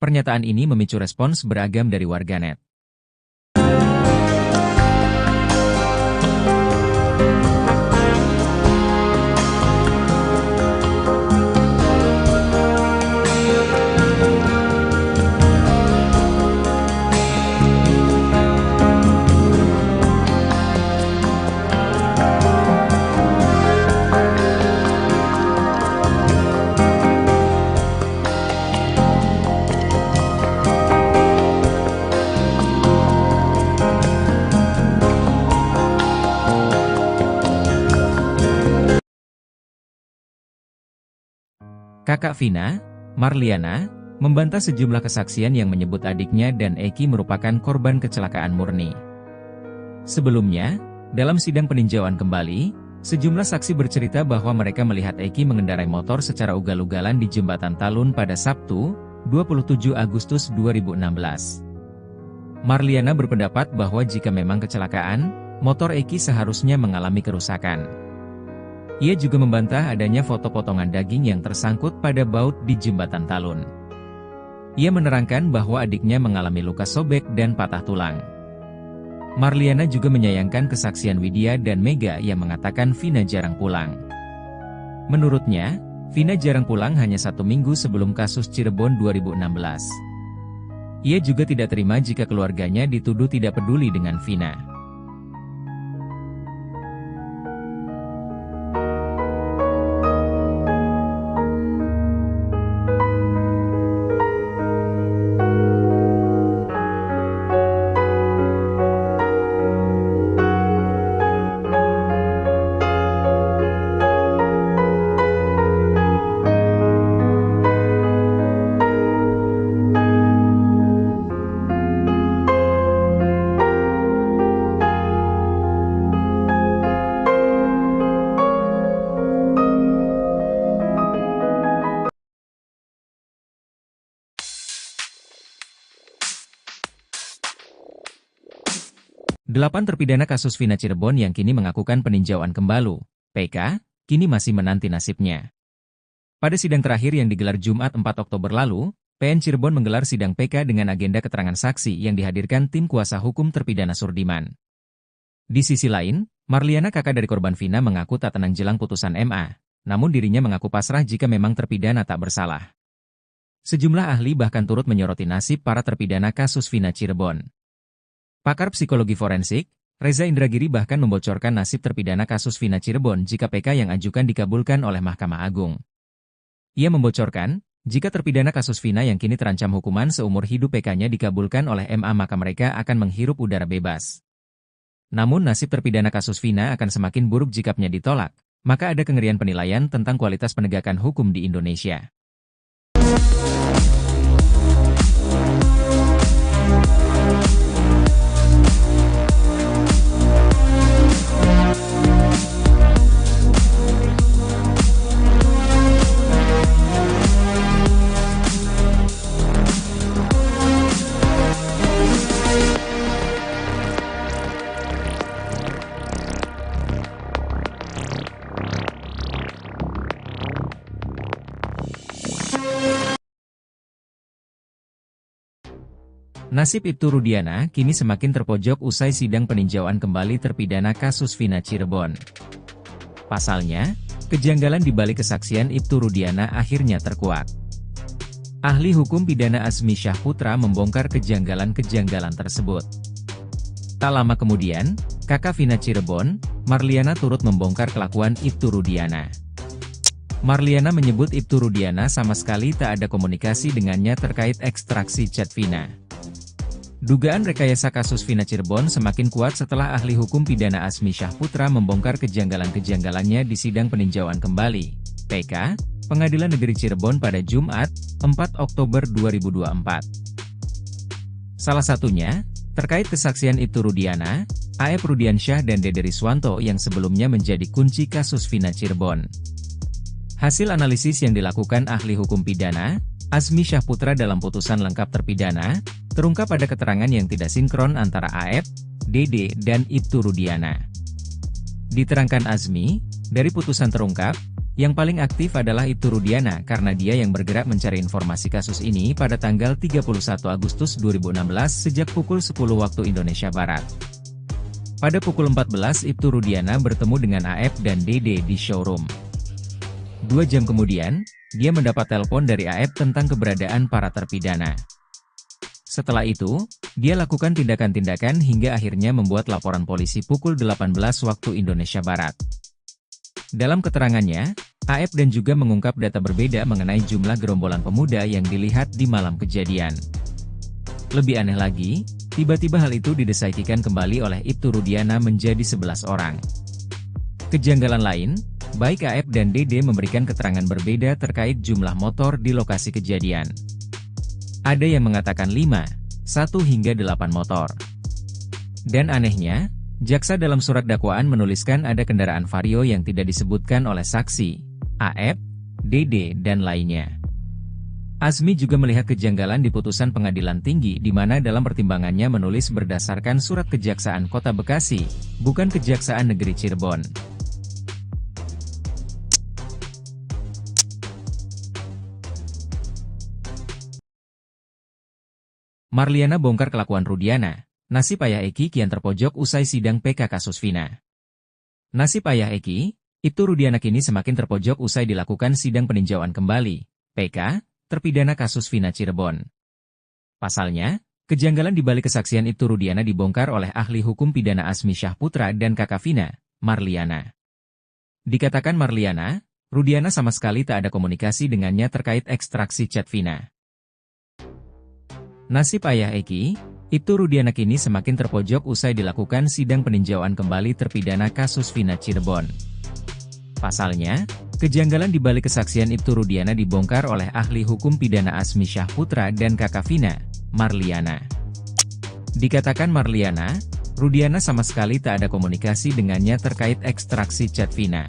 S1: Pernyataan ini memicu respons beragam dari warganet. Kakak Vina, Marliana, membantah sejumlah kesaksian yang menyebut adiknya dan Eki merupakan korban kecelakaan murni. Sebelumnya, dalam sidang peninjauan kembali, sejumlah saksi bercerita bahwa mereka melihat Eki mengendarai motor secara ugal-ugalan di Jembatan Talun pada Sabtu, 27 Agustus 2016. Marliana berpendapat bahwa jika memang kecelakaan, motor Eki seharusnya mengalami kerusakan. Ia juga membantah adanya foto potongan daging yang tersangkut pada baut di Jembatan Talun. Ia menerangkan bahwa adiknya mengalami luka sobek dan patah tulang. Marliana juga menyayangkan kesaksian Widya dan Mega yang mengatakan Vina jarang pulang. Menurutnya, Vina jarang pulang hanya 1 minggu sebelum kasus Cirebon 2016. Ia juga tidak terima jika keluarganya dituduh tidak peduli dengan Vina. 8 terpidana kasus Vina Cirebon yang kini mengakukan peninjauan kembali, PK, kini masih menanti nasibnya. Pada sidang terakhir yang digelar Jumat 4 Oktober lalu, PN Cirebon menggelar sidang PK dengan agenda keterangan saksi yang dihadirkan tim kuasa hukum terpidana Surdiman. Di sisi lain, Marliana, kakak dari korban Vina, mengaku tak tenang jelang putusan MA, namun dirinya mengaku pasrah jika memang terpidana tak bersalah. Sejumlah ahli bahkan turut menyoroti nasib para terpidana kasus Vina Cirebon. Pakar psikologi forensik, Reza Indragiri bahkan membocorkan nasib terpidana kasus Vina Cirebon jika PK yang ajukan dikabulkan oleh Mahkamah Agung. Ia membocorkan, jika terpidana kasus Vina yang kini terancam hukuman seumur hidup PK-nya dikabulkan oleh MA maka mereka akan menghirup udara bebas. Namun nasib terpidana kasus Vina akan semakin buruk jika nya ditolak, maka ada kengerian penilaian tentang kualitas penegakan hukum di Indonesia. Nasib Ibtu Rudiana kini semakin terpojok usai sidang peninjauan kembali terpidana kasus Vina Cirebon. Pasalnya, kejanggalan di balik kesaksian Ibtu Rudiana akhirnya terkuak. Ahli hukum pidana Azmi Syahputra membongkar kejanggalan-kejanggalan tersebut. Tak lama kemudian, kakak Vina Cirebon, Marliana, turut membongkar kelakuan Ibtu Rudiana. Marliana menyebut Ibtu Rudiana sama sekali tak ada komunikasi dengannya terkait ekstraksi chat Vina. Dugaan rekayasa kasus Vina Cirebon semakin kuat setelah ahli hukum pidana Azmi Syahputra membongkar kejanggalan-kejanggalannya di sidang peninjauan kembali, PK, Pengadilan Negeri Cirebon pada Jumat, 4 Oktober 2024. Salah satunya, terkait kesaksian Ibtu Rudiana, A.F. Rudiansyah dan Dede Riswanto yang sebelumnya menjadi kunci kasus Vina Cirebon. Hasil analisis yang dilakukan ahli hukum pidana, Azmi Syahputra dalam putusan lengkap terpidana, terungkap pada keterangan yang tidak sinkron antara A.F., Dede, dan Ibtu Rudiana. Diterangkan Azmi, dari putusan terungkap, yang paling aktif adalah Ibtu Rudiana karena dia yang bergerak mencari informasi kasus ini pada tanggal 31 Agustus 2016 sejak pukul 10 waktu Indonesia Barat. Pada pukul 14 Ibtu Rudiana bertemu dengan A.F. dan Dede di showroom. 2 jam kemudian, dia mendapat telepon dari A.F. tentang keberadaan para terpidana. Setelah itu, dia lakukan tindakan-tindakan hingga akhirnya membuat laporan polisi pukul 18 waktu Indonesia Barat. Dalam keterangannya, A.F. dan juga mengungkap data berbeda mengenai jumlah gerombolan pemuda yang dilihat di malam kejadian. Lebih aneh lagi, tiba-tiba hal itu didesaikan kembali oleh Ibtu Rudiana menjadi 11 orang. Kejanggalan lain, baik A.F. dan Dede memberikan keterangan berbeda terkait jumlah motor di lokasi kejadian. Ada yang mengatakan 5, 1 hingga 8 motor. Dan anehnya, jaksa dalam surat dakwaan menuliskan ada kendaraan Vario yang tidak disebutkan oleh saksi, A.F., Dede, dan lainnya. Azmi juga melihat kejanggalan di putusan pengadilan tinggi di mana dalam pertimbangannya menulis berdasarkan surat Kejaksaan Kota Bekasi, bukan Kejaksaan Negeri Cirebon. Marliana bongkar kelakuan Rudiana, nasib ayah Eki kian terpojok usai sidang PK kasus Vina. Nasib ayah Eki, Ibtu Rudiana kini semakin terpojok usai dilakukan sidang peninjauan kembali, PK, terpidana kasus Vina Cirebon. Pasalnya, kejanggalan di balik kesaksian Ibtu Rudiana dibongkar oleh ahli hukum pidana Azmi Syahputra dan kakak Vina, Marliana. Dikatakan Marliana, Rudiana sama sekali tak ada komunikasi dengannya terkait ekstraksi chat Vina. Nasib ayah Eki, Ibtu Rudiana kini semakin terpojok usai dilakukan sidang peninjauan kembali terpidana kasus Vina Cirebon. Pasalnya, kejanggalan di balik kesaksian Ibtu Rudiana dibongkar oleh ahli hukum pidana Azmi Syahputra dan kakak Vina, Marliana. Dikatakan Marliana, Rudiana sama sekali tak ada komunikasi dengannya terkait ekstraksi chat Vina.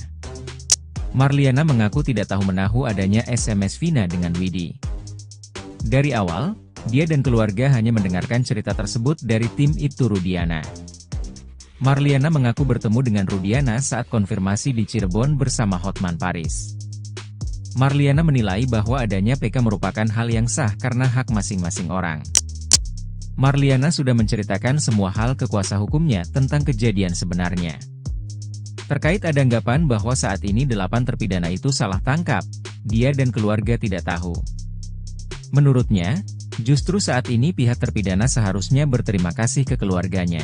S1: Marliana mengaku tidak tahu menahu adanya SMS Vina dengan Widi. Dari awal, dia dan keluarga hanya mendengarkan cerita tersebut dari tim Ibtu Rudiana. Marliana mengaku bertemu dengan Rudiana saat konfirmasi di Cirebon bersama Hotman Paris. Marliana menilai bahwa adanya PK merupakan hal yang sah karena hak masing-masing orang. Marliana sudah menceritakan semua hal ke kuasa hukumnya tentang kejadian sebenarnya. Terkait ada anggapan bahwa saat ini 8 terpidana itu salah tangkap, dia dan keluarga tidak tahu. Menurutnya, justru saat ini pihak terpidana seharusnya berterima kasih ke keluarganya.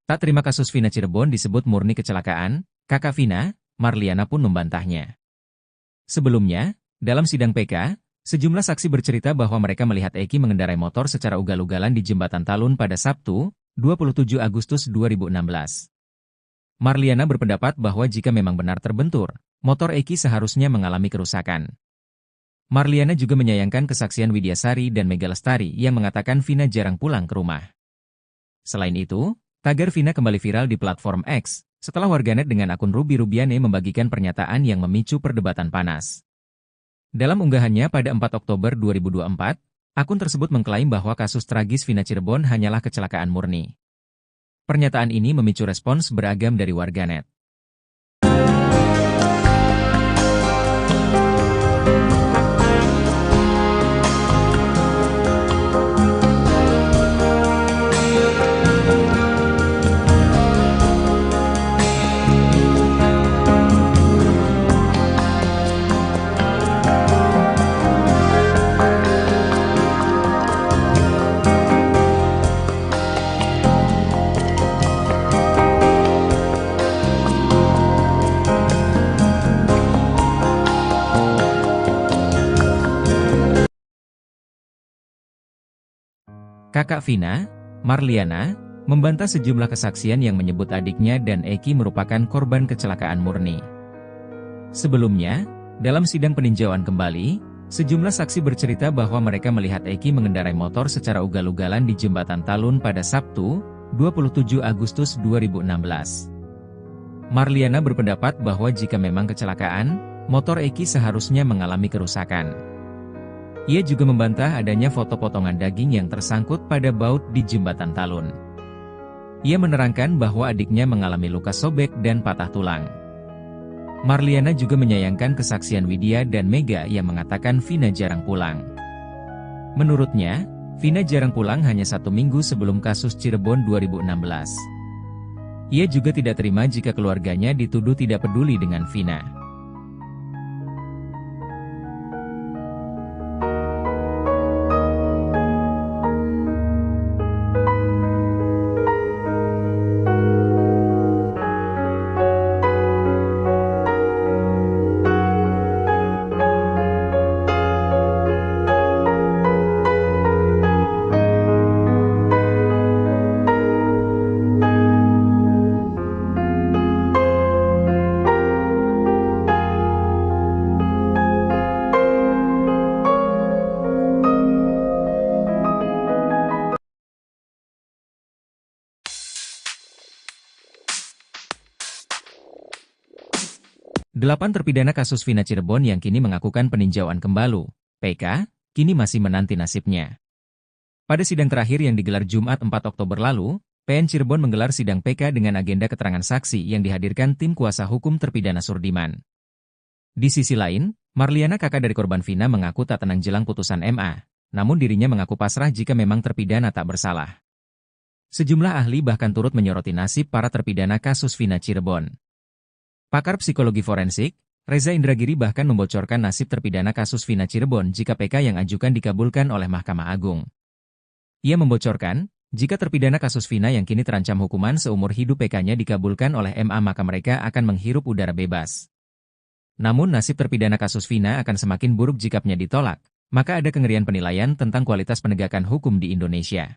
S1: Tak terima kasus Vina Cirebon disebut murni kecelakaan, kakak Vina, Marliana pun membantahnya. Sebelumnya, dalam sidang PK, sejumlah saksi bercerita bahwa mereka melihat Eki mengendarai motor secara ugal-ugalan di Jembatan Talun pada Sabtu, 27 Agustus 2016. Marliana berpendapat bahwa jika memang benar terbentur, motor Eki seharusnya mengalami kerusakan. Marliana juga menyayangkan kesaksian Widyasari dan Mega Lestari yang mengatakan Vina jarang pulang ke rumah. Selain itu, tagar Vina kembali viral di platform X, setelah warganet dengan akun Ruby Rubiane membagikan pernyataan yang memicu perdebatan panas. Dalam unggahannya pada 4 Oktober 2024, akun tersebut mengklaim bahwa kasus tragis Vina Cirebon hanyalah kecelakaan murni. Pernyataan ini memicu respons beragam dari warganet. Kakak Vina, Marliana, membantah sejumlah kesaksian yang menyebut adiknya dan Eki merupakan korban kecelakaan murni. Sebelumnya, dalam sidang peninjauan kembali, sejumlah saksi bercerita bahwa mereka melihat Eki mengendarai motor secara ugal-ugalan di Jembatan Talun pada Sabtu, 27 Agustus 2016. Marliana berpendapat bahwa jika memang kecelakaan, motor Eki seharusnya mengalami kerusakan. Ia juga membantah adanya foto potongan daging yang tersangkut pada baut di Jembatan Talun. Ia menerangkan bahwa adiknya mengalami luka sobek dan patah tulang. Marliana juga menyayangkan kesaksian Widya dan Mega yang mengatakan Vina jarang pulang. Menurutnya, Vina jarang pulang hanya 1 minggu sebelum kasus Cirebon 2016. Ia juga tidak terima jika keluarganya dituduh tidak peduli dengan Vina. Delapan terpidana kasus Vina Cirebon yang kini mengakukan peninjauan kembali, PK, kini masih menanti nasibnya. Pada sidang terakhir yang digelar Jumat 4 Oktober lalu, PN Cirebon menggelar sidang PK dengan agenda keterangan saksi yang dihadirkan tim kuasa hukum terpidana Surdiman. Di sisi lain, Marliana, kakak dari korban Vina, mengaku tak tenang jelang putusan MA, namun dirinya mengaku pasrah jika memang terpidana tak bersalah. Sejumlah ahli bahkan turut menyoroti nasib para terpidana kasus Vina Cirebon. Pakar psikologi forensik, Reza Indragiri bahkan membocorkan nasib terpidana kasus Vina Cirebon jika PK yang ajukan dikabulkan oleh Mahkamah Agung. Ia membocorkan, jika terpidana kasus Vina yang kini terancam hukuman seumur hidup PK-nya dikabulkan oleh MA maka mereka akan menghirup udara bebas. Namun nasib terpidana kasus Vina akan semakin buruk jika PN-nya ditolak, maka ada kengerian penilaian tentang kualitas penegakan hukum di Indonesia.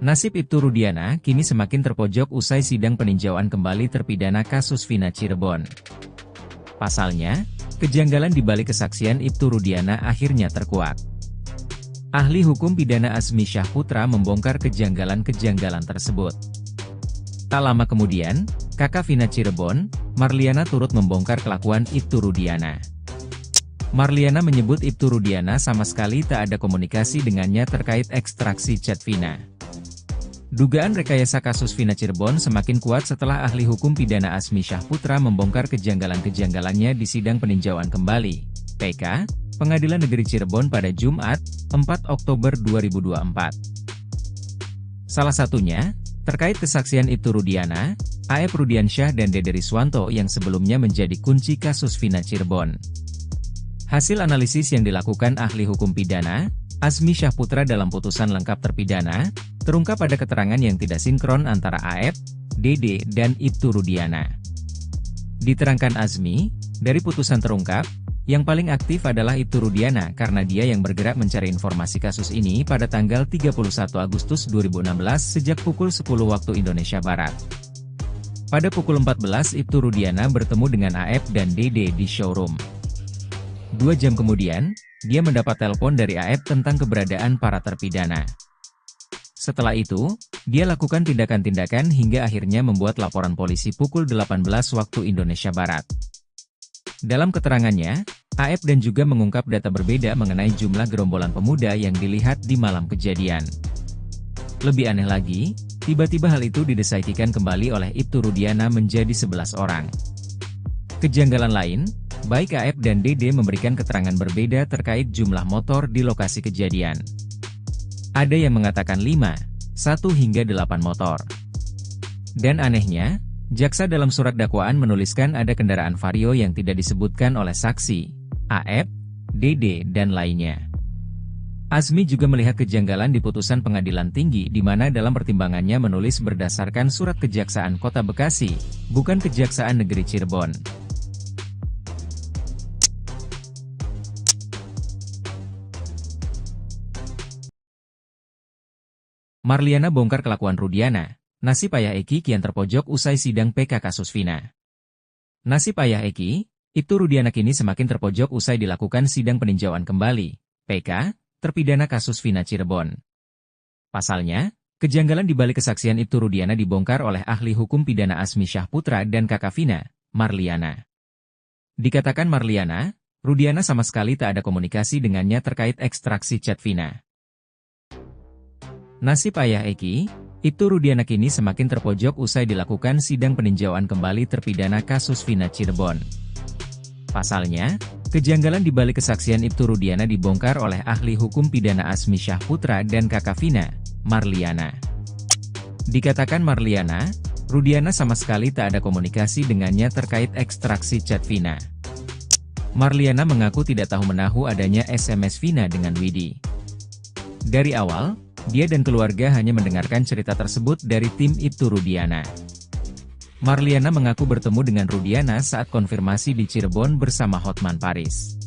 S1: Nasib Ibtu Rudiana kini semakin terpojok usai sidang peninjauan kembali terpidana kasus Vina Cirebon. Pasalnya, kejanggalan di balik kesaksian Ibtu Rudiana akhirnya terkuak. Ahli hukum pidana Azmi Syahputra membongkar kejanggalan-kejanggalan tersebut. Tak lama kemudian, kakak Vina Cirebon, Marliana turut membongkar kelakuan Ibtu Rudiana. Marliana menyebut Ibtu Rudiana sama sekali tak ada komunikasi dengannya terkait ekstraksi chat Vina. Dugaan rekayasa kasus Vina Cirebon semakin kuat setelah ahli hukum pidana Azmi Syahputra membongkar kejanggalan-kejanggalannya di sidang peninjauan kembali, PK, Pengadilan Negeri Cirebon pada Jumat, 4 Oktober 2024. Salah satunya, terkait kesaksian Ibtu Rudiana, A.F. Rudiansyah dan Dede Riswanto yang sebelumnya menjadi kunci kasus Vina Cirebon. Hasil analisis yang dilakukan ahli hukum pidana, Azmi Syahputra dalam putusan lengkap terpidana, terungkap pada keterangan yang tidak sinkron antara A.F., Dede, dan Ibtu Rudiana. Diterangkan Azmi, dari putusan terungkap, yang paling aktif adalah Ibtu Rudiana karena dia yang bergerak mencari informasi kasus ini pada tanggal 31 Agustus 2016 sejak pukul 10 waktu Indonesia Barat. Pada pukul 14 Ibtu Rudiana bertemu dengan A.F. dan Dede di showroom. 2 jam kemudian, dia mendapat telepon dari A.F. tentang keberadaan para terpidana. Setelah itu, dia lakukan tindakan-tindakan hingga akhirnya membuat laporan polisi pukul 18 waktu Indonesia Barat. Dalam keterangannya, A.F. dan juga mengungkap data berbeda mengenai jumlah gerombolan pemuda yang dilihat di malam kejadian. Lebih aneh lagi, tiba-tiba hal itu didesaikan kembali oleh Ibtu Rudiana menjadi 11 orang. Kejanggalan lain, baik A.F. dan Dede memberikan keterangan berbeda terkait jumlah motor di lokasi kejadian. Ada yang mengatakan 5, 1 hingga 8 motor. Dan anehnya, jaksa dalam surat dakwaan menuliskan ada kendaraan Vario yang tidak disebutkan oleh saksi, A.F., Dede, dan lainnya. Azmi juga melihat kejanggalan di putusan pengadilan tinggi di mana dalam pertimbangannya menulis berdasarkan surat Kejaksaan Kota Bekasi, bukan Kejaksaan Negeri Cirebon. Marliana bongkar kelakuan Rudiana, nasib ayah Eki kian terpojok usai sidang PK kasus Vina. Nasib ayah Eki, Ibtu Rudiana kini semakin terpojok usai dilakukan sidang peninjauan kembali, PK, terpidana kasus Vina Cirebon. Pasalnya, kejanggalan di balik kesaksian Ibtu Rudiana dibongkar oleh ahli hukum pidana Azmi Syahputra dan kakak Vina, Marliana. Dikatakan Marliana, Rudiana sama sekali tak ada komunikasi dengannya terkait ekstraksi chat Vina. Nasib ayah Eki, Ibtu Rudiana kini semakin terpojok usai dilakukan sidang peninjauan kembali terpidana kasus Vina Cirebon. Pasalnya, kejanggalan di balik kesaksian Ibtu Rudiana dibongkar oleh ahli hukum pidana Azmi Syahputra dan kakak Vina, Marliana. Dikatakan Marliana, Rudiana sama sekali tak ada komunikasi dengannya terkait ekstraksi chat Vina. Marliana mengaku tidak tahu menahu adanya SMS Vina dengan Widi. Dari awal, dia dan keluarga hanya mendengarkan cerita tersebut dari tim Ibtu Rudiana. Marliana mengaku bertemu dengan Rudiana saat konfirmasi di Cirebon bersama Hotman Paris.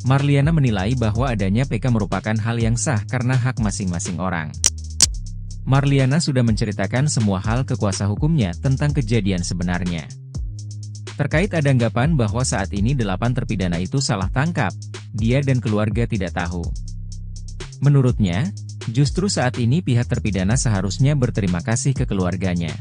S1: Marliana menilai bahwa adanya PK merupakan hal yang sah karena hak masing-masing orang. Marliana sudah menceritakan semua hal ke kuasa hukumnya tentang kejadian sebenarnya. Terkait ada anggapan bahwa saat ini 8 terpidana itu salah tangkap, dia dan keluarga tidak tahu. Menurutnya, justru saat ini pihak terpidana seharusnya berterima kasih ke keluarganya.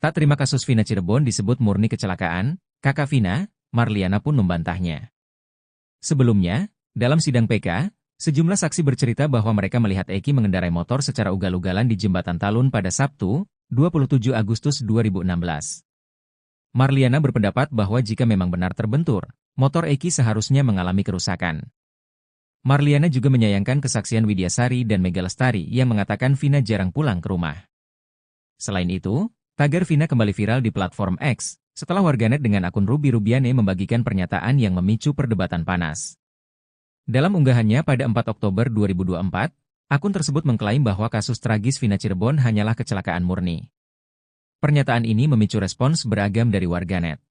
S1: Tak terima kasus Vina Cirebon disebut murni kecelakaan, kakak Vina, Marliana pun membantahnya. Sebelumnya, dalam sidang PK, sejumlah saksi bercerita bahwa mereka melihat Eki mengendarai motor secara ugal-ugalan di Jembatan Talun pada Sabtu, 27 Agustus 2016. Marliana berpendapat bahwa jika memang benar terbentur, motor Eki seharusnya mengalami kerusakan. Marliana juga menyayangkan kesaksian Widyasari dan Mega Lestari yang mengatakan Vina jarang pulang ke rumah. Selain itu, tagar Vina kembali viral di platform X, setelah warganet dengan akun Ruby Rubiane membagikan pernyataan yang memicu perdebatan panas. Dalam unggahannya pada 4 Oktober 2024, akun tersebut mengklaim bahwa kasus tragis Vina Cirebon hanyalah kecelakaan murni. Pernyataan ini memicu respons beragam dari warganet.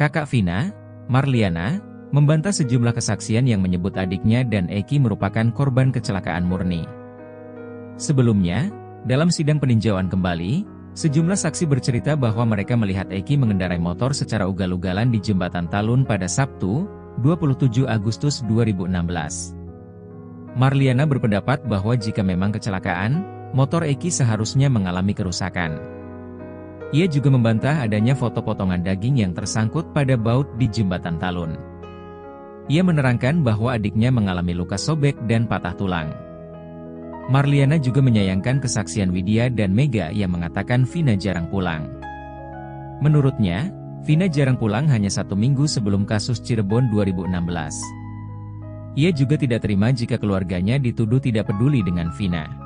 S1: Kakak Vina, Marliana, membantah sejumlah kesaksian yang menyebut adiknya dan Eki merupakan korban kecelakaan murni. Sebelumnya, dalam sidang peninjauan kembali, sejumlah saksi bercerita bahwa mereka melihat Eki mengendarai motor secara ugal-ugalan di Jembatan Talun pada Sabtu, 27 Agustus 2016. Marliana berpendapat bahwa jika memang kecelakaan, motor Eki seharusnya mengalami kerusakan. Ia juga membantah adanya foto potongan daging yang tersangkut pada baut di Jembatan Talun. Ia menerangkan bahwa adiknya mengalami luka sobek dan patah tulang. Marliana juga menyayangkan kesaksian Widya dan Mega yang mengatakan Vina jarang pulang. Menurutnya, Vina jarang pulang hanya 1 minggu sebelum kasus Cirebon 2016. Ia juga tidak terima jika keluarganya dituduh tidak peduli dengan Vina.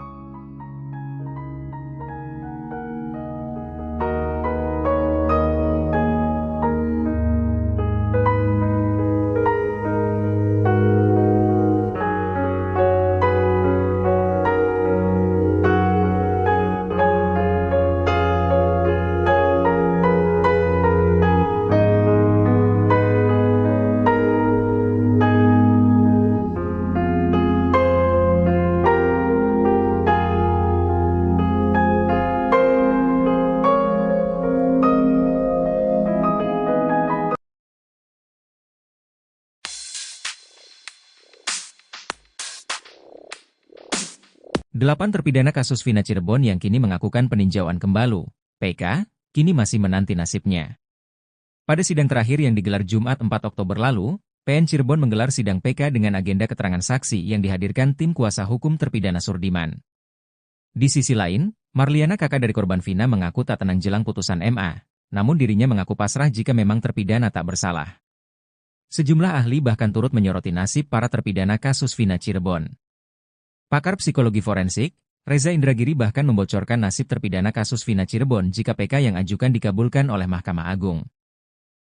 S1: Delapan terpidana kasus Vina Cirebon yang kini mengakukan peninjauan kembali, PK, kini masih menanti nasibnya. Pada sidang terakhir yang digelar Jumat 4 Oktober lalu, PN Cirebon menggelar sidang PK dengan agenda keterangan saksi yang dihadirkan tim kuasa hukum terpidana Surdiman. Di sisi lain, Marliana kakak dari korban Vina mengaku tak tenang jelang putusan MA, namun dirinya mengaku pasrah jika memang terpidana tak bersalah. Sejumlah ahli bahkan turut menyoroti nasib para terpidana kasus Vina Cirebon. Pakar psikologi forensik, Reza Indragiri bahkan membocorkan nasib terpidana kasus Vina Cirebon jika PK yang ajukan dikabulkan oleh Mahkamah Agung.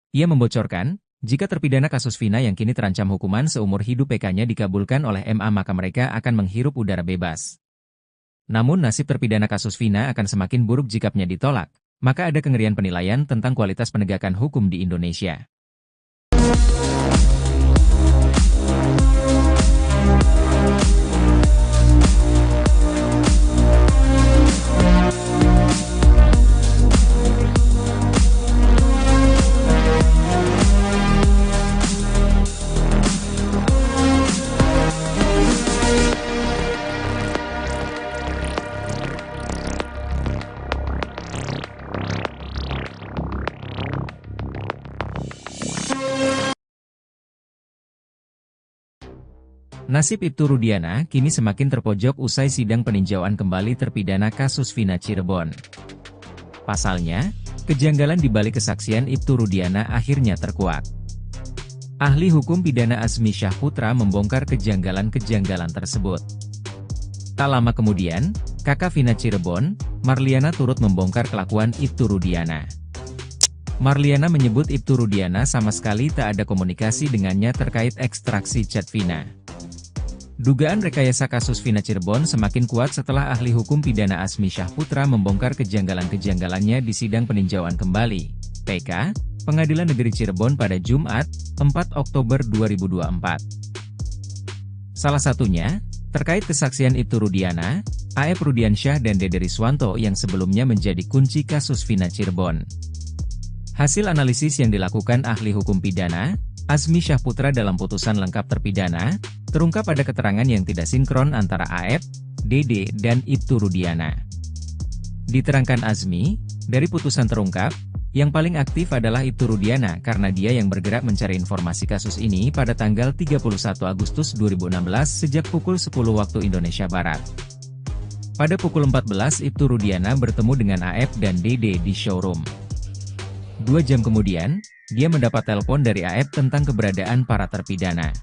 S1: Ia membocorkan, jika terpidana kasus Vina yang kini terancam hukuman seumur hidup PK-nya dikabulkan oleh MA maka mereka akan menghirup udara bebas. Namun nasib terpidana kasus Vina akan semakin buruk jika PN ditolak, maka ada kengerian penilaian tentang kualitas penegakan hukum di Indonesia. Nasib Ibtu Rudiana kini semakin terpojok usai sidang peninjauan kembali terpidana kasus Vina Cirebon. Pasalnya, kejanggalan di balik kesaksian Ibtu Rudiana akhirnya terkuak. Ahli hukum pidana Azmi Syahputra membongkar kejanggalan-kejanggalan tersebut. Tak lama kemudian, kakak Vina Cirebon, Marliana turut membongkar kelakuan Ibtu Rudiana. Marliana menyebut Ibtu Rudiana sama sekali tak ada komunikasi dengannya terkait ekstraksi chat Vina. Dugaan rekayasa kasus Vina Cirebon semakin kuat setelah ahli hukum pidana Azmi Syahputra membongkar kejanggalan-kejanggalannya di sidang peninjauan kembali, PK, Pengadilan Negeri Cirebon pada Jumat, 4 Oktober 2024. Salah satunya, terkait kesaksian Ibtu Rudiana, A.F. Rudiansyah dan Dede Riswanto yang sebelumnya menjadi kunci kasus Vina Cirebon. Hasil analisis yang dilakukan ahli hukum pidana, Azmi Syahputra dalam putusan lengkap terpidana, terungkap ada keterangan yang tidak sinkron antara A.F., Dede, dan Ibtu Rudiana. Diterangkan Azmi, dari putusan terungkap, yang paling aktif adalah Ibtu Rudiana karena dia yang bergerak mencari informasi kasus ini pada tanggal 31 Agustus 2016 sejak pukul 10 waktu Indonesia Barat. Pada pukul 14 Ibtu Rudiana bertemu dengan A.F. dan Dede di showroom. 2 jam kemudian, dia mendapat telepon dari A.F. tentang keberadaan para terpidana.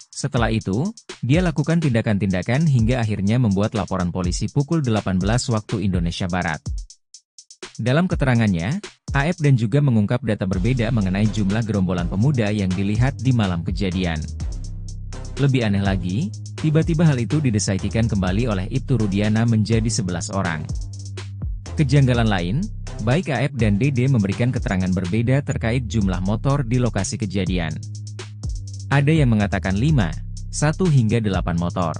S1: Setelah itu, dia lakukan tindakan-tindakan hingga akhirnya membuat laporan polisi pukul 18 waktu Indonesia Barat. Dalam keterangannya, A.F. dan juga mengungkap data berbeda mengenai jumlah gerombolan pemuda yang dilihat di malam kejadian. Lebih aneh lagi, tiba-tiba hal itu didesaikan kembali oleh Ibtu Rudiana menjadi 11 orang. Kejanggalan lain, baik A.F. dan Dede memberikan keterangan berbeda terkait jumlah motor di lokasi kejadian. Ada yang mengatakan 5, 1 hingga 8 motor.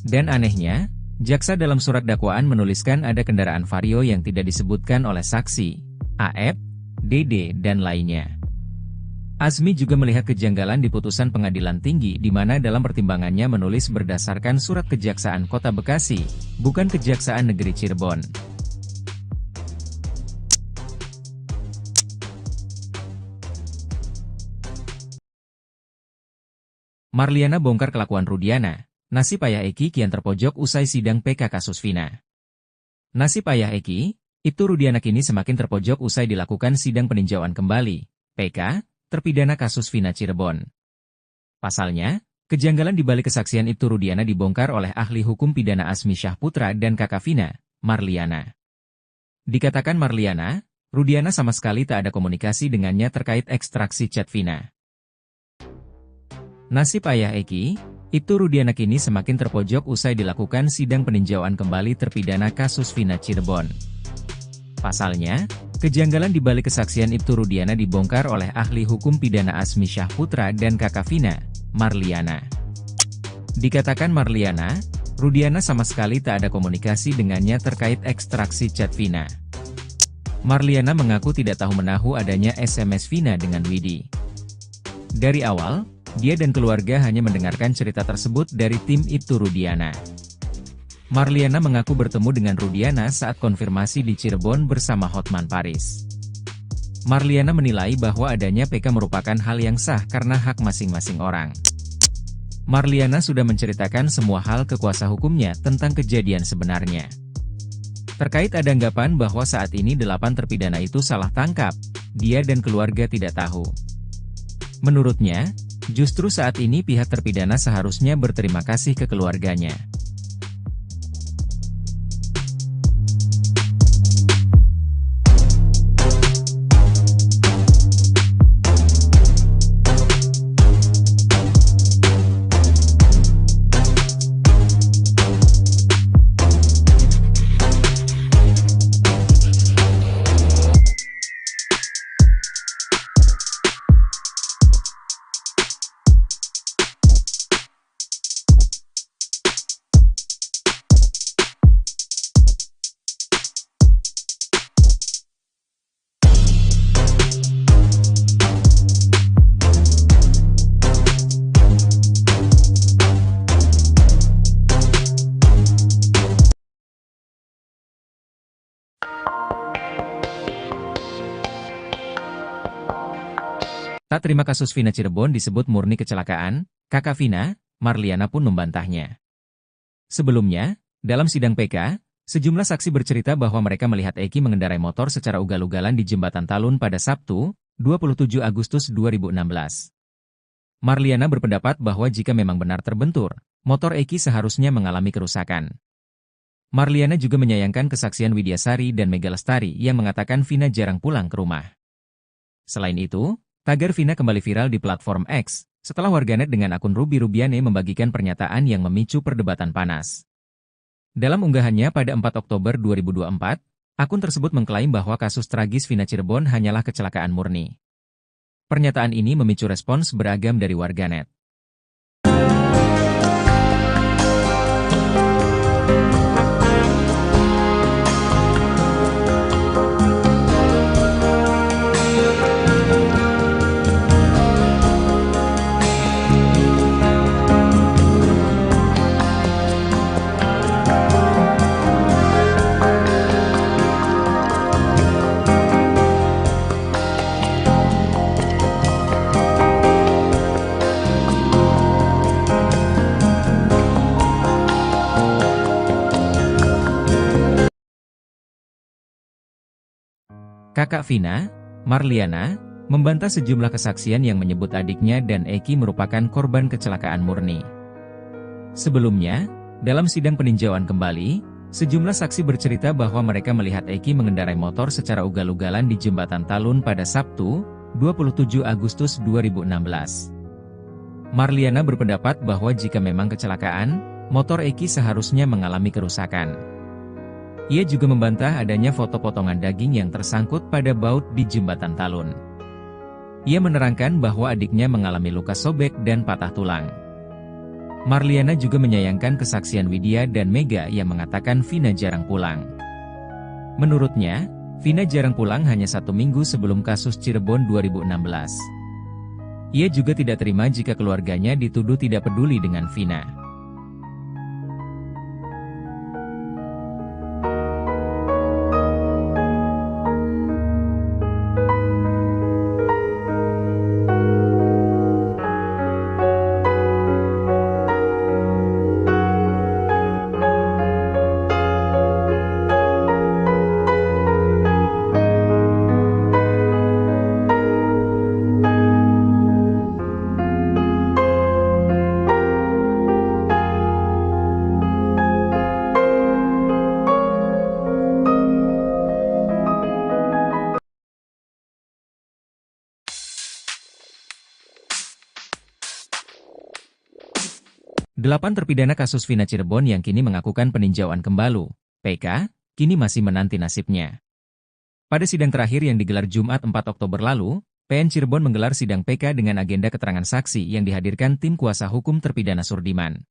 S1: Dan anehnya, jaksa dalam surat dakwaan menuliskan ada kendaraan Vario yang tidak disebutkan oleh saksi, A.F., Dede, dan lainnya. Azmi juga melihat kejanggalan di putusan pengadilan tinggi di mana dalam pertimbangannya menulis berdasarkan surat Kejaksaan Kota Bekasi, bukan Kejaksaan Negeri Cirebon. Marliana bongkar kelakuan Rudiana, nasib ayah Eki kian terpojok usai sidang PK kasus Vina. Nasib ayah Eki, Ibtu Rudiana kini semakin terpojok usai dilakukan sidang peninjauan kembali, PK, terpidana kasus Vina Cirebon. Pasalnya, kejanggalan di balik kesaksian Ibtu Rudiana dibongkar oleh ahli hukum pidana Azmi Syahputra dan kakak Vina, Marliana. Dikatakan Marliana, Rudiana sama sekali tak ada komunikasi dengannya terkait ekstraksi chat Vina. Nasib ayah Eki, Ibtu Rudiana kini semakin terpojok usai dilakukan sidang peninjauan kembali terpidana kasus Vina Cirebon. Pasalnya, kejanggalan di balik kesaksian Ibtu Rudiana dibongkar oleh ahli hukum pidana Azmi Syahputra dan kakak Vina, Marliana. Dikatakan Marliana, Rudiana sama sekali tak ada komunikasi dengannya terkait ekstraksi chat Vina. Marliana mengaku tidak tahu menahu adanya SMS Vina dengan Widi. Dari awal, dia dan keluarga hanya mendengarkan cerita tersebut dari tim Ibtu Rudiana. Marliana mengaku bertemu dengan Rudiana saat konfirmasi di Cirebon bersama Hotman Paris. Marliana menilai bahwa adanya PK merupakan hal yang sah karena hak masing-masing orang. Marliana sudah menceritakan semua hal ke kuasa hukumnya tentang kejadian sebenarnya. Terkait ada anggapan bahwa saat ini 8 terpidana itu salah tangkap, dia dan keluarga tidak tahu. Menurutnya, justru saat ini pihak terpidana seharusnya berterima kasih ke keluarganya. Tak terima kasus Vina Cirebon disebut murni kecelakaan, kakak Vina, Marliana pun membantahnya. Sebelumnya, dalam sidang PK, sejumlah saksi bercerita bahwa mereka melihat Eki mengendarai motor secara ugal-ugalan di Jembatan Talun pada Sabtu, 27 Agustus 2016. Marliana berpendapat bahwa jika memang benar terbentur, motor Eki seharusnya mengalami kerusakan. Marliana juga menyayangkan kesaksian Widyasari dan Mega Lestari yang mengatakan Vina jarang pulang ke rumah. Selain itu, tagar Vina kembali viral di platform X, setelah warganet dengan akun Ruby Rubiane membagikan pernyataan yang memicu perdebatan panas. Dalam unggahannya pada 4 Oktober 2024, akun tersebut mengklaim bahwa kasus tragis Vina Cirebon hanyalah kecelakaan murni. Pernyataan ini memicu respons beragam dari warganet. Kakak Vina, Marliana, membantah sejumlah kesaksian yang menyebut adiknya dan Eki merupakan korban kecelakaan murni. Sebelumnya, dalam sidang peninjauan kembali, sejumlah saksi bercerita bahwa mereka melihat Eki mengendarai motor secara ugal-ugalan di Jembatan Talun pada Sabtu, 27 Agustus 2016. Marliana berpendapat bahwa jika memang kecelakaan, motor Eki seharusnya mengalami kerusakan. Ia juga membantah adanya foto potongan daging yang tersangkut pada baut di Jembatan Talun. Ia menerangkan bahwa adiknya mengalami luka sobek dan patah tulang. Marliana juga menyayangkan kesaksian Widya dan Mega yang mengatakan Vina jarang pulang. Menurutnya, Vina jarang pulang hanya 1 minggu sebelum kasus Cirebon 2016. Ia juga tidak terima jika keluarganya dituduh tidak peduli dengan Vina. Delapan terpidana kasus Vina Cirebon yang kini mengakukan peninjauan kembali, PK, kini masih menanti nasibnya. Pada sidang terakhir yang digelar Jumat 4 Oktober lalu, PN Cirebon menggelar sidang PK dengan agenda keterangan saksi yang dihadirkan tim kuasa hukum terpidana Surdiman.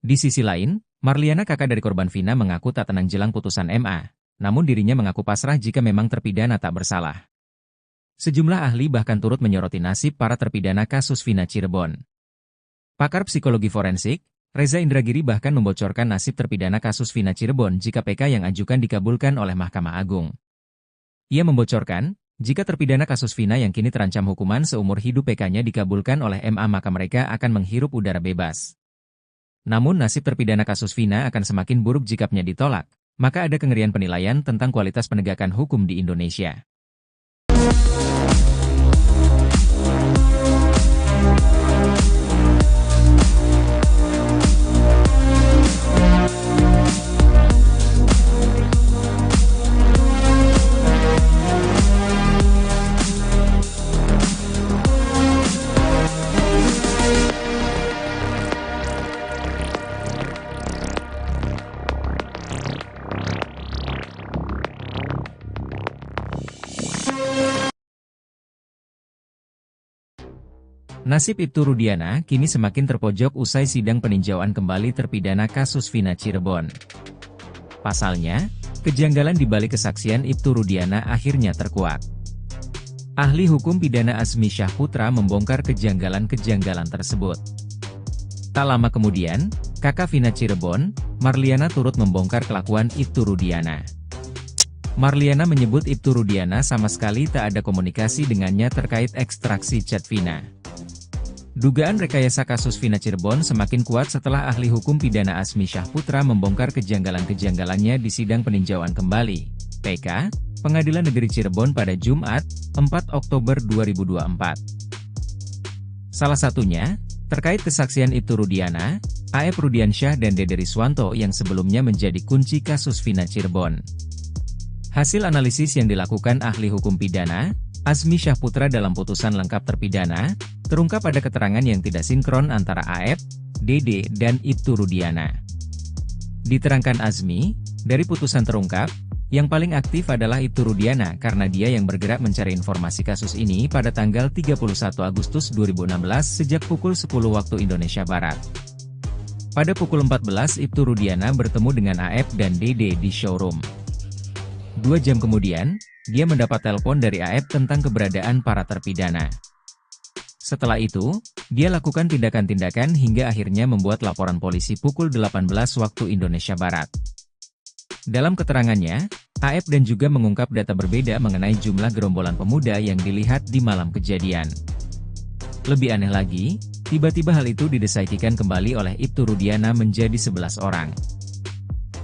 S1: Di sisi lain, Marliana, kakak dari korban Vina, mengaku tak tenang jelang putusan MA, namun dirinya mengaku pasrah jika memang terpidana tak bersalah. Sejumlah ahli bahkan turut menyoroti nasib para terpidana kasus Vina Cirebon. Pakar psikologi forensik, Reza Indragiri bahkan membocorkan nasib terpidana kasus Vina Cirebon jika PK yang ajukan dikabulkan oleh Mahkamah Agung. Ia membocorkan, jika terpidana kasus Vina yang kini terancam hukuman seumur hidup PK-nya dikabulkan oleh MA maka mereka akan menghirup udara bebas. Namun nasib terpidana kasus Vina akan semakin buruk jika PN ditolak, maka ada kengerian penilaian tentang kualitas penegakan hukum di Indonesia. Nasib Ibtu Rudiana kini semakin terpojok usai sidang peninjauan kembali terpidana kasus Vina Cirebon. Pasalnya, kejanggalan di balik kesaksian Ibtu Rudiana akhirnya terkuak. Ahli hukum pidana Azmi Syahputra membongkar kejanggalan-kejanggalan tersebut. Tak lama kemudian, kakak Vina Cirebon, Marliana, turut membongkar kelakuan Ibtu Rudiana. Marliana menyebut Ibtu Rudiana sama sekali tak ada komunikasi dengannya terkait ekstraksi chat Vina. Dugaan rekayasa kasus Vina Cirebon semakin kuat setelah ahli hukum pidana Azmi Syahputra membongkar kejanggalan-kejanggalannya di sidang peninjauan kembali, PK, Pengadilan Negeri Cirebon pada Jumat, 4 Oktober 2024. Salah satunya, Terkait kesaksian Ibtu Rudiana, A.F. Rudiansyah dan Dede Riswanto yang sebelumnya menjadi kunci kasus Vina Cirebon. Hasil analisis yang dilakukan ahli hukum pidana, Azmi Syahputra dalam putusan lengkap terpidana, terungkap ada keterangan yang tidak sinkron antara A.F., Dede, dan Ibtu Rudiana. Diterangkan Azmi, dari putusan terungkap, yang paling aktif adalah Ibtu Rudiana karena dia yang bergerak mencari informasi kasus ini pada tanggal 31 Agustus 2016 sejak pukul 10 waktu Indonesia Barat. Pada pukul 14 Ibtu Rudiana bertemu dengan A.F. dan Dede di showroom. 2 jam kemudian, dia mendapat telepon dari A.F. tentang keberadaan para terpidana. Setelah itu, dia lakukan tindakan-tindakan hingga akhirnya membuat laporan polisi pukul 18 waktu Indonesia Barat. Dalam keterangannya, A.F. dan juga mengungkap data berbeda mengenai jumlah gerombolan pemuda yang dilihat di malam kejadian. Lebih aneh lagi, tiba-tiba hal itu didesaikan kembali oleh Ibtu Rudiana menjadi 11 orang.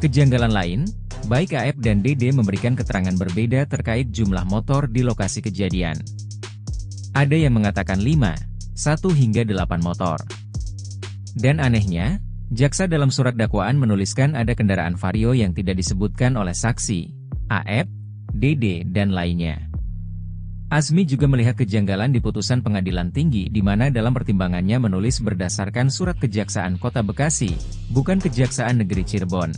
S1: Kejanggalan lain, baik A.F. dan Dede memberikan keterangan berbeda terkait jumlah motor di lokasi kejadian. Ada yang mengatakan 5, 1 hingga 8 motor. Dan anehnya, jaksa dalam surat dakwaan menuliskan ada kendaraan Vario yang tidak disebutkan oleh saksi, A.F., Dede, dan lainnya. Azmi juga melihat kejanggalan di putusan pengadilan tinggi di mana dalam pertimbangannya menulis berdasarkan surat Kejaksaan Kota Bekasi, bukan Kejaksaan Negeri Cirebon.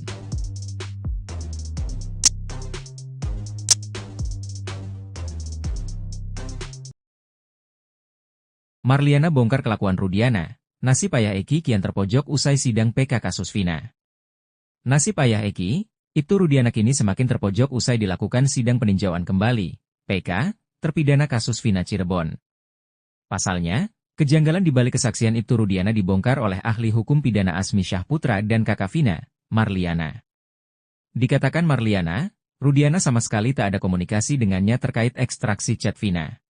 S1: Marliana bongkar kelakuan Rudiana, nasib ayah Eki kian terpojok usai sidang PK kasus Vina. Nasib ayah Eki, Ibtu Rudiana kini semakin terpojok usai dilakukan sidang peninjauan kembali, PK, terpidana kasus Vina Cirebon. Pasalnya, kejanggalan di balik kesaksian Ibtu Rudiana dibongkar oleh ahli hukum pidana Azmi Syahputra dan kakak Vina, Marliana. Dikatakan Marliana, Rudiana sama sekali tak ada komunikasi dengannya terkait ekstraksi chat Vina.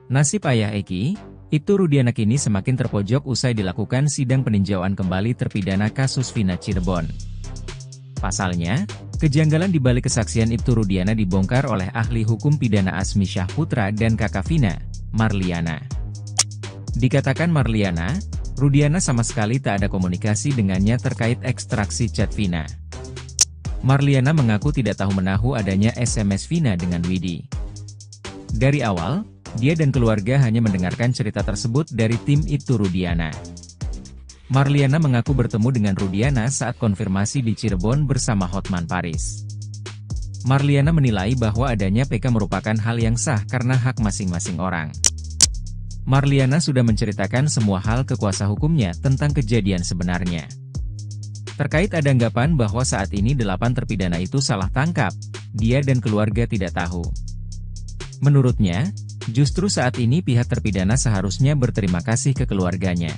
S1: Nasib ayah Eki, Ibtu Rudiana kini semakin terpojok usai dilakukan sidang peninjauan kembali terpidana kasus Vina Cirebon. Pasalnya, kejanggalan di balik kesaksian Ibtu Rudiana dibongkar oleh ahli hukum pidana Azmi Syahputra dan kakak Vina, Marliana. Dikatakan Marliana, Rudiana sama sekali tak ada komunikasi dengannya terkait ekstraksi chat Vina. Marliana mengaku tidak tahu menahu adanya SMS Vina dengan Widi. Dari awal, dia dan keluarga hanya mendengarkan cerita tersebut dari tim Ibtu Rudiana. Marliana mengaku bertemu dengan Rudiana saat konfirmasi di Cirebon bersama Hotman Paris. Marliana menilai bahwa adanya PK merupakan hal yang sah karena hak masing-masing orang. Marliana sudah menceritakan semua hal ke kuasa hukumnya tentang kejadian sebenarnya. Terkait ada anggapan bahwa saat ini 8 terpidana itu salah tangkap, dia dan keluarga tidak tahu. Menurutnya, justru saat ini pihak terpidana seharusnya berterima kasih ke keluarganya.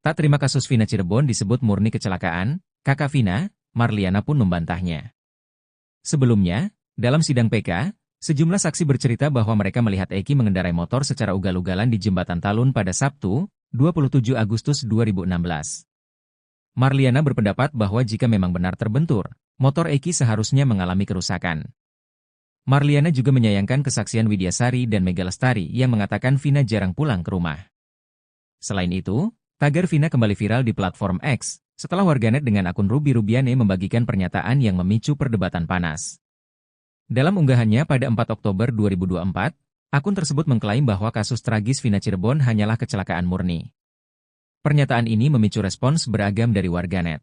S1: Tak terima kasus Vina Cirebon disebut murni kecelakaan, kakak Vina, Marliana pun membantahnya. Sebelumnya, dalam sidang PK, sejumlah saksi bercerita bahwa mereka melihat Eki mengendarai motor secara ugal-ugalan di Jembatan Talun pada Sabtu, 27 Agustus 2016. Marliana berpendapat bahwa jika memang benar terbentur, motor Eki seharusnya mengalami kerusakan. Marliana juga menyayangkan kesaksian Widyasari dan Mega Lestari yang mengatakan Vina jarang pulang ke rumah. Selain itu, tagar Vina kembali viral di platform X, setelah warganet dengan akun Ruby Rubiane membagikan pernyataan yang memicu perdebatan panas. Dalam unggahannya pada 4 Oktober 2024, akun tersebut mengklaim bahwa kasus tragis Vina Cirebon hanyalah kecelakaan murni. Pernyataan ini memicu respons beragam dari warganet.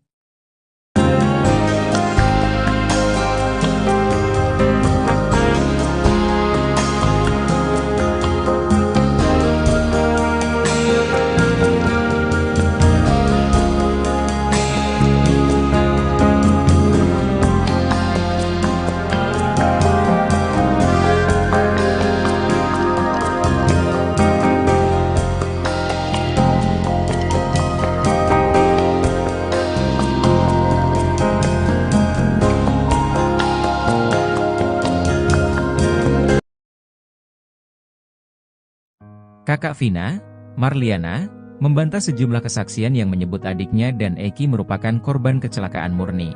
S1: Kakak Vina, Marliana, membantah sejumlah kesaksian yang menyebut adiknya dan Eki merupakan korban kecelakaan murni.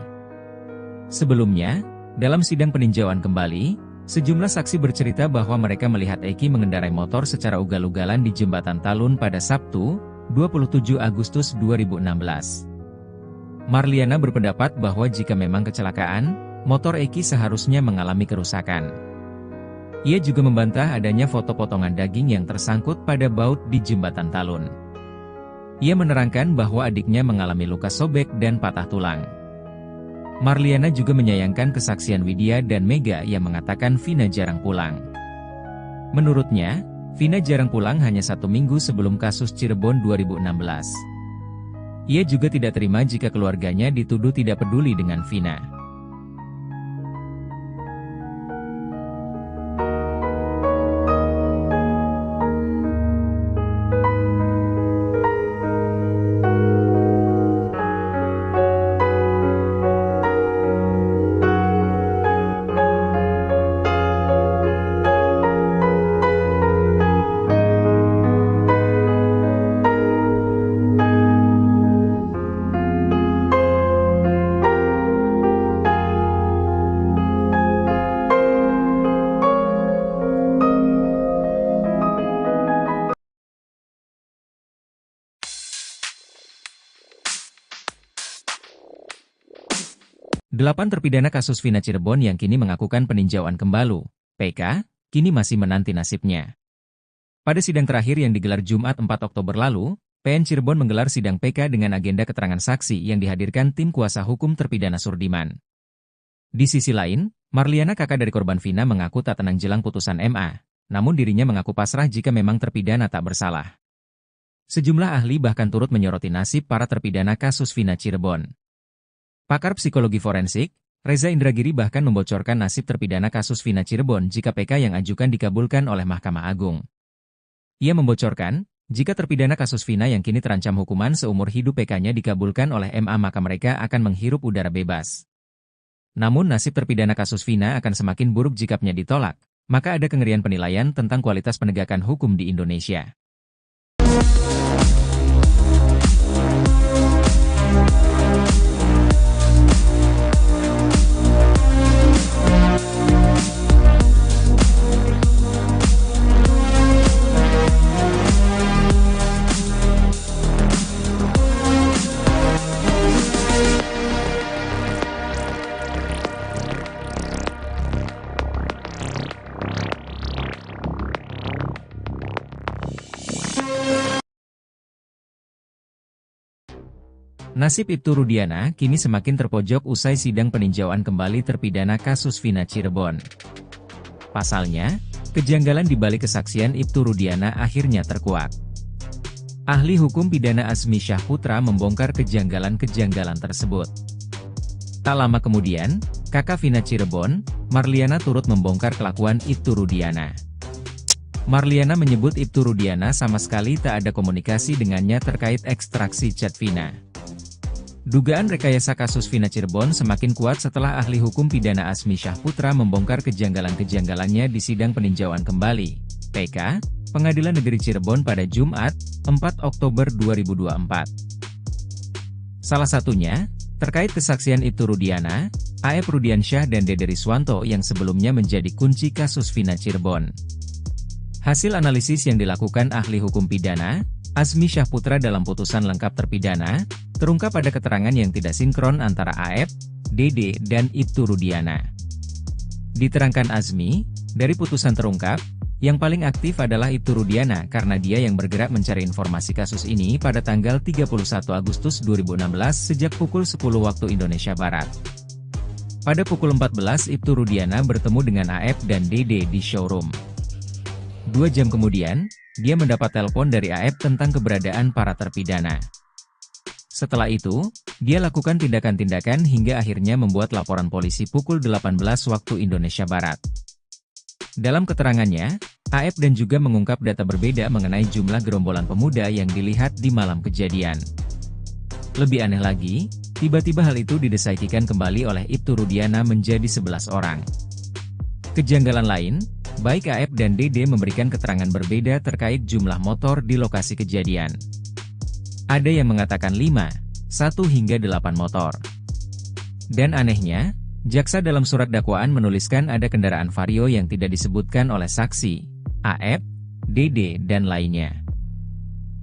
S1: Sebelumnya, dalam sidang peninjauan kembali, sejumlah saksi bercerita bahwa mereka melihat Eki mengendarai motor secara ugal-ugalan di Jembatan Talun pada Sabtu, 27 Agustus 2016. Marliana berpendapat bahwa jika memang kecelakaan, motor Eki seharusnya mengalami kerusakan. Ia juga membantah adanya foto potongan daging yang tersangkut pada baut di Jembatan Talun. Ia menerangkan bahwa adiknya mengalami luka sobek dan patah tulang. Marliana juga menyayangkan kesaksian Widya dan Mega yang mengatakan Vina jarang pulang. Menurutnya, Vina jarang pulang hanya 1 minggu sebelum kasus Cirebon 2016. Ia juga tidak terima jika keluarganya dituduh tidak peduli dengan Vina. Delapan terpidana kasus Vina Cirebon yang kini mengakukan peninjauan kembali, PK, kini masih menanti nasibnya. Pada sidang terakhir yang digelar Jumat 4 Oktober lalu, PN Cirebon menggelar sidang PK dengan agenda keterangan saksi yang dihadirkan tim kuasa hukum terpidana Surdiman. Di sisi lain, Marliana, kakak dari korban Vina, mengaku tak tenang jelang putusan MA, namun dirinya mengaku pasrah jika memang terpidana tak bersalah. Sejumlah ahli bahkan turut menyoroti nasib para terpidana kasus Vina Cirebon. Pakar psikologi forensik, Reza Indragiri bahkan membocorkan nasib terpidana kasus Vina Cirebon jika PK yang ajukan dikabulkan oleh Mahkamah Agung. Ia membocorkan, jika terpidana kasus Vina yang kini terancam hukuman seumur hidup PK-nya dikabulkan oleh MA maka mereka akan menghirup udara bebas. Namun nasib terpidana kasus Vina akan semakin buruk jika PN-nya ditolak, maka ada kengerian penilaian tentang kualitas penegakan hukum di Indonesia. Nasib Ibtu Rudiana kini semakin terpojok usai sidang peninjauan kembali terpidana kasus Vina Cirebon. Pasalnya, kejanggalan di balik kesaksian Ibtu Rudiana akhirnya terkuak. Ahli hukum pidana Azmi Syahputra membongkar kejanggalan-kejanggalan tersebut. Tak lama kemudian, kakak Vina Cirebon, Marliana, turut membongkar kelakuan Ibtu Rudiana. Marliana menyebut Ibtu Rudiana sama sekali tak ada komunikasi dengannya terkait ekstraksi chat Vina. Dugaan rekayasa kasus Vina Cirebon semakin kuat setelah ahli hukum pidana Azmi Syahputra membongkar kejanggalan-kejanggalannya di sidang peninjauan kembali, PK, Pengadilan Negeri Cirebon pada Jumat, 4 Oktober 2024. Salah satunya, terkait kesaksian Ibtu Rudiana, A.F. Rudiansyah dan Dede Riswanto yang sebelumnya menjadi kunci kasus Vina Cirebon. Hasil analisis yang dilakukan ahli hukum pidana, Azmi Syahputra dalam putusan lengkap terpidana, terungkap pada keterangan yang tidak sinkron antara A.F., Dede, dan Ibtu Rudiana. Diterangkan Azmi, dari putusan terungkap, yang paling aktif adalah Ibtu Rudiana karena dia yang bergerak mencari informasi kasus ini pada tanggal 31 Agustus 2016 sejak pukul 10 waktu Indonesia Barat. Pada pukul 14 Ibtu Rudiana bertemu dengan A.F. dan Dede di showroom. 2 jam kemudian, dia mendapat telepon dari A.F. tentang keberadaan para terpidana. Setelah itu, dia lakukan tindakan-tindakan hingga akhirnya membuat laporan polisi pukul 18 waktu Indonesia Barat. Dalam keterangannya, A.F. dan juga mengungkap data berbeda mengenai jumlah gerombolan pemuda yang dilihat di malam kejadian. Lebih aneh lagi, tiba-tiba hal itu didesaikan kembali oleh Ibtu Rudiana menjadi 11 orang. Kejanggalan lain, Baik AF dan DD memberikan keterangan berbeda terkait jumlah motor di lokasi kejadian. Ada yang mengatakan 5, 1 hingga 8 motor. Dan anehnya, jaksa dalam surat dakwaan menuliskan ada kendaraan Vario yang tidak disebutkan oleh saksi, AF, DD, dan lainnya.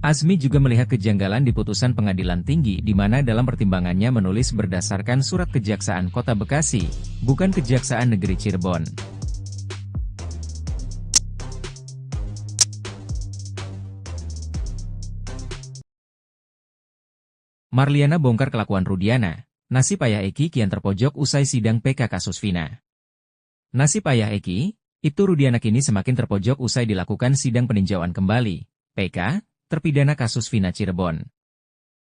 S1: Azmi juga melihat kejanggalan di putusan pengadilan tinggi di mana dalam pertimbangannya menulis berdasarkan surat Kejaksaan Kota Bekasi, bukan Kejaksaan Negeri Cirebon. Marliana bongkar kelakuan Rudiana, nasib ayah Eki kian terpojok usai sidang PK kasus Vina. Nasib ayah Eki, Ibtu Rudiana kini semakin terpojok usai dilakukan sidang peninjauan kembali, PK, terpidana kasus Vina Cirebon.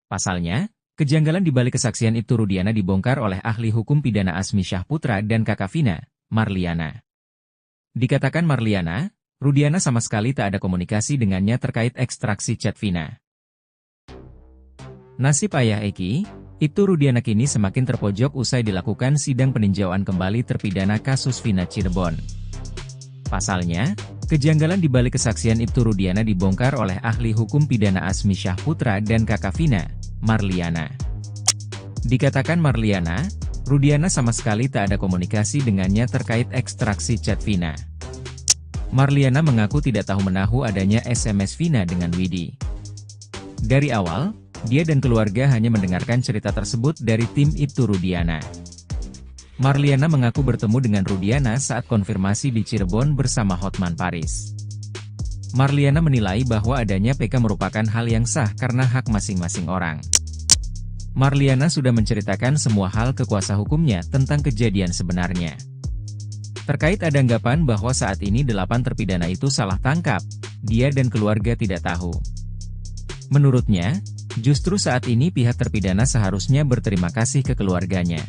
S1: Pasalnya, kejanggalan di balik kesaksian Ibtu Rudiana dibongkar oleh ahli hukum pidana Azmi Syahputra dan kakak Vina, Marliana. Dikatakan Marliana, Rudiana sama sekali tak ada komunikasi dengannya terkait ekstraksi chat Vina. Nasib ayah Eki, Ibtu Rudiana kini semakin terpojok usai dilakukan sidang peninjauan kembali terpidana kasus Vina Cirebon. Pasalnya, kejanggalan di balik kesaksian Ibtu Rudiana dibongkar oleh ahli hukum pidana Azmi Syahputra dan kakak Vina, Marliana. Dikatakan Marliana, Rudiana sama sekali tak ada komunikasi dengannya terkait ekstraksi chat Vina. Marliana mengaku tidak tahu menahu adanya SMS Vina dengan Widi. Dari awal, dia dan keluarga hanya mendengarkan cerita tersebut dari tim Ibtu Rudiana. Marliana mengaku bertemu dengan Rudiana saat konfirmasi di Cirebon bersama Hotman Paris. Marliana menilai bahwa adanya PK merupakan hal yang sah karena hak masing-masing orang. Marliana sudah menceritakan semua hal ke kuasa hukumnya tentang kejadian sebenarnya. Terkait ada anggapan bahwa saat ini 8 terpidana itu salah tangkap, dia dan keluarga tidak tahu. Menurutnya, justru saat ini pihak terpidana seharusnya berterima kasih ke keluarganya.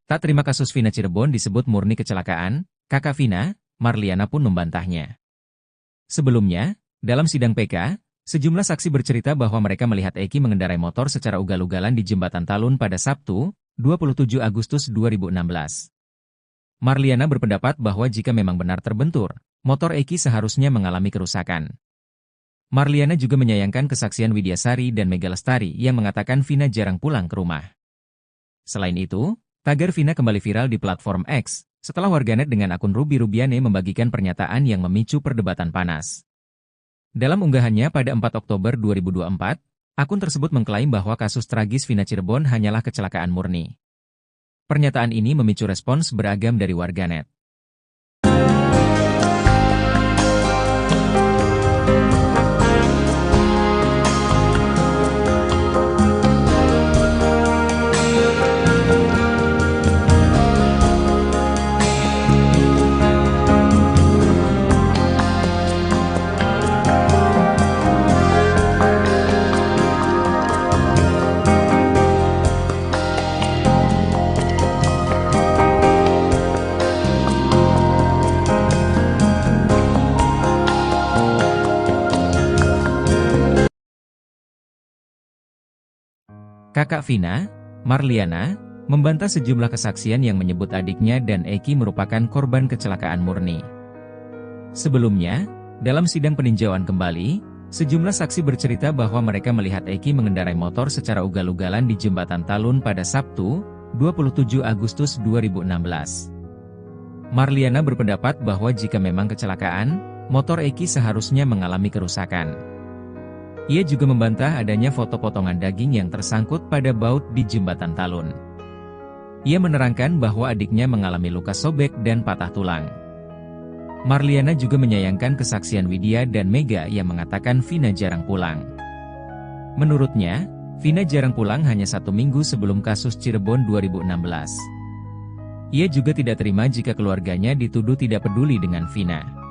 S1: Tak terima kasus Vina Cirebon disebut murni kecelakaan, kakak Vina, Marliana pun membantahnya. Sebelumnya, dalam sidang PK, sejumlah saksi bercerita bahwa mereka melihat Eki mengendarai motor secara ugal-ugalan di Jembatan Talun pada Sabtu, 27 Agustus 2016. Marliana berpendapat bahwa jika memang benar terbentur, motor Eki seharusnya mengalami kerusakan. Marliana juga menyayangkan kesaksian Widyasari dan Mega Lestari yang mengatakan Vina jarang pulang ke rumah. Selain itu, tagar Vina kembali viral di platform X, setelah warganet dengan akun Ruby Rubiane membagikan pernyataan yang memicu perdebatan panas. Dalam unggahannya pada 4 Oktober 2024, akun tersebut mengklaim bahwa kasus tragis Vina Cirebon hanyalah kecelakaan murni. Pernyataan ini memicu respons beragam dari warganet. Kakak Vina, Marliana, membantah sejumlah kesaksian yang menyebut adiknya dan Eki merupakan korban kecelakaan murni. Sebelumnya, dalam sidang peninjauan kembali, sejumlah saksi bercerita bahwa mereka melihat Eki mengendarai motor secara ugal-ugalan di Jembatan Talun pada Sabtu, 27 Agustus 2016. Marliana berpendapat bahwa jika memang kecelakaan, motor Eki seharusnya mengalami kerusakan. Ia juga membantah adanya foto potongan daging yang tersangkut pada baut di jembatan Talun. Ia menerangkan bahwa adiknya mengalami luka sobek dan patah tulang. Marliana juga menyayangkan kesaksian Widya dan Mega yang mengatakan Vina jarang pulang. Menurutnya, Vina jarang pulang hanya 1 minggu sebelum kasus Cirebon 2016. Ia juga tidak terima jika keluarganya dituduh tidak peduli dengan Vina.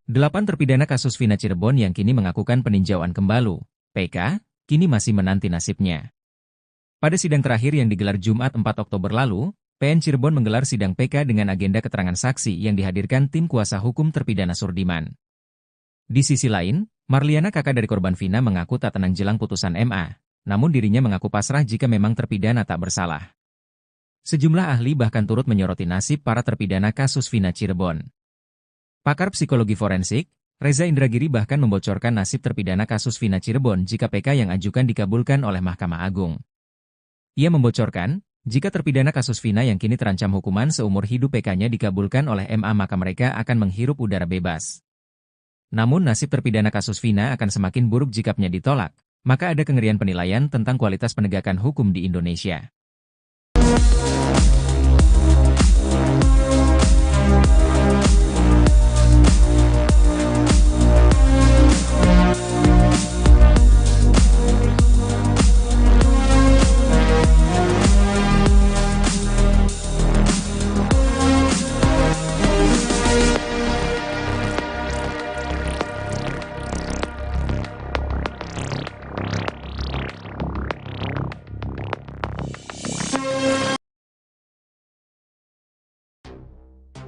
S1: Delapan terpidana kasus Vina Cirebon yang kini mengakukan peninjauan kembali, PK, kini masih menanti nasibnya. Pada sidang terakhir yang digelar Jumat 4 Oktober lalu, PN Cirebon menggelar sidang PK dengan agenda keterangan saksi yang dihadirkan tim kuasa hukum terpidana Surdiman. Di sisi lain, Marliana, kakak dari korban Vina, mengaku tak tenang jelang putusan MA, namun dirinya mengaku pasrah jika memang terpidana tak bersalah. Sejumlah ahli bahkan turut menyoroti nasib para terpidana kasus Vina Cirebon. Pakar psikologi forensik, Reza Indragiri bahkan membocorkan nasib terpidana kasus Vina Cirebon jika PK yang ajukan dikabulkan oleh Mahkamah Agung. Ia membocorkan, jika terpidana kasus Vina yang kini terancam hukuman seumur hidup PK-nya dikabulkan oleh MA maka mereka akan menghirup udara bebas. Namun nasib terpidana kasus Vina akan semakin buruk jika PN-nya ditolak, maka ada kengerian penilaian tentang kualitas penegakan hukum di Indonesia.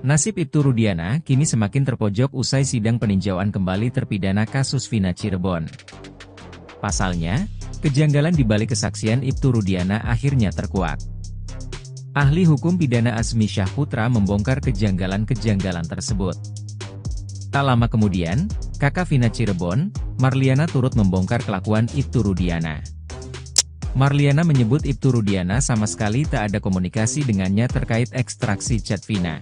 S1: Nasib Ibtu Rudiana kini semakin terpojok usai sidang peninjauan kembali terpidana kasus Vina Cirebon. Pasalnya, kejanggalan di balik kesaksian Ibtu Rudiana akhirnya terkuak. Ahli hukum pidana Azmi Syahputra membongkar kejanggalan-kejanggalan tersebut. Tak lama kemudian, kakak Vina Cirebon, Marliana, turut membongkar kelakuan Ibtu Rudiana. Marliana menyebut Ibtu Rudiana sama sekali tak ada komunikasi dengannya terkait ekstraksi chat Vina.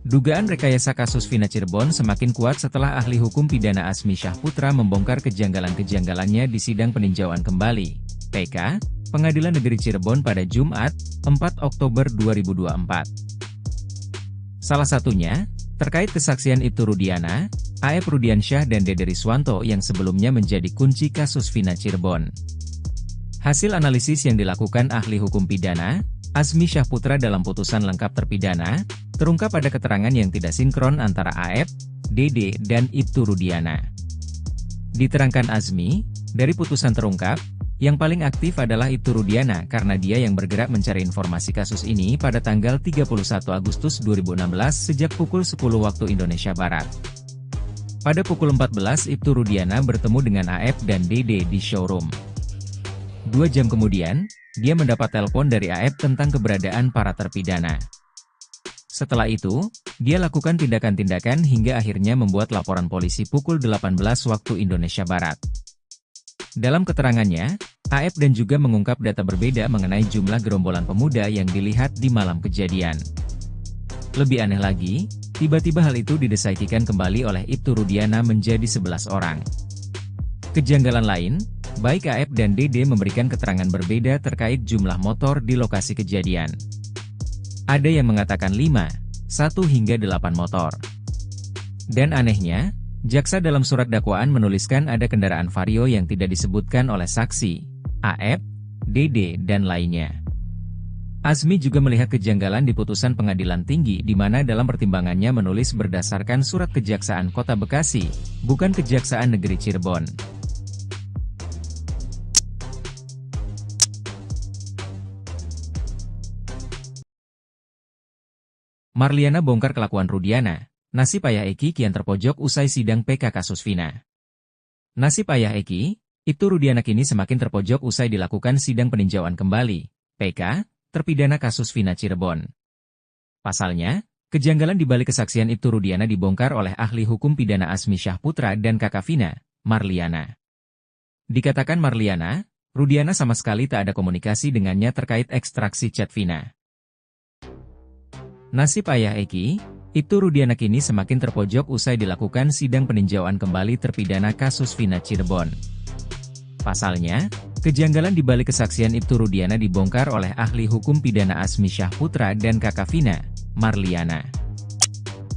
S1: Dugaan rekayasa kasus Vina Cirebon semakin kuat setelah ahli hukum pidana Azmi Syahputra membongkar kejanggalan-kejanggalannya di sidang peninjauan kembali, PK, Pengadilan Negeri Cirebon pada Jumat, 4 Oktober 2024. Salah satunya, terkait kesaksian Ibtu Rudiana, A.F. Rudiansyah dan Dede Riswanto yang sebelumnya menjadi kunci kasus Vina Cirebon. Hasil analisis yang dilakukan ahli hukum pidana, Azmi Syahputra dalam putusan lengkap terpidana, terungkap pada keterangan yang tidak sinkron antara A.F., Dede, dan Ibtu Rudiana. Diterangkan Azmi, dari putusan terungkap, yang paling aktif adalah Ibtu Rudiana karena dia yang bergerak mencari informasi kasus ini pada tanggal 31 Agustus 2016 sejak pukul 10 waktu Indonesia Barat. Pada pukul 14 Ibtu Rudiana bertemu dengan A.F. dan Dede di showroom. 2 jam kemudian, dia mendapat telepon dari A.F. tentang keberadaan para terpidana. Setelah itu, dia lakukan tindakan-tindakan hingga akhirnya membuat laporan polisi pukul 18 waktu Indonesia Barat. Dalam keterangannya, A.F. dan juga mengungkap data berbeda mengenai jumlah gerombolan pemuda yang dilihat di malam kejadian. Lebih aneh lagi, tiba-tiba hal itu didesaikan kembali oleh Ibtu Rudiana menjadi 11 orang. Kejanggalan lain, baik A.F. dan Dede memberikan keterangan berbeda terkait jumlah motor di lokasi kejadian. Ada yang mengatakan 5, 1 hingga 8 motor. Dan anehnya, jaksa dalam surat dakwaan menuliskan ada kendaraan Vario yang tidak disebutkan oleh saksi, A.F., Dede, dan lainnya. Azmi juga melihat kejanggalan di putusan pengadilan tinggi di mana dalam pertimbangannya menulis berdasarkan surat Kejaksaan Kota Bekasi, bukan Kejaksaan Negeri Cirebon. Marliana bongkar kelakuan Rudiana. Nasib ayah Eki kian terpojok usai sidang PK kasus Vina. Nasib ayah Eki, Ibtu Rudiana kini semakin terpojok usai dilakukan sidang peninjauan kembali, PK, terpidana kasus Vina Cirebon. Pasalnya, kejanggalan di balik kesaksian Ibtu Rudiana dibongkar oleh ahli hukum pidana Asmi Syahputra dan kakak Vina, Marliana. Dikatakan Marliana, Rudiana sama sekali tak ada komunikasi dengannya terkait ekstraksi chat Vina. Nasib ayah Eki, Ibtu Rudiana kini semakin terpojok usai dilakukan sidang peninjauan kembali terpidana kasus Vina Cirebon. Pasalnya, kejanggalan di balik kesaksian Ibtu Rudiana dibongkar oleh ahli hukum pidana Asmi Syahputra dan kakak Vina, Marliana.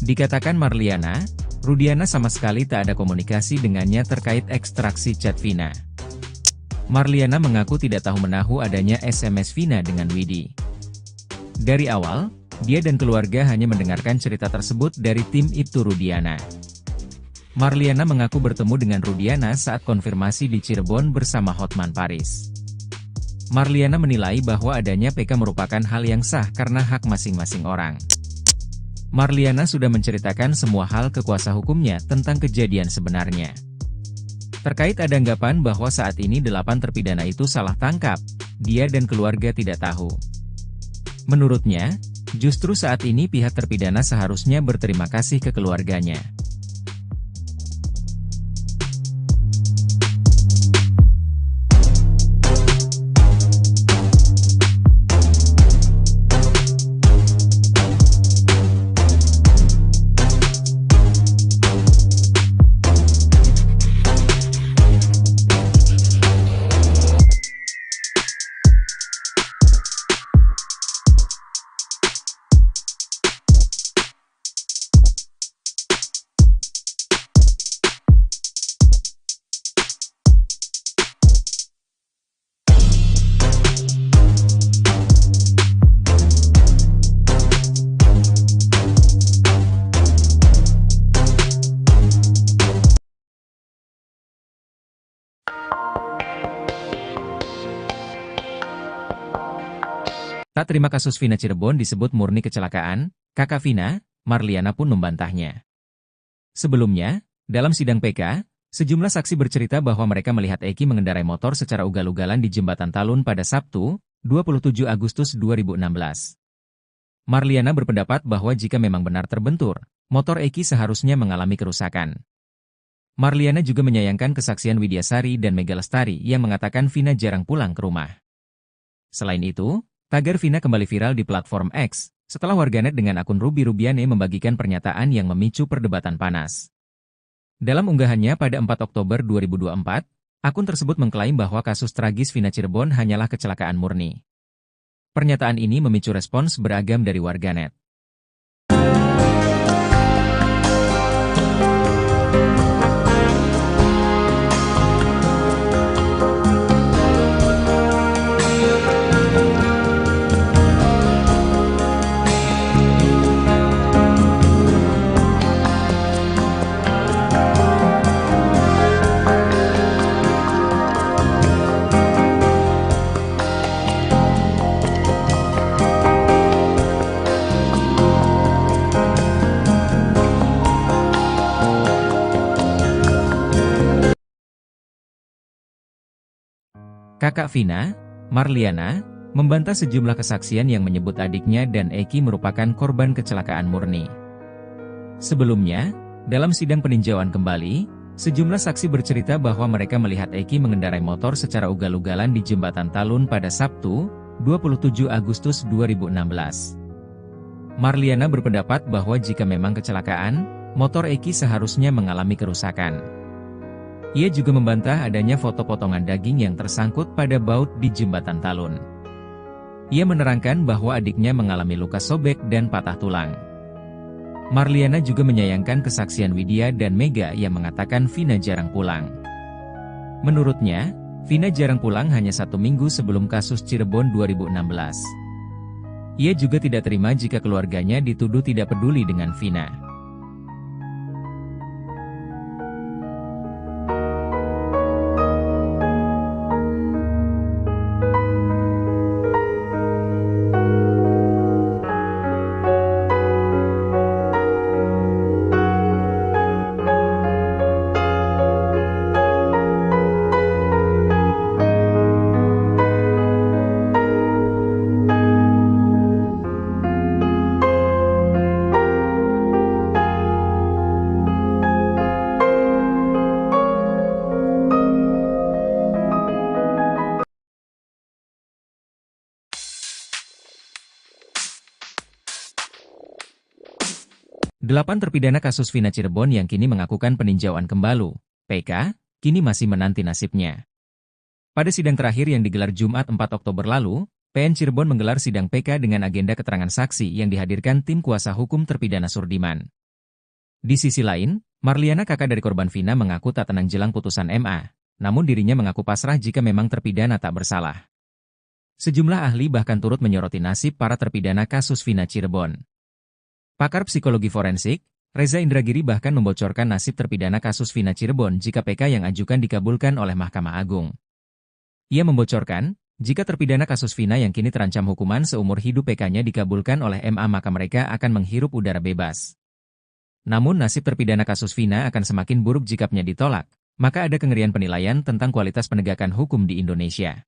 S1: Dikatakan Marliana, Rudiana sama sekali tak ada komunikasi dengannya terkait ekstraksi chat Vina. Marliana mengaku tidak tahu menahu adanya SMS Vina dengan Widi. Dari awal, dia dan keluarga hanya mendengarkan cerita tersebut dari tim Ibtu Rudiana. Marliana mengaku bertemu dengan Rudiana saat konfirmasi di Cirebon bersama Hotman Paris. Marliana menilai bahwa adanya PK merupakan hal yang sah karena hak masing-masing orang. Marliana sudah menceritakan semua hal ke kuasa hukumnya tentang kejadian sebenarnya. Terkait ada anggapan bahwa saat ini 8 terpidana itu salah tangkap, dia dan keluarga tidak tahu. Menurutnya, justru saat ini pihak terpidana seharusnya berterima kasih ke keluarganya. Tak terima kasus Vina Cirebon disebut murni kecelakaan, kakak Vina, Marliana pun membantahnya. Sebelumnya, dalam sidang PK, sejumlah saksi bercerita bahwa mereka melihat Eki mengendarai motor secara ugal-ugalan di Jembatan Talun pada Sabtu, 27 Agustus 2016. Marliana berpendapat bahwa jika memang benar terbentur, motor Eki seharusnya mengalami kerusakan. Marliana juga menyayangkan kesaksian Widyasari dan Mega Lestari yang mengatakan Vina jarang pulang ke rumah. Selain itu, tagar Vina kembali viral di platform X, setelah warganet dengan akun Ruby Rubiane membagikan pernyataan yang memicu perdebatan panas. Dalam unggahannya pada 4 Oktober 2024, akun tersebut mengklaim bahwa kasus tragis Vina Cirebon hanyalah kecelakaan murni. Pernyataan ini memicu respons beragam dari warganet. Kakak Vina, Marliana, membantah sejumlah kesaksian yang menyebut adiknya dan Eki merupakan korban kecelakaan murni. Sebelumnya, dalam sidang peninjauan kembali, sejumlah saksi bercerita bahwa mereka melihat Eki mengendarai motor secara ugal-ugalan di Jembatan Talun pada Sabtu, 27 Agustus 2016. Marliana berpendapat bahwa jika memang kecelakaan, motor Eki seharusnya mengalami kerusakan. Ia juga membantah adanya foto potongan daging yang tersangkut pada baut di Jembatan Talun. Ia menerangkan bahwa adiknya mengalami luka sobek dan patah tulang. Marliana juga menyayangkan kesaksian Widya dan Mega yang mengatakan Vina jarang pulang. Menurutnya, Vina jarang pulang hanya 1 minggu sebelum kasus Cirebon 2016. Ia juga tidak terima jika keluarganya dituduh tidak peduli dengan Vina. 8 terpidana kasus Vina Cirebon yang kini mengakukan peninjauan kembali, PK, kini masih menanti nasibnya. Pada sidang terakhir yang digelar Jumat 4 Oktober lalu, PN Cirebon menggelar sidang PK dengan agenda keterangan saksi yang dihadirkan tim kuasa hukum terpidana Surdiman. Di sisi lain, Marliana, kakak dari korban Vina, mengaku tak tenang jelang putusan MA, namun dirinya mengaku pasrah jika memang terpidana tak bersalah. Sejumlah ahli bahkan turut menyoroti nasib para terpidana kasus Vina Cirebon. Pakar psikologi forensik, Reza Indragiri bahkan membocorkan nasib terpidana kasus Vina Cirebon jika PK yang ajukan dikabulkan oleh Mahkamah Agung. Ia membocorkan, jika terpidana kasus Vina yang kini terancam hukuman seumur hidup PK-nya dikabulkan oleh MA maka mereka akan menghirup udara bebas. Namun nasib terpidana kasus Vina akan semakin buruk jika PK-nya ditolak, maka ada kengerian penilaian tentang kualitas penegakan hukum di Indonesia.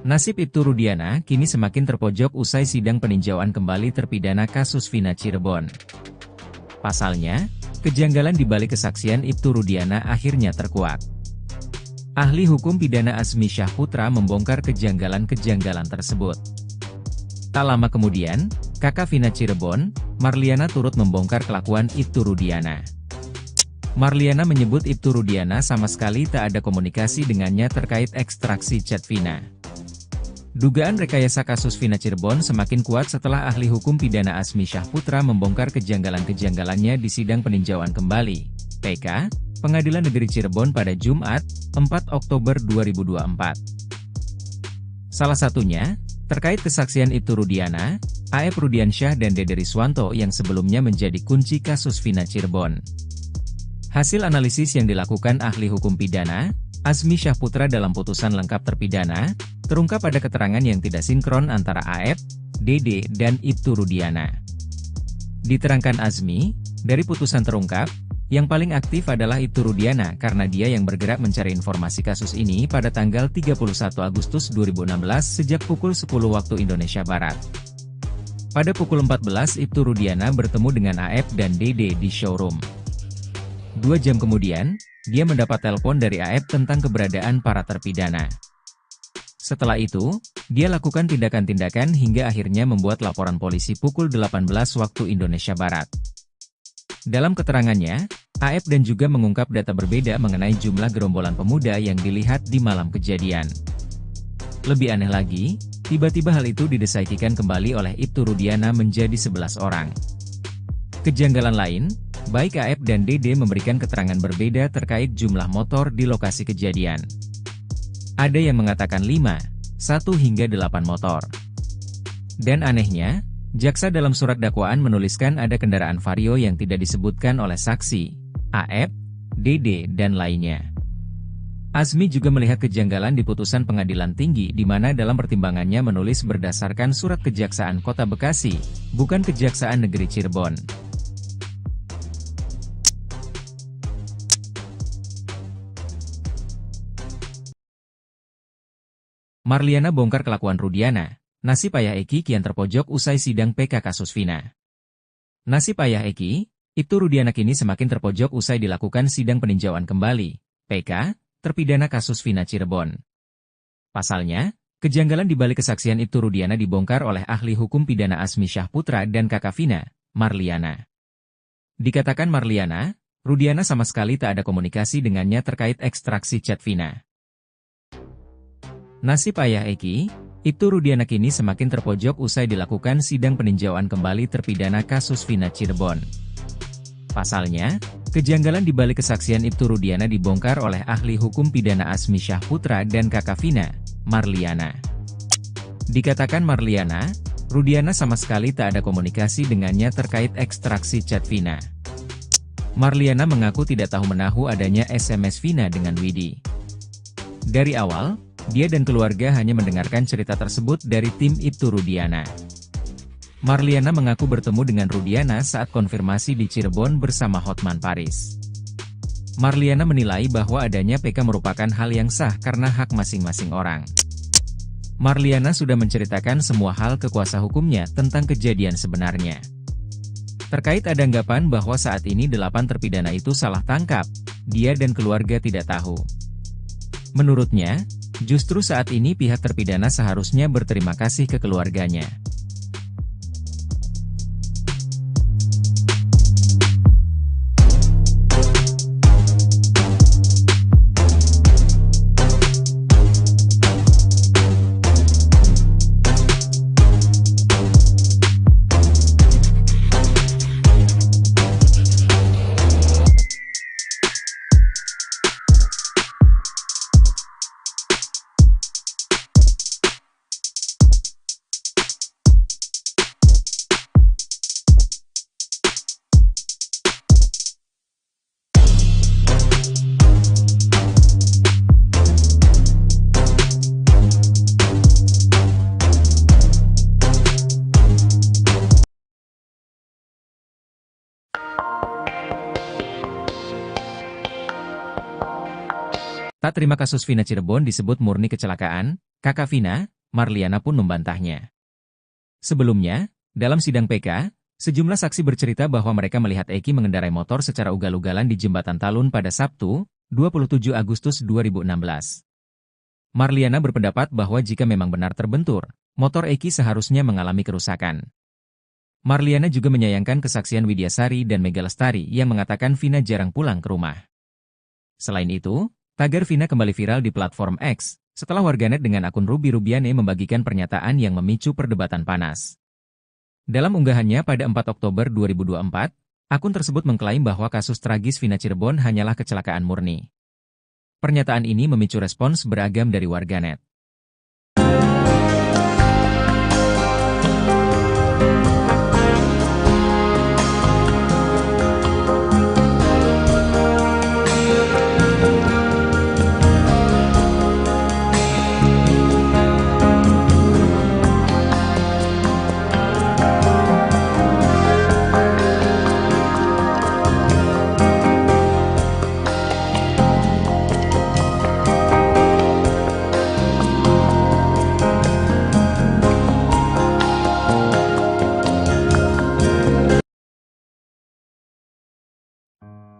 S1: Nasib Ibtu Rudiana kini semakin terpojok usai sidang peninjauan kembali terpidana kasus Vina Cirebon. Pasalnya, kejanggalan di balik kesaksian Ibtu Rudiana akhirnya terkuak. Ahli hukum pidana Azmi Syahputra membongkar kejanggalan-kejanggalan tersebut. Tak lama kemudian, kakak Vina Cirebon, Marliana, turut membongkar kelakuan Ibtu Rudiana. Marliana menyebut Ibtu Rudiana sama sekali tak ada komunikasi dengannya terkait ekstraksi chat Vina. Dugaan rekayasa kasus Vina Cirebon semakin kuat setelah ahli hukum pidana Azmi Syahputra membongkar kejanggalan-kejanggalannya di sidang peninjauan kembali, PK, Pengadilan Negeri Cirebon pada Jumat, 4 Oktober 2024. Salah satunya, terkait kesaksian Ibtu Rudiana, A.F. Rudiansyah dan Dede Riswanto yang sebelumnya menjadi kunci kasus Vina Cirebon. Hasil analisis yang dilakukan ahli hukum pidana, Azmi Syahputra dalam putusan lengkap terpidana, terungkap pada keterangan yang tidak sinkron antara A.F., Dede, dan Ibtu Rudiana. Diterangkan Azmi, dari putusan terungkap, yang paling aktif adalah Ibtu Rudiana karena dia yang bergerak mencari informasi kasus ini pada tanggal 31 Agustus 2016 sejak pukul 10 waktu Indonesia Barat. Pada pukul 14 Ibtu Rudiana bertemu dengan A.F. dan Dede di showroom. 2 jam kemudian, dia mendapat telepon dari A.F. tentang keberadaan para terpidana. Setelah itu, dia lakukan tindakan-tindakan hingga akhirnya membuat laporan polisi pukul 18 waktu Indonesia Barat. Dalam keterangannya, A.F. dan juga mengungkap data berbeda mengenai jumlah gerombolan pemuda yang dilihat di malam kejadian. Lebih aneh lagi, tiba-tiba hal itu didesaikan kembali oleh Ibtu Rudiana menjadi 11 orang. Kejanggalan lain, baik A.F. dan Dede memberikan keterangan berbeda terkait jumlah motor di lokasi kejadian. Ada yang mengatakan 5, 1 hingga 8 motor. Dan anehnya, jaksa dalam surat dakwaan menuliskan ada kendaraan Vario yang tidak disebutkan oleh saksi, A.F., Dede, dan lainnya. Azmi juga melihat kejanggalan di putusan Pengadilan Tinggi di mana dalam pertimbangannya menulis berdasarkan surat Kejaksaan Kota Bekasi, bukan Kejaksaan Negeri Cirebon. Marliana bongkar kelakuan Rudiana, nasib ayah Eki kian terpojok usai sidang PK kasus Vina. Nasib ayah Eki, Ibtu Rudiana kini semakin terpojok usai dilakukan sidang peninjauan kembali, PK, terpidana kasus Vina Cirebon. Pasalnya, kejanggalan di balik kesaksian Ibtu Rudiana dibongkar oleh ahli hukum pidana Azmi Syahputra dan kakak Vina, Marliana. Dikatakan Marliana, Rudiana sama sekali tak ada komunikasi dengannya terkait ekstraksi chat Vina. Nasib ayah Eki, Ibtu Rudiana kini semakin terpojok usai dilakukan sidang peninjauan kembali terpidana kasus Vina Cirebon. Pasalnya, kejanggalan di balik kesaksian Ibtu Rudiana dibongkar oleh ahli hukum pidana Azmi Syahputra dan kakak Vina, Marliana. Dikatakan Marliana, Rudiana sama sekali tak ada komunikasi dengannya terkait ekstraksi chat Vina. Marliana mengaku tidak tahu menahu adanya SMS Vina dengan Widi. Dari awal, dia dan keluarga hanya mendengarkan cerita tersebut dari tim Ibtu Rudiana. Marliana mengaku bertemu dengan Rudiana saat konfirmasi di Cirebon bersama Hotman Paris. Marliana menilai bahwa adanya PK merupakan hal yang sah karena hak masing-masing orang. Marliana sudah menceritakan semua hal ke kuasa hukumnya tentang kejadian sebenarnya. Terkait ada anggapan bahwa saat ini 8 terpidana itu salah tangkap, dia dan keluarga tidak tahu. Menurutnya, justru saat ini pihak terpidana seharusnya berterima kasih ke keluarganya. Tak terima kasus Vina Cirebon disebut murni kecelakaan, kakak Vina, Marliana pun membantahnya. Sebelumnya, dalam sidang PK, sejumlah saksi bercerita bahwa mereka melihat Eki mengendarai motor secara ugal-ugalan di Jembatan Talun pada Sabtu, 27 Agustus 2016. Marliana berpendapat bahwa jika memang benar terbentur, motor Eki seharusnya mengalami kerusakan. Marliana juga menyayangkan kesaksian Widyasari dan Mega Lestari yang mengatakan Vina jarang pulang ke rumah. Selain itu, tagar Vina kembali viral di platform X, setelah warganet dengan akun Ruby Rubiane membagikan pernyataan yang memicu perdebatan panas. Dalam unggahannya pada 4 Oktober 2024, akun tersebut mengklaim bahwa kasus tragis Vina Cirebon hanyalah kecelakaan murni. Pernyataan ini memicu respons beragam dari warganet.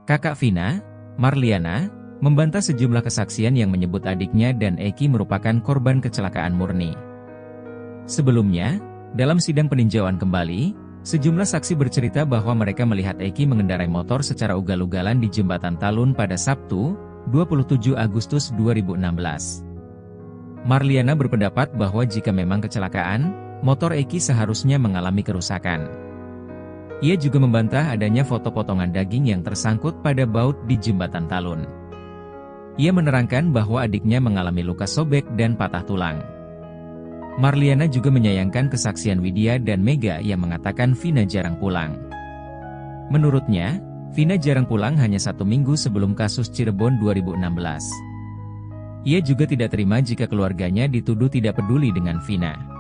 S1: Kakak Vina, Marliana, membantah sejumlah kesaksian yang menyebut adiknya dan Eki merupakan korban kecelakaan murni. Sebelumnya, dalam sidang peninjauan kembali, sejumlah saksi bercerita bahwa mereka melihat Eki mengendarai motor secara ugal-ugalan di Jembatan Talun pada Sabtu, 27 Agustus 2016. Marliana berpendapat bahwa jika memang kecelakaan, motor Eki seharusnya mengalami kerusakan. Ia juga membantah adanya foto potongan daging yang tersangkut pada baut di Jembatan Talun. Ia menerangkan bahwa adiknya mengalami luka sobek dan patah tulang. Marliana juga menyayangkan kesaksian Widya dan Mega yang mengatakan Vina jarang pulang. Menurutnya, Vina jarang pulang hanya 1 minggu sebelum kasus Cirebon 2016. Ia juga tidak terima jika keluarganya dituduh tidak peduli dengan Vina.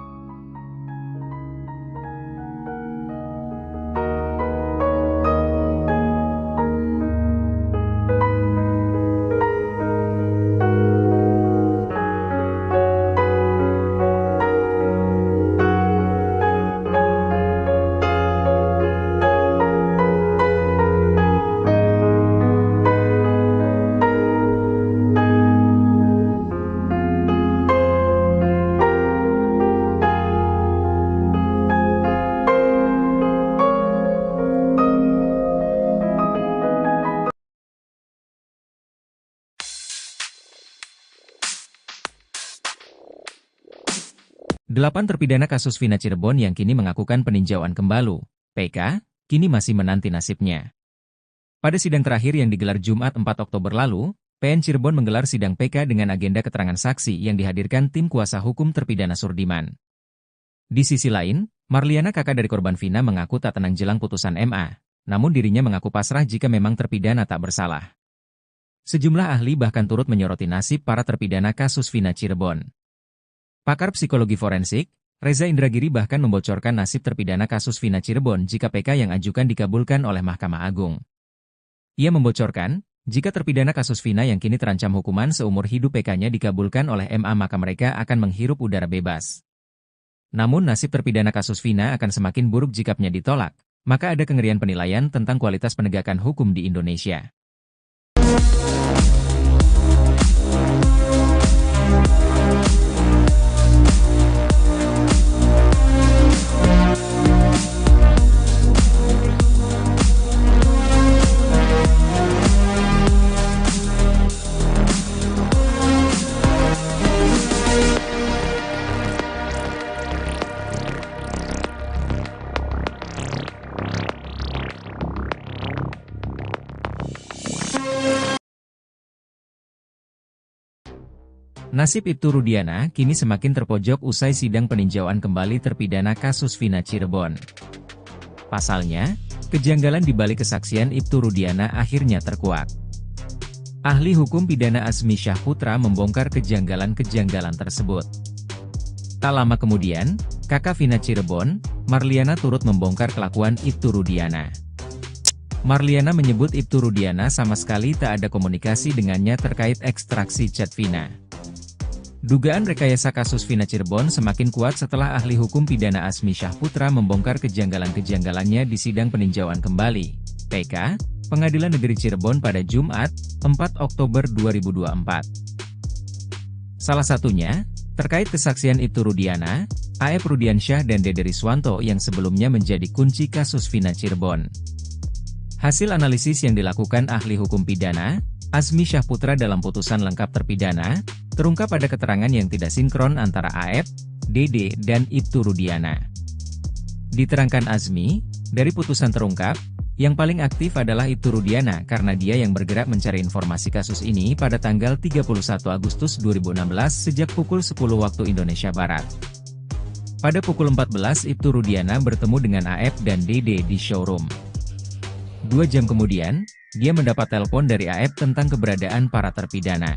S1: Delapan terpidana kasus Vina Cirebon yang kini mengakukan peninjauan kembali, PK, kini masih menanti nasibnya. Pada sidang terakhir yang digelar Jumat 4 Oktober lalu, PN Cirebon menggelar sidang PK dengan agenda keterangan saksi yang dihadirkan tim kuasa hukum terpidana Surdiman. Di sisi lain, Marliana, kakak dari korban Vina, mengaku tak tenang jelang putusan MA, namun dirinya mengaku pasrah jika memang terpidana tak bersalah. Sejumlah ahli bahkan turut menyoroti nasib para terpidana kasus Vina Cirebon. Pakar psikologi forensik, Reza Indragiri bahkan membocorkan nasib terpidana kasus Vina Cirebon jika PK yang ajukan dikabulkan oleh Mahkamah Agung. Ia membocorkan, jika terpidana kasus Vina yang kini terancam hukuman seumur hidup PK-nya dikabulkan oleh MA maka mereka akan menghirup udara bebas. Namun nasib terpidana kasus Vina akan semakin buruk jika PN-nya ditolak, maka ada kengerian penilaian tentang kualitas penegakan hukum di Indonesia. Nasib Ibtu Rudiana kini semakin terpojok usai sidang peninjauan kembali terpidana kasus Vina Cirebon. Pasalnya, kejanggalan di balik kesaksian Ibtu Rudiana akhirnya terkuak. Ahli hukum pidana Azmi Syahputra membongkar kejanggalan-kejanggalan tersebut. Tak lama kemudian, kakak Vina Cirebon, Marliana turut membongkar kelakuan Ibtu Rudiana. Marliana menyebut Ibtu Rudiana sama sekali tak ada komunikasi dengannya terkait ekstraksi chat Vina. Dugaan rekayasa kasus Vina Cirebon semakin kuat setelah ahli hukum pidana Azmi Syahputra membongkar kejanggalan-kejanggalannya di sidang peninjauan kembali, PK, Pengadilan Negeri Cirebon pada Jumat, 4 Oktober 2024. Salah satunya, terkait kesaksian Ibtu Rudiana, A.F. Rudiansyah dan Dede Riswanto yang sebelumnya menjadi kunci kasus Vina Cirebon. Hasil analisis yang dilakukan ahli hukum pidana, Azmi Syahputra dalam putusan lengkap terpidana, terungkap pada keterangan yang tidak sinkron antara A.F., Dede, dan Ibtu Rudiana. Diterangkan Azmi, dari putusan terungkap, yang paling aktif adalah Ibtu Rudiana karena dia yang bergerak mencari informasi kasus ini pada tanggal 31 Agustus 2016 sejak pukul 10 waktu Indonesia Barat. Pada pukul 14 Ibtu Rudiana bertemu dengan A.F. dan Dede di showroom. 2 jam kemudian, dia mendapat telepon dari A.F. tentang keberadaan para terpidana.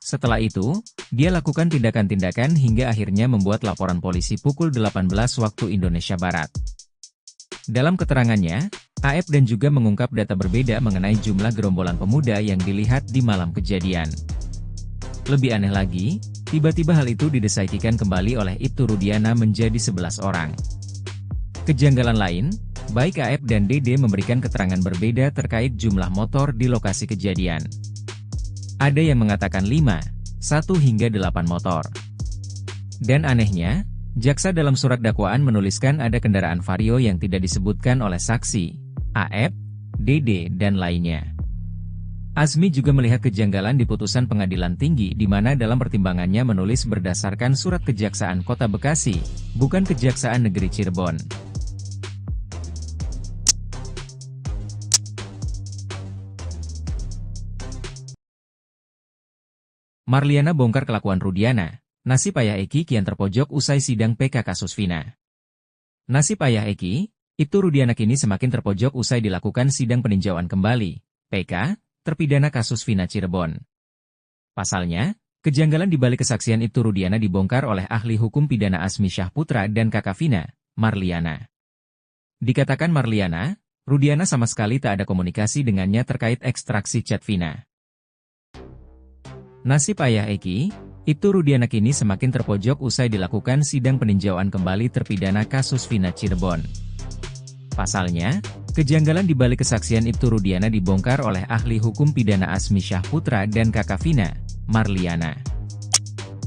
S1: Setelah itu, dia lakukan tindakan-tindakan hingga akhirnya membuat laporan polisi pukul 18 waktu Indonesia Barat. Dalam keterangannya, A.F. dan juga mengungkap data berbeda mengenai jumlah gerombolan pemuda yang dilihat di malam kejadian. Lebih aneh lagi, tiba-tiba hal itu didesaikan kembali oleh Ibtu Rudiana menjadi 11 orang. Kejanggalan lain, baik A.F. dan Dede memberikan keterangan berbeda terkait jumlah motor di lokasi kejadian. Ada yang mengatakan 5, 1 hingga 8 motor. Dan anehnya, jaksa dalam surat dakwaan menuliskan ada kendaraan Vario yang tidak disebutkan oleh saksi, A.F., Dede, dan lainnya. Azmi juga melihat kejanggalan di putusan pengadilan tinggi di mana dalam pertimbangannya menulis berdasarkan surat Kejaksaan Kota Bekasi, bukan Kejaksaan Negeri Cirebon. Marliana bongkar kelakuan Rudiana, nasib ayah Eki kian terpojok usai sidang PK kasus Vina. Nasib ayah Eki, Ibtu Rudiana kini semakin terpojok usai dilakukan sidang peninjauan kembali, PK, terpidana kasus Vina Cirebon. Pasalnya, kejanggalan di balik kesaksian Ibtu Rudiana dibongkar oleh ahli hukum pidana Azmi Syahputra dan kakak Vina, Marliana. Dikatakan Marliana, Rudiana sama sekali tak ada komunikasi dengannya terkait ekstraksi chat Vina. Nasib ayah Eki, Ibtu Rudiana kini semakin terpojok usai dilakukan sidang peninjauan kembali terpidana kasus Vina Cirebon. Pasalnya, kejanggalan di balik kesaksian Ibtu Rudiana dibongkar oleh ahli hukum pidana Azmi Syahputra dan kakak Vina, Marliana.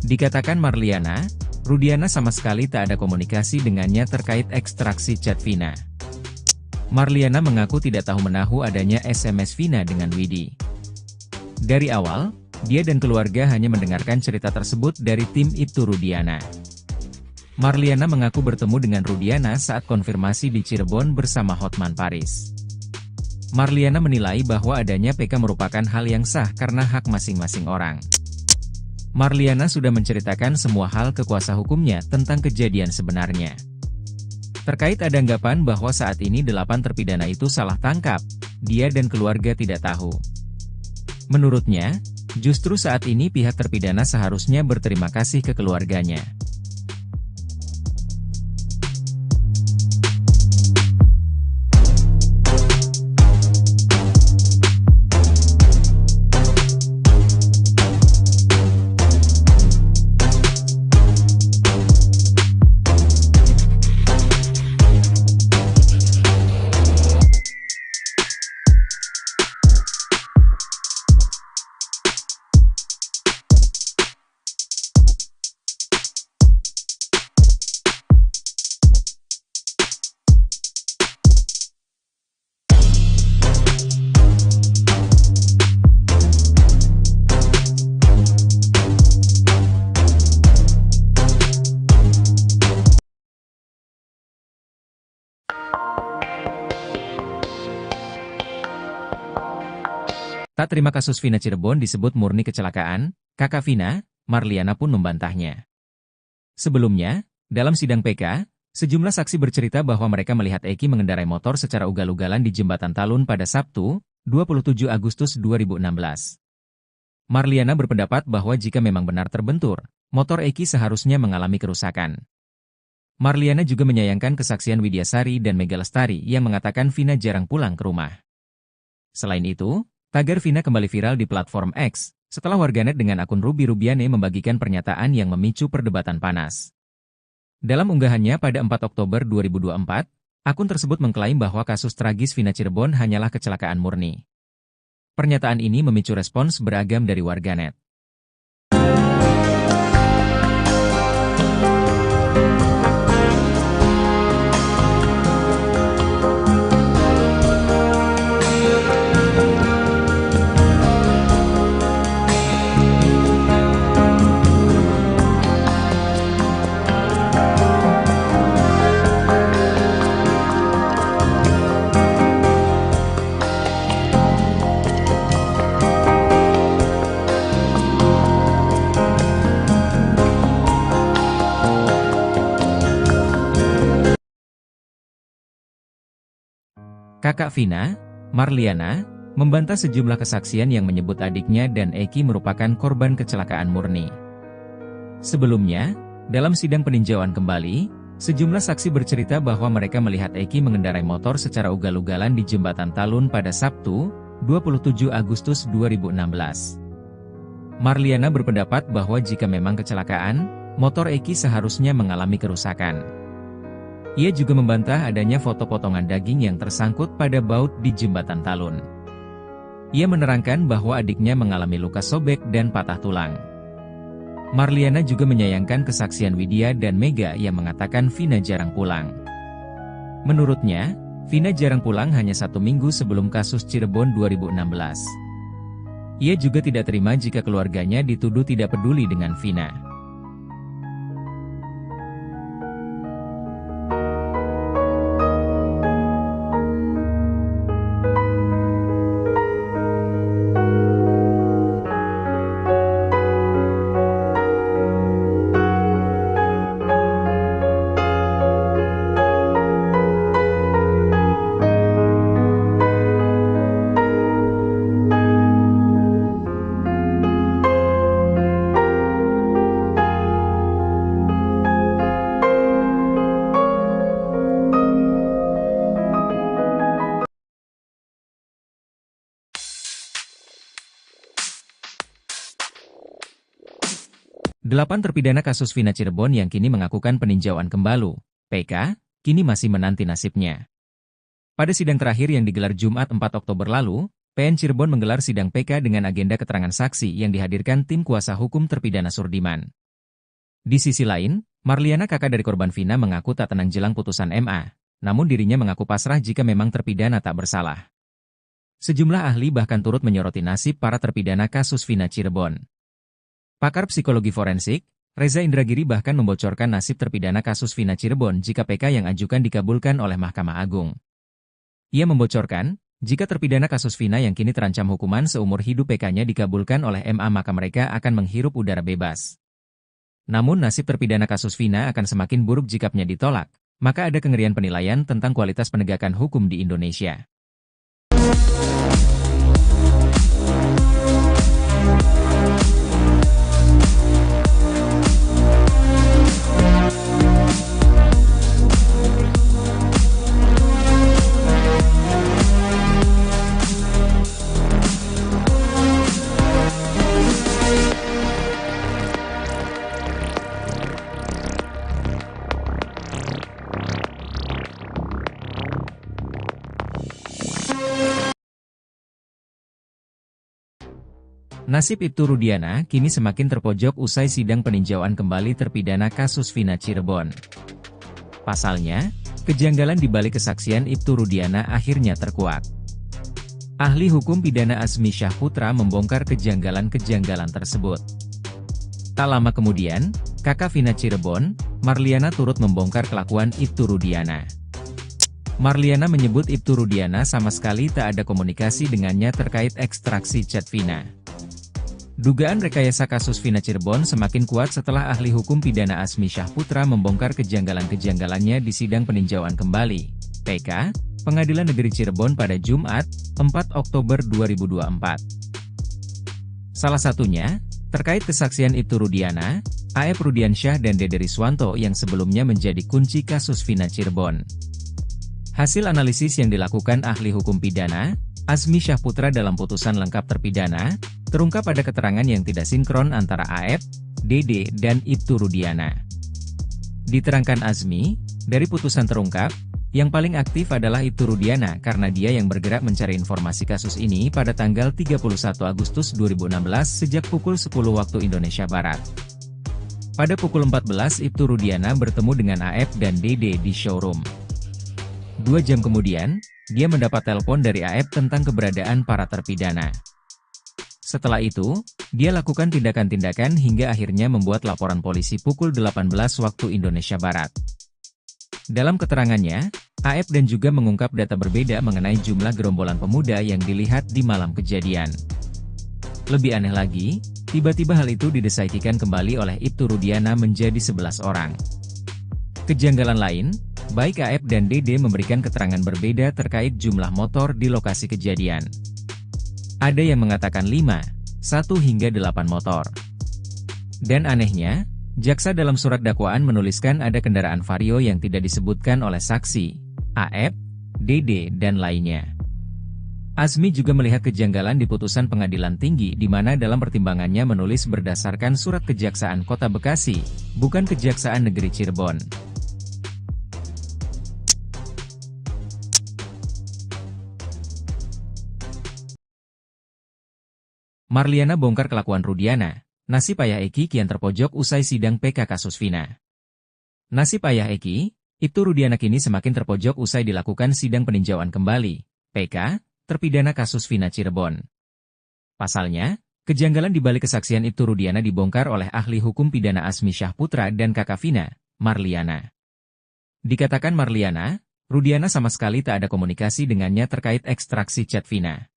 S1: Dikatakan Marliana, Rudiana sama sekali tak ada komunikasi dengannya terkait ekstraksi chat Vina. Marliana mengaku tidak tahu menahu adanya SMS Vina dengan Widi. Dari awal, dia dan keluarga hanya mendengarkan cerita tersebut dari tim Ibtu Rudiana. Marliana mengaku bertemu dengan Rudiana saat konfirmasi di Cirebon bersama Hotman Paris. Marliana menilai bahwa adanya PK merupakan hal yang sah karena hak masing-masing orang. Marliana sudah menceritakan semua hal ke kuasa hukumnya tentang kejadian sebenarnya. Terkait ada anggapan bahwa saat ini 8 terpidana itu salah tangkap, dia dan keluarga tidak tahu. Menurutnya, justru saat ini pihak terpidana seharusnya berterima kasih ke keluarganya. Tak terima kasus Vina Cirebon disebut murni kecelakaan, kakak Vina, Marliana pun membantahnya. Sebelumnya, dalam sidang PK, sejumlah saksi bercerita bahwa mereka melihat Eki mengendarai motor secara ugal-ugalan di Jembatan Talun pada Sabtu, 27 Agustus 2016. Marliana berpendapat bahwa jika memang benar terbentur, motor Eki seharusnya mengalami kerusakan. Marliana juga menyayangkan kesaksian Widyasari dan Mega Lestari yang mengatakan Vina jarang pulang ke rumah. Selain itu, tagar Vina kembali viral di platform X, setelah warganet dengan akun Ruby Rubiane membagikan pernyataan yang memicu perdebatan panas. Dalam unggahannya pada 4 Oktober 2024, akun tersebut mengklaim bahwa kasus tragis Vina Cirebon hanyalah kecelakaan murni. Pernyataan ini memicu respons beragam dari warganet. Kakak Vina, Marliana, membantah sejumlah kesaksian yang menyebut adiknya dan Eki merupakan korban kecelakaan murni. Sebelumnya, dalam sidang peninjauan kembali, sejumlah saksi bercerita bahwa mereka melihat Eki mengendarai motor secara ugal-ugalan di Jembatan Talun pada Sabtu, 27 Agustus 2016. Marliana berpendapat bahwa jika memang kecelakaan, motor Eki seharusnya mengalami kerusakan. Ia juga membantah adanya foto potongan daging yang tersangkut pada baut di Jembatan Talun. Ia menerangkan bahwa adiknya mengalami luka sobek dan patah tulang. Marliana juga menyayangkan kesaksian Widya dan Mega yang mengatakan Vina jarang pulang. Menurutnya, Vina jarang pulang hanya 1 minggu sebelum kasus Cirebon 2016. Ia juga tidak terima jika keluarganya dituduh tidak peduli dengan Vina. Delapan terpidana kasus Vina Cirebon yang kini mengakukan peninjauan kembali, PK, kini masih menanti nasibnya. Pada sidang terakhir yang digelar Jumat 4 Oktober lalu, PN Cirebon menggelar sidang PK dengan agenda keterangan saksi yang dihadirkan tim kuasa hukum terpidana Surdiman. Di sisi lain, Marliana kakak dari korban Vina mengaku tak tenang jelang putusan MA, namun dirinya mengaku pasrah jika memang terpidana tak bersalah. Sejumlah ahli bahkan turut menyoroti nasib para terpidana kasus Vina Cirebon. Pakar psikologi forensik, Reza Indragiri bahkan membocorkan nasib terpidana kasus Vina Cirebon jika PK yang ajukan dikabulkan oleh Mahkamah Agung. Ia membocorkan, jika terpidana kasus Vina yang kini terancam hukuman seumur hidup PK-nya dikabulkan oleh MA maka mereka akan menghirup udara bebas. Namun nasib terpidana kasus Vina akan semakin buruk jika PN-nya ditolak, maka ada kengerian penilaian tentang kualitas penegakan hukum di Indonesia. Nasib Ibtu Rudiana kini semakin terpojok usai sidang peninjauan kembali terpidana kasus Vina Cirebon. Pasalnya, kejanggalan di balik kesaksian Ibtu Rudiana akhirnya terkuak. Ahli hukum pidana Azmi Syahputra membongkar kejanggalan-kejanggalan tersebut. Tak lama kemudian, kakak Vina Cirebon, Marliana turut membongkar kelakuan Ibtu Rudiana. Marliana menyebut Ibtu Rudiana sama sekali tak ada komunikasi dengannya terkait ekstraksi chat Vina. Dugaan rekayasa kasus Vina Cirebon semakin kuat setelah ahli hukum pidana Azmi Syahputra membongkar kejanggalan-kejanggalannya di sidang peninjauan kembali, PK, Pengadilan Negeri Cirebon pada Jumat, 4 Oktober 2024. Salah satunya, terkait kesaksian Ibtu Rudiana, A.F. Rudiansyah dan Dede Riswanto yang sebelumnya menjadi kunci kasus Vina Cirebon. Hasil analisis yang dilakukan ahli hukum pidana, Azmi Syahputra dalam putusan lengkap terpidana, terungkap pada keterangan yang tidak sinkron antara A.F., Dede, dan Ibtu Rudiana. Diterangkan Azmi, dari putusan terungkap, yang paling aktif adalah Ibtu Rudiana karena dia yang bergerak mencari informasi kasus ini pada tanggal 31 Agustus 2016 sejak pukul 10 waktu Indonesia Barat. Pada pukul 14 Ibtu Rudiana bertemu dengan A.F. dan Dede di showroom. 2 jam kemudian, dia mendapat telepon dari A.F. tentang keberadaan para terpidana. Setelah itu, dia lakukan tindakan-tindakan hingga akhirnya membuat laporan polisi pukul 18 waktu Indonesia Barat. Dalam keterangannya, A.F. dan juga mengungkap data berbeda mengenai jumlah gerombolan pemuda yang dilihat di malam kejadian. Lebih aneh lagi, tiba-tiba hal itu didesaikan kembali oleh Ibtu Rudiana menjadi 11 orang. Kejanggalan lain, baik A.F. dan Dede memberikan keterangan berbeda terkait jumlah motor di lokasi kejadian. Ada yang mengatakan 5, 1 hingga 8 motor. Dan anehnya, jaksa dalam surat dakwaan menuliskan ada kendaraan Vario yang tidak disebutkan oleh saksi, A.F., Dede, dan lainnya. Azmi juga melihat kejanggalan di putusan pengadilan tinggi di mana dalam pertimbangannya menulis berdasarkan surat Kejaksaan Kota Bekasi, bukan Kejaksaan Negeri Cirebon. Marliana bongkar kelakuan Rudiana, nasib ayah Eki kian terpojok usai sidang PK kasus Vina. Nasib ayah Eki, Ibtu Rudiana kini semakin terpojok usai dilakukan sidang peninjauan kembali, PK, terpidana kasus Vina Cirebon. Pasalnya, kejanggalan di balik kesaksian Ibtu Rudiana dibongkar oleh ahli hukum pidana Azmi Syahputra dan kakak Vina, Marliana. Dikatakan Marliana, Rudiana sama sekali tak ada komunikasi dengannya terkait ekstraksi chat Vina.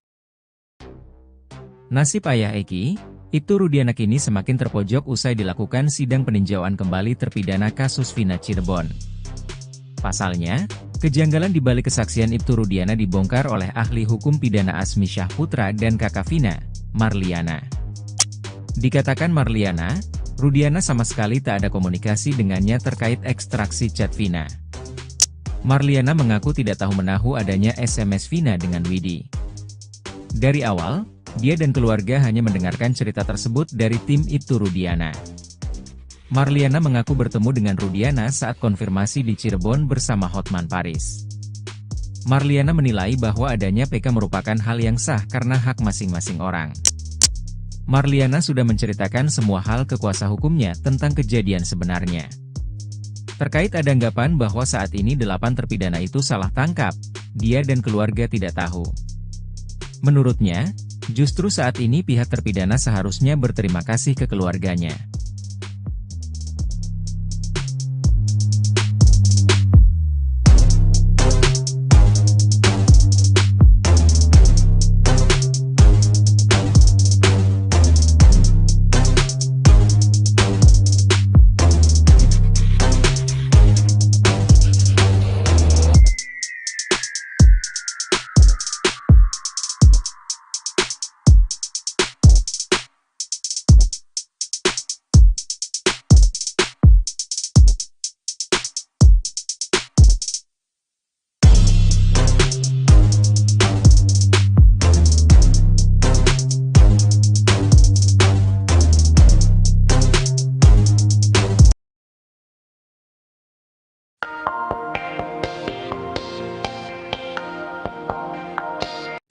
S1: Nasib ayah Eki, Ibtu Rudiana kini semakin terpojok usai dilakukan sidang peninjauan kembali terpidana kasus Vina Cirebon. Pasalnya, kejanggalan di balik kesaksian Ibtu Rudiana dibongkar oleh ahli hukum pidana Azmi Syahputra dan kakak Vina, Marliana. Dikatakan Marliana, Rudiana sama sekali tak ada komunikasi dengannya terkait ekstraksi chat Vina. Marliana mengaku tidak tahu menahu adanya SMS Vina dengan Widi. Dari awal, dia dan keluarga hanya mendengarkan cerita tersebut dari tim Ibtu Rudiana. Marliana mengaku bertemu dengan Rudiana saat konfirmasi di Cirebon bersama Hotman Paris. Marliana menilai bahwa adanya PK merupakan hal yang sah karena hak masing-masing orang. Marliana sudah menceritakan semua hal ke kuasa hukumnya tentang kejadian sebenarnya. Terkait ada anggapan bahwa saat ini 8 terpidana itu salah tangkap, dia dan keluarga tidak tahu. Menurutnya, justru saat ini pihak terpidana seharusnya berterima kasih ke keluarganya.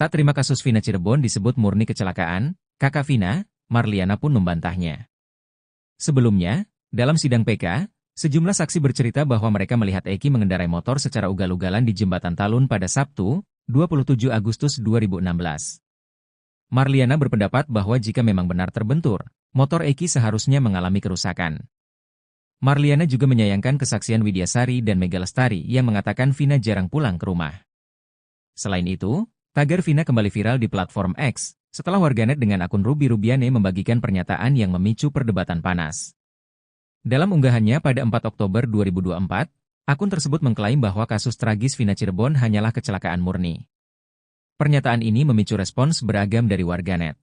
S1: Tak terima kasus Vina Cirebon disebut murni kecelakaan, kakak Vina, Marliana pun membantahnya. Sebelumnya, dalam sidang PK, sejumlah saksi bercerita bahwa mereka melihat Eki mengendarai motor secara ugal-ugalan di Jembatan Talun pada Sabtu, 27 Agustus 2016. Marliana berpendapat bahwa jika memang benar terbentur, motor Eki seharusnya mengalami kerusakan. Marliana juga menyayangkan kesaksian Widyasari dan Mega Lestari yang mengatakan Vina jarang pulang ke rumah. Selain itu, tagar Vina kembali viral di platform X, setelah warganet dengan akun Ruby Rubiane membagikan pernyataan yang memicu perdebatan panas. Dalam unggahannya pada 4 Oktober 2024, akun tersebut mengklaim bahwa kasus tragis Vina Cirebon hanyalah kecelakaan murni. Pernyataan ini memicu respons beragam dari warganet.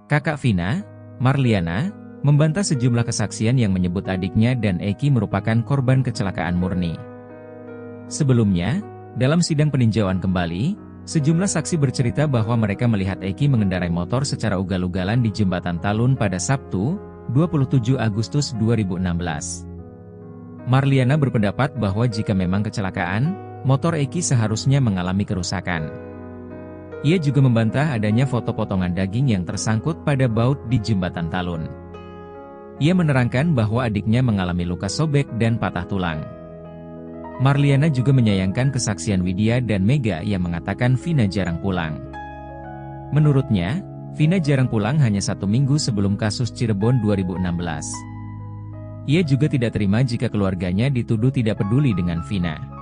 S1: Kakak Vina, Marliana, membantah sejumlah kesaksian yang menyebut adiknya dan Eki merupakan korban kecelakaan murni. Sebelumnya, dalam sidang peninjauan kembali, sejumlah saksi bercerita bahwa mereka melihat Eki mengendarai motor secara ugal-ugalan di Jembatan Talun pada Sabtu, 27 Agustus 2016. Marliana berpendapat bahwa jika memang kecelakaan, motor Eki seharusnya mengalami kerusakan. Ia juga membantah adanya foto potongan daging yang tersangkut pada baut di Jembatan Talun. Ia menerangkan bahwa adiknya mengalami luka sobek dan patah tulang. Marliana juga menyayangkan kesaksian Widya dan Mega yang mengatakan Vina jarang pulang. Menurutnya, Vina jarang pulang hanya 1 minggu sebelum kasus Cirebon 2016. Ia juga tidak terima jika keluarganya dituduh tidak peduli dengan Vina.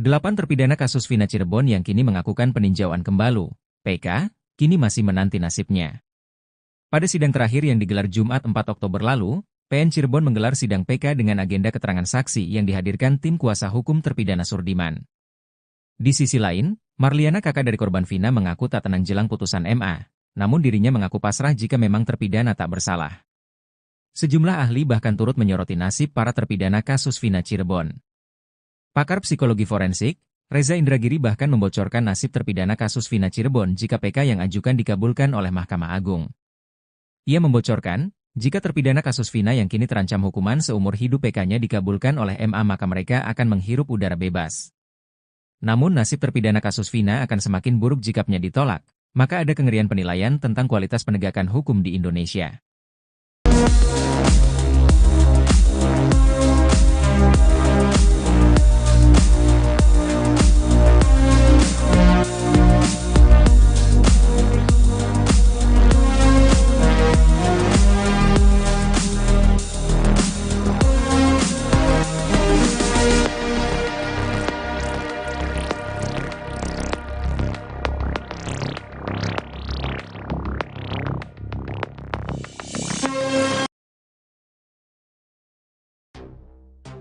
S1: Delapan terpidana kasus Vina Cirebon yang kini mengakukan peninjauan kembali, PK, kini masih menanti nasibnya. Pada sidang terakhir yang digelar Jumat 4 Oktober lalu, PN Cirebon menggelar sidang PK dengan agenda keterangan saksi yang dihadirkan tim kuasa hukum terpidana Surdiman. Di sisi lain, Marliana, kakak dari korban Vina, mengaku tak tenang jelang putusan MA, namun dirinya mengaku pasrah jika memang terpidana tak bersalah. Sejumlah ahli bahkan turut menyoroti nasib para terpidana kasus Vina Cirebon. Pakar psikologi forensik, Reza Indragiri bahkan membocorkan nasib terpidana kasus Vina Cirebon jika PK yang ajukan dikabulkan oleh Mahkamah Agung. Ia membocorkan, jika terpidana kasus Vina yang kini terancam hukuman seumur hidup PK-nya dikabulkan oleh MA maka mereka akan menghirup udara bebas. Namun nasib terpidana kasus Vina akan semakin buruk jikanya ditolak, maka ada kengerian penilaian tentang kualitas penegakan hukum di Indonesia.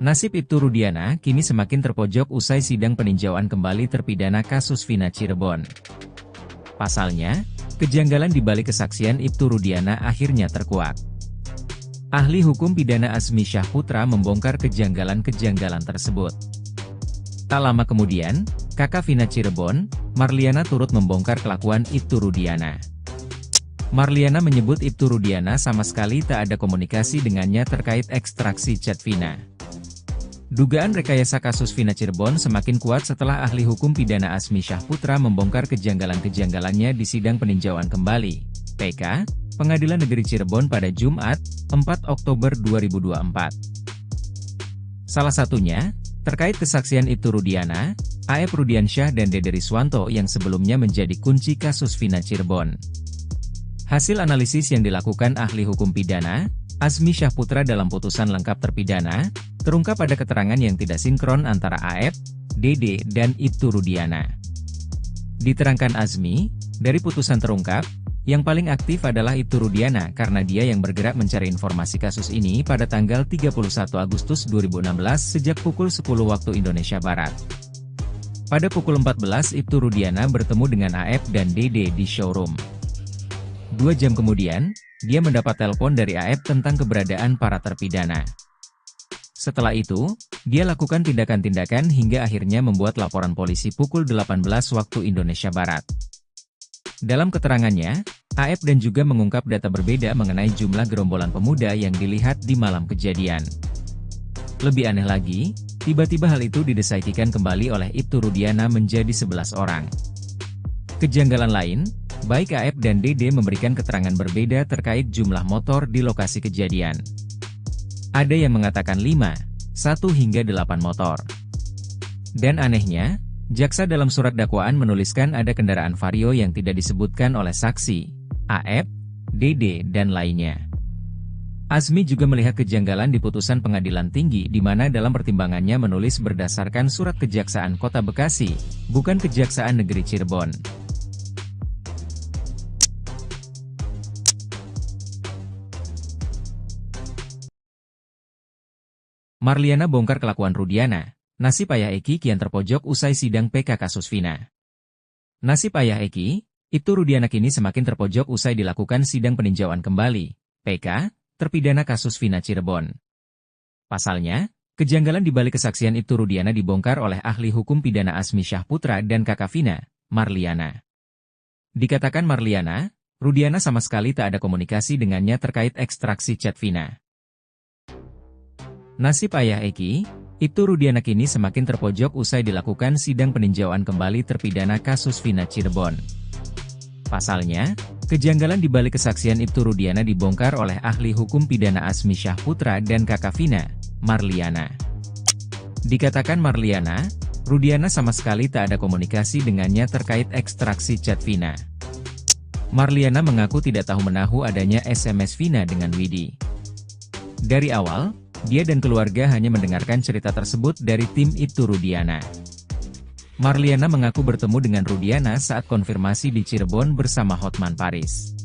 S1: Nasib Ibtu Rudiana kini semakin terpojok usai sidang peninjauan kembali terpidana kasus Vina Cirebon. Pasalnya, kejanggalan di balik kesaksian Ibtu Rudiana akhirnya terkuak. Ahli hukum pidana Azmi Syahputra membongkar kejanggalan-kejanggalan tersebut. Tak lama kemudian, kakak Vina Cirebon, Marliana, turut membongkar kelakuan Ibtu Rudiana. Marliana menyebut Ibtu Rudiana sama sekali tak ada komunikasi dengannya terkait ekstraksi chat Vina. Dugaan rekayasa kasus Vina Cirebon semakin kuat setelah ahli hukum pidana Azmi Syahputra membongkar kejanggalan-kejanggalannya di sidang peninjauan kembali, PK, Pengadilan Negeri Cirebon pada Jumat, 4 Oktober 2024. Salah satunya, terkait kesaksian Ibtu Rudiana, A.F. Rudiansyah dan Dede Riswanto yang sebelumnya menjadi kunci kasus Vina Cirebon. Hasil analisis yang dilakukan ahli hukum pidana, Azmi Syahputra dalam putusan lengkap terpidana, terungkap ada keterangan yang tidak sinkron antara A.F., Dede, dan Ibtu Rudiana. Diterangkan Azmi, dari putusan terungkap, yang paling aktif adalah Ibtu Rudiana karena dia yang bergerak mencari informasi kasus ini pada tanggal 31 Agustus 2016 sejak pukul 10 waktu Indonesia Barat. Pada pukul 14 Ibtu Rudiana bertemu dengan A.F. dan Dede di showroom. 2 jam kemudian, dia mendapat telepon dari A.F. tentang keberadaan para terpidana. Setelah itu, dia lakukan tindakan-tindakan hingga akhirnya membuat laporan polisi pukul 18 waktu Indonesia Barat. Dalam keterangannya, A.F. dan juga mengungkap data berbeda mengenai jumlah gerombolan pemuda yang dilihat di malam kejadian. Lebih aneh lagi, tiba-tiba hal itu didesaikan kembali oleh Ibtu Rudiana menjadi 11 orang. Kejanggalan lain, baik A.F. dan Dede memberikan keterangan berbeda terkait jumlah motor di lokasi kejadian. Ada yang mengatakan 5, 1 hingga 8 motor. Dan anehnya, jaksa dalam surat dakwaan menuliskan ada kendaraan Vario yang tidak disebutkan oleh saksi, A.F., Dede, dan lainnya. Azmi juga melihat kejanggalan di putusan pengadilan tinggi di mana dalam pertimbangannya menulis berdasarkan surat Kejaksaan Kota Bekasi, bukan Kejaksaan Negeri Cirebon. Marliana bongkar kelakuan Rudiana, nasib ayah Eki kian terpojok usai sidang PK kasus Vina. Nasib ayah Eki, Ibtu Rudiana kini semakin terpojok usai dilakukan sidang peninjauan kembali, PK, terpidana kasus Vina Cirebon. Pasalnya, kejanggalan di balik kesaksian Ibtu Rudiana dibongkar oleh ahli hukum pidana Azmi Syahputra dan kakak Vina, Marliana. Dikatakan Marliana, Rudiana sama sekali tak ada komunikasi dengannya terkait ekstraksi chat Vina. Nasib ayah Eki, Ibtu Rudiana kini semakin terpojok usai dilakukan sidang peninjauan kembali terpidana kasus Vina Cirebon. Pasalnya, kejanggalan di balik kesaksian Ibtu Rudiana dibongkar oleh ahli hukum pidana Azmi Syahputra dan kakak Vina, Marliana. Dikatakan Marliana, Rudiana sama sekali tak ada komunikasi dengannya terkait ekstraksi chat Vina. Marliana mengaku tidak tahu menahu adanya SMS Vina dengan Widi. Dari awal, dia dan keluarga hanya mendengarkan cerita tersebut dari tim Ibtu Rudiana. Marliana mengaku bertemu dengan Rudiana saat konfirmasi di Cirebon bersama Hotman Paris.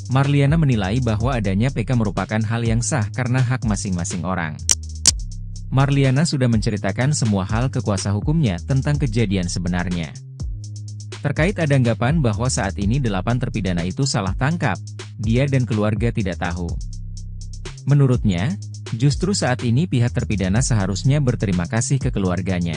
S1: Marliana menilai bahwa adanya PK merupakan hal yang sah karena hak masing-masing orang. Marliana sudah menceritakan semua hal ke kuasa hukumnya tentang kejadian sebenarnya. Terkait ada anggapan bahwa saat ini 8 terpidana itu salah tangkap, dia dan keluarga tidak tahu. Menurutnya, justru saat ini pihak terpidana seharusnya berterima kasih ke keluarganya.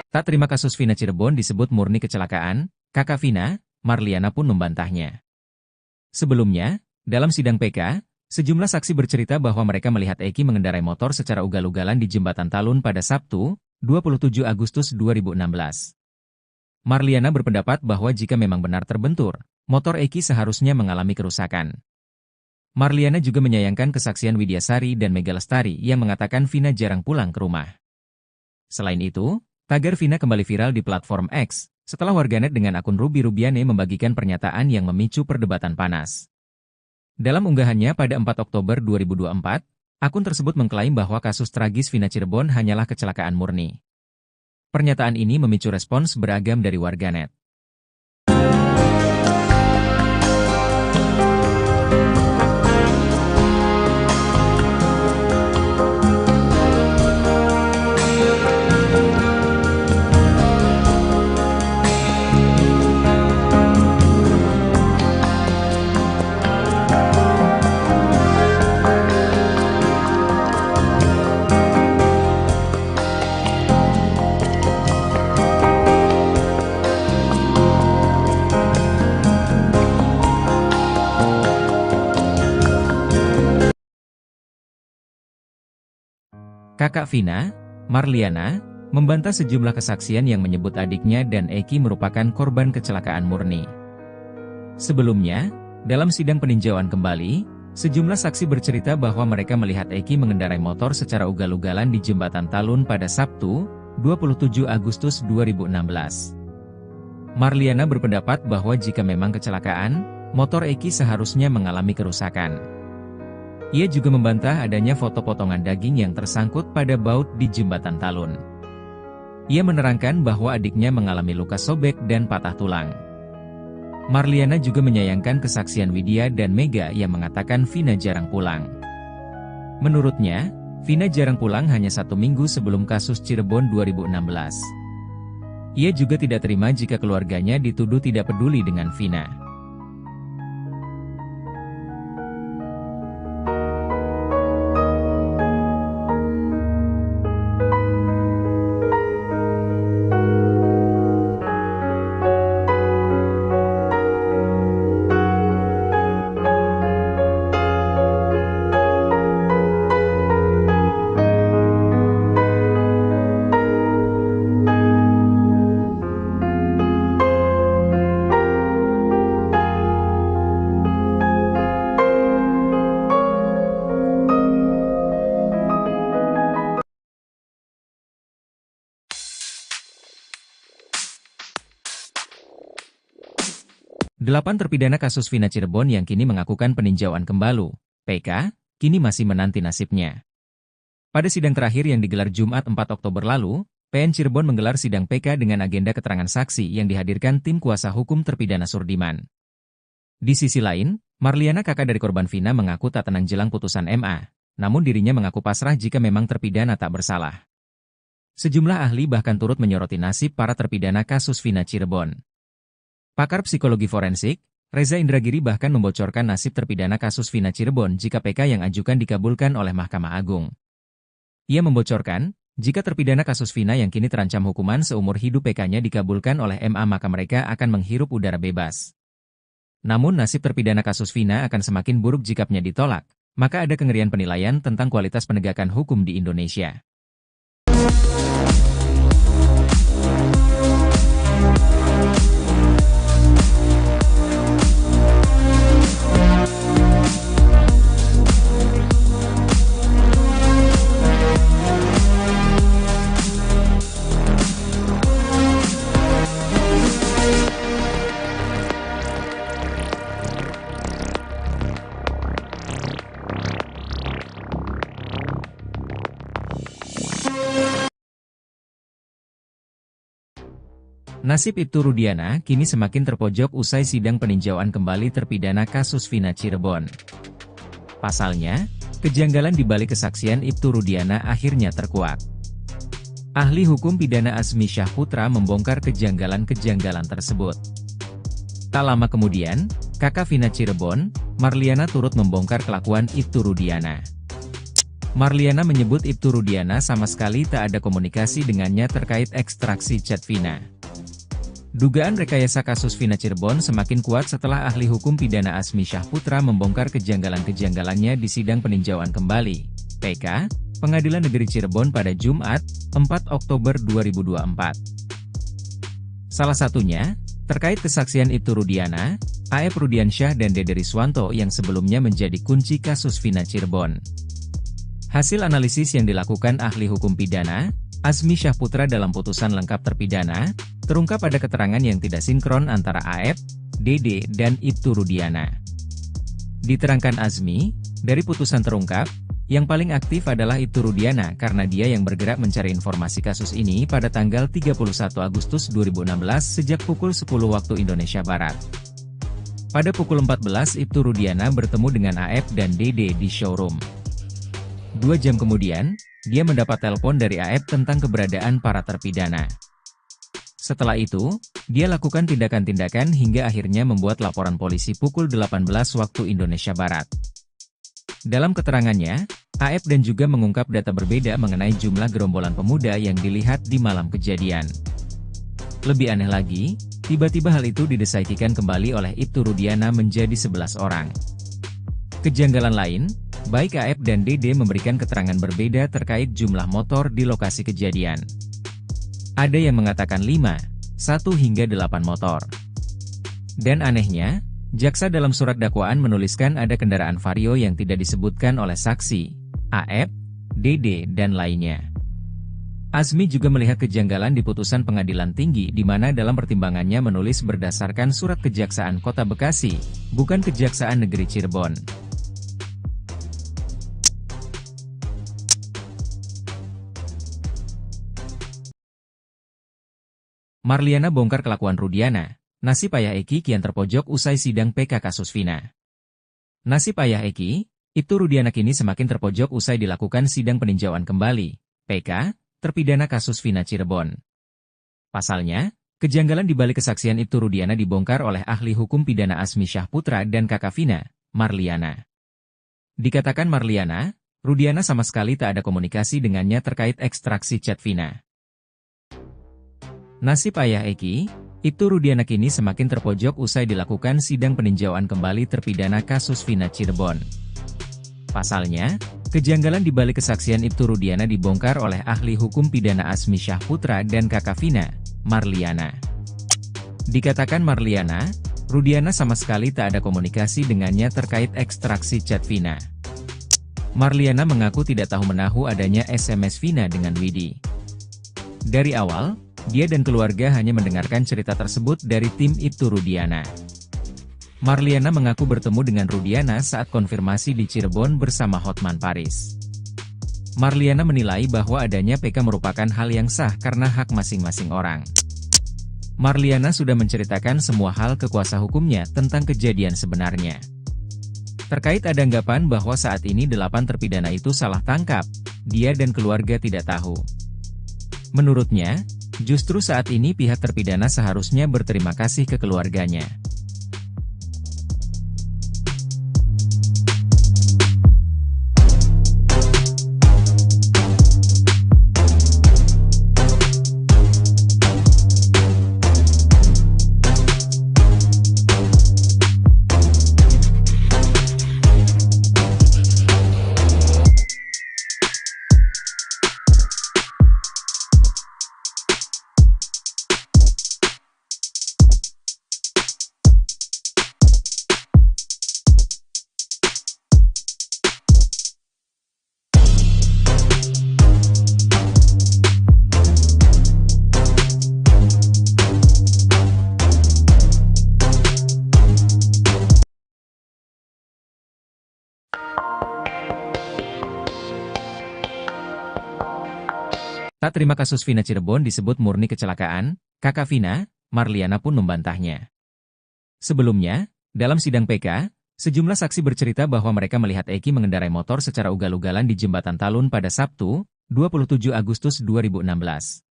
S1: Tak terima kasus Vina Cirebon disebut murni kecelakaan, kakak Vina, Marliana pun membantahnya. Sebelumnya, dalam sidang PK, sejumlah saksi bercerita bahwa mereka melihat Eki mengendarai motor secara ugal-ugalan di Jembatan Talun pada Sabtu, 27 Agustus 2016. Marliana berpendapat bahwa jika memang benar terbentur, motor Eki seharusnya mengalami kerusakan. Marliana juga menyayangkan kesaksian Widyasari dan Mega Lestari yang mengatakan Vina jarang pulang ke rumah. Selain itu, tagar Vina kembali viral di platform X, setelah warganet dengan akun Ruby Rubiane membagikan pernyataan yang memicu perdebatan panas. Dalam unggahannya pada 4 Oktober 2024, akun tersebut mengklaim bahwa kasus tragis Vina Cirebon hanyalah kecelakaan murni. Pernyataan ini memicu respons beragam dari warganet. Kakak Vina, Marliana, membantah sejumlah kesaksian yang menyebut adiknya dan Eki merupakan korban kecelakaan murni. Sebelumnya, dalam sidang peninjauan kembali, sejumlah saksi bercerita bahwa mereka melihat Eki mengendarai motor secara ugal-ugalan di Jembatan Talun pada Sabtu, 27 Agustus 2016. Marliana berpendapat bahwa jika memang kecelakaan, motor Eki seharusnya mengalami kerusakan. Ia juga membantah adanya foto potongan daging yang tersangkut pada baut di Jembatan Talun. Ia menerangkan bahwa adiknya mengalami luka sobek dan patah tulang. Marliana juga menyayangkan kesaksian Widya dan Mega yang mengatakan Vina jarang pulang. Menurutnya, Vina jarang pulang hanya 1 minggu sebelum kasus Cirebon 2016. Ia juga tidak terima jika keluarganya dituduh tidak peduli dengan Vina. Delapan terpidana kasus Vina Cirebon yang kini mengakukan peninjauan kembali, PK, kini masih menanti nasibnya. Pada sidang terakhir yang digelar Jumat 4 Oktober lalu, PN Cirebon menggelar sidang PK dengan agenda keterangan saksi yang dihadirkan tim kuasa hukum terpidana Surdiman. Di sisi lain, Marliana, kakak dari korban Vina, mengaku tak tenang jelang putusan MA, namun dirinya mengaku pasrah jika memang terpidana tak bersalah. Sejumlah ahli bahkan turut menyoroti nasib para terpidana kasus Vina Cirebon. Pakar psikologi forensik, Reza Indragiri bahkan membocorkan nasib terpidana kasus Vina Cirebon jika PK yang ajukan dikabulkan oleh Mahkamah Agung. Ia membocorkan, jika terpidana kasus Vina yang kini terancam hukuman seumur hidup PK-nya dikabulkan oleh MA maka mereka akan menghirup udara bebas. Namun nasib terpidana kasus Vina akan semakin buruk jikanya ditolak, maka ada kengerian penilaian tentang kualitas penegakan hukum di Indonesia. Nasib Ibtu Rudiana kini semakin terpojok usai sidang peninjauan kembali terpidana kasus Vina Cirebon. Pasalnya, kejanggalan di balik kesaksian Ibtu Rudiana akhirnya terkuak. Ahli hukum pidana Azmi Syahputra membongkar kejanggalan-kejanggalan tersebut. Tak lama kemudian, kakak Vina Cirebon, Marliana, turut membongkar kelakuan Ibtu Rudiana. Marliana menyebut Ibtu Rudiana sama sekali tak ada komunikasi dengannya terkait ekstraksi chat Vina. Dugaan rekayasa kasus Vina Cirebon semakin kuat setelah ahli hukum pidana Azmi Syahputra membongkar kejanggalan-kejanggalannya di sidang peninjauan kembali, PK, Pengadilan Negeri Cirebon pada Jumat, 4 Oktober 2024. Salah satunya, terkait kesaksian Ibtu Rudiana, A.F. Rudiansyah dan Dede Riswanto yang sebelumnya menjadi kunci kasus Vina Cirebon. Hasil analisis yang dilakukan ahli hukum pidana, Azmi Syahputra dalam putusan lengkap terpidana, terungkap pada keterangan yang tidak sinkron antara A.F., Dede, dan Ibtu Rudiana. Diterangkan Azmi, dari putusan terungkap, yang paling aktif adalah Ibtu Rudiana karena dia yang bergerak mencari informasi kasus ini pada tanggal 31 Agustus 2016 sejak pukul 10 waktu Indonesia Barat. Pada pukul 14 Ibtu Rudiana bertemu dengan A.F. dan Dede di showroom. 2 jam kemudian, dia mendapat telepon dari A.F. tentang keberadaan para terpidana. Setelah itu, dia lakukan tindakan-tindakan hingga akhirnya membuat laporan polisi pukul 18 waktu Indonesia Barat. Dalam keterangannya, A.F. dan juga mengungkap data berbeda mengenai jumlah gerombolan pemuda yang dilihat di malam kejadian. Lebih aneh lagi, tiba-tiba hal itu didesaikan kembali oleh Ibtu Rudiana menjadi 11 orang. Kejanggalan lain, Baik AF dan DD memberikan keterangan berbeda terkait jumlah motor di lokasi kejadian. Ada yang mengatakan 5, 1 hingga 8 motor. Dan anehnya, jaksa dalam surat dakwaan menuliskan ada kendaraan Vario yang tidak disebutkan oleh saksi, AF, DD, dan lainnya. Azmi juga melihat kejanggalan di putusan pengadilan tinggi di mana dalam pertimbangannya menulis berdasarkan surat Kejaksaan Kota Bekasi, bukan Kejaksaan Negeri Cirebon. Marliana bongkar kelakuan Rudiana, nasib ayah Eki kian terpojok usai sidang PK kasus Vina. Nasib ayah Eki, Ibtu Rudiana kini semakin terpojok usai dilakukan sidang peninjauan kembali, PK, terpidana kasus Vina Cirebon. Pasalnya, kejanggalan di balik kesaksian Ibtu Rudiana dibongkar oleh ahli hukum pidana Azmi Syahputra dan kakak Vina, Marliana. Dikatakan Marliana, Rudiana sama sekali tak ada komunikasi dengannya terkait ekstraksi chat Vina. Nasib ayah Eki, Ibtu Rudiana kini semakin terpojok usai dilakukan sidang peninjauan kembali terpidana kasus Vina Cirebon. Pasalnya, kejanggalan di balik kesaksian Ibtu Rudiana dibongkar oleh ahli hukum pidana Azmi Syahputra dan kakak Vina, Marliana. Dikatakan Marliana, Rudiana sama sekali tak ada komunikasi dengannya terkait ekstraksi chat Vina. Marliana mengaku tidak tahu menahu adanya SMS Vina dengan Widi. Dari awal, dia dan keluarga hanya mendengarkan cerita tersebut dari tim Ibtu Rudiana. Marliana mengaku bertemu dengan Rudiana saat konfirmasi di Cirebon bersama Hotman Paris. Marliana menilai bahwa adanya PK merupakan hal yang sah karena hak masing-masing orang. Marliana sudah menceritakan semua hal ke kuasa hukumnya tentang kejadian sebenarnya. Terkait ada anggapan bahwa saat ini 8 terpidana itu salah tangkap, dia dan keluarga tidak tahu. Menurutnya, justru saat ini pihak terpidana seharusnya berterima kasih ke keluarganya. Tak terima kasus Vina Cirebon disebut murni kecelakaan, kakak Vina, Marliana pun membantahnya. Sebelumnya, dalam sidang PK, sejumlah saksi bercerita bahwa mereka melihat Eki mengendarai motor secara ugal-ugalan di Jembatan Talun pada Sabtu, 27 Agustus 2016.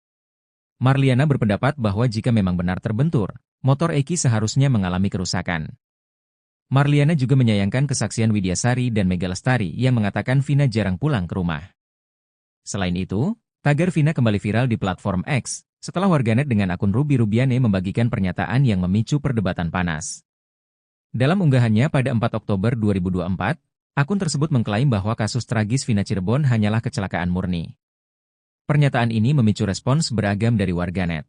S1: Marliana berpendapat bahwa jika memang benar terbentur, motor Eki seharusnya mengalami kerusakan. Marliana juga menyayangkan kesaksian Widyasari dan Mega Lestari yang mengatakan Vina jarang pulang ke rumah. Selain itu, tagar Vina kembali viral di platform X, setelah warganet dengan akun Ruby Rubiane membagikan pernyataan yang memicu perdebatan panas. Dalam unggahannya pada 4 Oktober 2024, akun tersebut mengklaim bahwa kasus tragis Vina Cirebon hanyalah kecelakaan murni. Pernyataan ini memicu respons beragam dari warganet.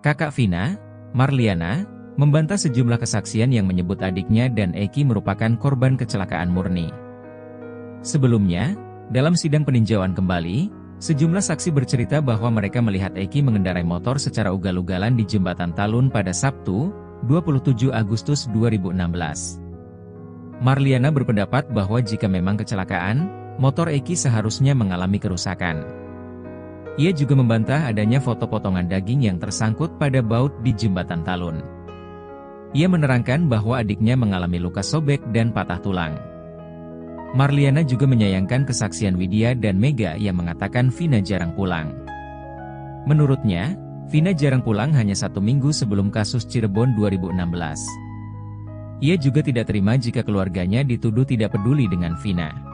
S1: Kakak Vina, Marliana, membantah sejumlah kesaksian yang menyebut adiknya dan Eki merupakan korban kecelakaan murni. Sebelumnya, dalam sidang peninjauan kembali, sejumlah saksi bercerita bahwa mereka melihat Eki mengendarai motor secara ugal-ugalan di Jembatan Talun pada Sabtu, 27 Agustus 2016. Marliana berpendapat bahwa jika memang kecelakaan, motor Eki seharusnya mengalami kerusakan. Ia juga membantah adanya foto potongan daging yang tersangkut pada baut di jembatan Talun. Ia menerangkan bahwa adiknya mengalami luka sobek dan patah tulang. Marliana juga menyayangkan kesaksian Widya dan Mega yang mengatakan Vina jarang pulang. Menurutnya, Vina jarang pulang hanya 1 minggu sebelum kasus Cirebon 2016. Ia juga tidak terima jika keluarganya dituduh tidak peduli dengan Vina.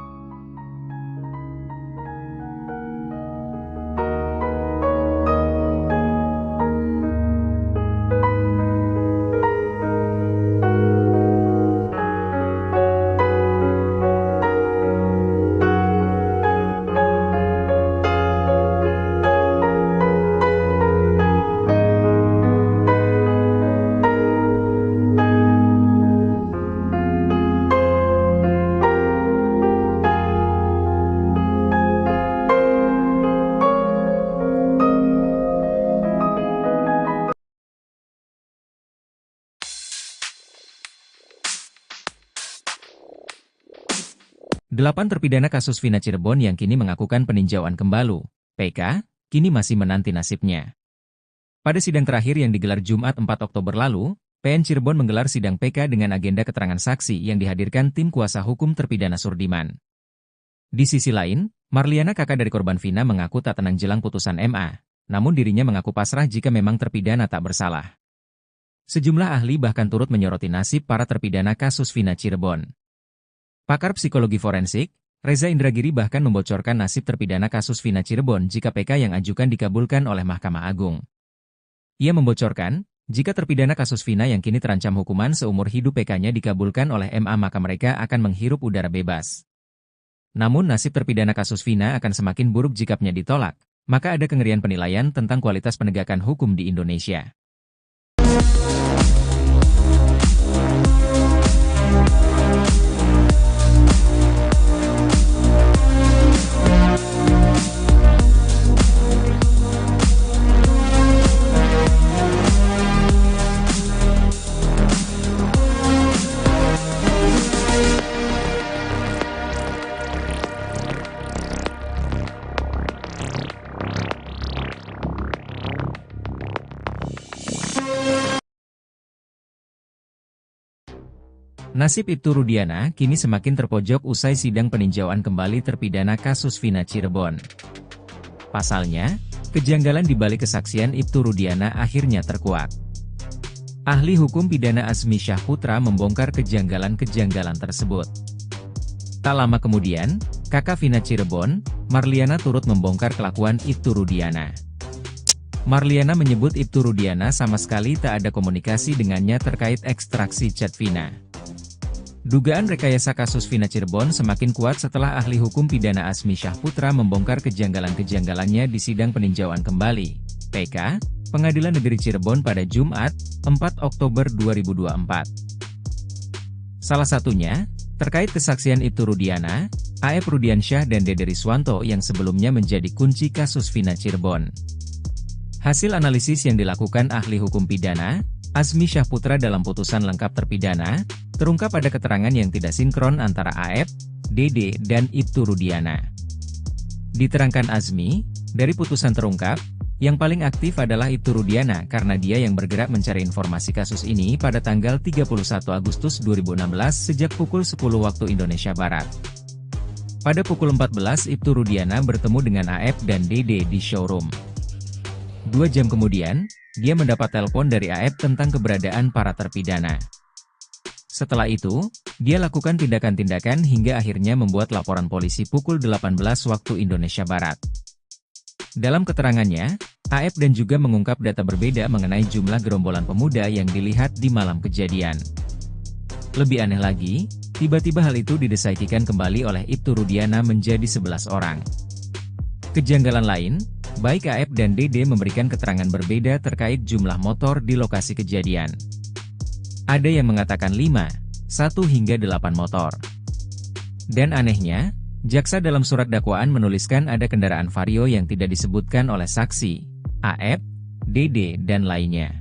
S1: Delapan terpidana kasus Vina Cirebon yang kini mengakukan peninjauan kembali, PK, kini masih menanti nasibnya. Pada sidang terakhir yang digelar Jumat 4 Oktober lalu, PN Cirebon menggelar sidang PK dengan agenda keterangan saksi yang dihadirkan tim kuasa hukum terpidana Surdiman. Di sisi lain, Marliana, kakak dari korban Vina, mengaku tak tenang jelang putusan MA, namun dirinya mengaku pasrah jika memang terpidana tak bersalah. Sejumlah ahli bahkan turut menyoroti nasib para terpidana kasus Vina Cirebon. Pakar psikologi forensik, Reza Indragiri bahkan membocorkan nasib terpidana kasus Vina Cirebon jika PK yang ajukan dikabulkan oleh Mahkamah Agung. Ia membocorkan, jika terpidana kasus Vina yang kini terancam hukuman seumur hidup PK-nya dikabulkan oleh MA maka mereka akan menghirup udara bebas. Namun nasib terpidana kasus Vina akan semakin buruk jika PN ditolak, maka ada kengerian penilaian tentang kualitas penegakan hukum di Indonesia. Nasib Ibtu Rudiana kini semakin terpojok usai sidang peninjauan kembali terpidana kasus Vina Cirebon. Pasalnya, kejanggalan di balik kesaksian Ibtu Rudiana akhirnya terkuak. Ahli hukum pidana Azmi Syahputra membongkar kejanggalan-kejanggalan tersebut. Tak lama kemudian, kakak Vina Cirebon, Marliana, turut membongkar kelakuan Ibtu Rudiana. Marliana menyebut Ibtu Rudiana sama sekali tak ada komunikasi dengannya terkait ekstraksi chat Vina. Dugaan rekayasa kasus Vina Cirebon semakin kuat setelah ahli hukum pidana Azmi Syahputra membongkar kejanggalan-kejanggalannya di sidang peninjauan kembali, PK, Pengadilan Negeri Cirebon pada Jumat, 4 Oktober 2024. Salah satunya, terkait kesaksian Ibtu Rudiana, A.F. Rudiansyah dan Dede Riswanto yang sebelumnya menjadi kunci kasus Vina Cirebon. Hasil analisis yang dilakukan ahli hukum pidana, Azmi Syahputra dalam putusan lengkap terpidana, terungkap ada keterangan yang tidak sinkron antara A.F., Dede, dan Ibtu Rudiana. Diterangkan Azmi, dari putusan terungkap, yang paling aktif adalah Ibtu Rudiana karena dia yang bergerak mencari informasi kasus ini pada tanggal 31 Agustus 2016 sejak pukul 10 waktu Indonesia Barat. Pada pukul 14 Ibtu Rudiana bertemu dengan A.F. dan Dede di showroom. 2 jam kemudian, dia mendapat telepon dari A.F. tentang keberadaan para terpidana. Setelah itu, dia lakukan tindakan-tindakan hingga akhirnya membuat laporan polisi pukul 18 waktu Indonesia Barat. Dalam keterangannya, A.F. dan juga mengungkap data berbeda mengenai jumlah gerombolan pemuda yang dilihat di malam kejadian. Lebih aneh lagi, tiba-tiba hal itu didesaikan kembali oleh Ibtu Rudiana menjadi 11 orang. Kejanggalan lain, baik A.F. dan Dede memberikan keterangan berbeda terkait jumlah motor di lokasi kejadian. Ada yang mengatakan 5, 1 hingga 8 motor. Dan anehnya, jaksa dalam surat dakwaan menuliskan ada kendaraan Vario yang tidak disebutkan oleh saksi, A.F., Dede, dan lainnya.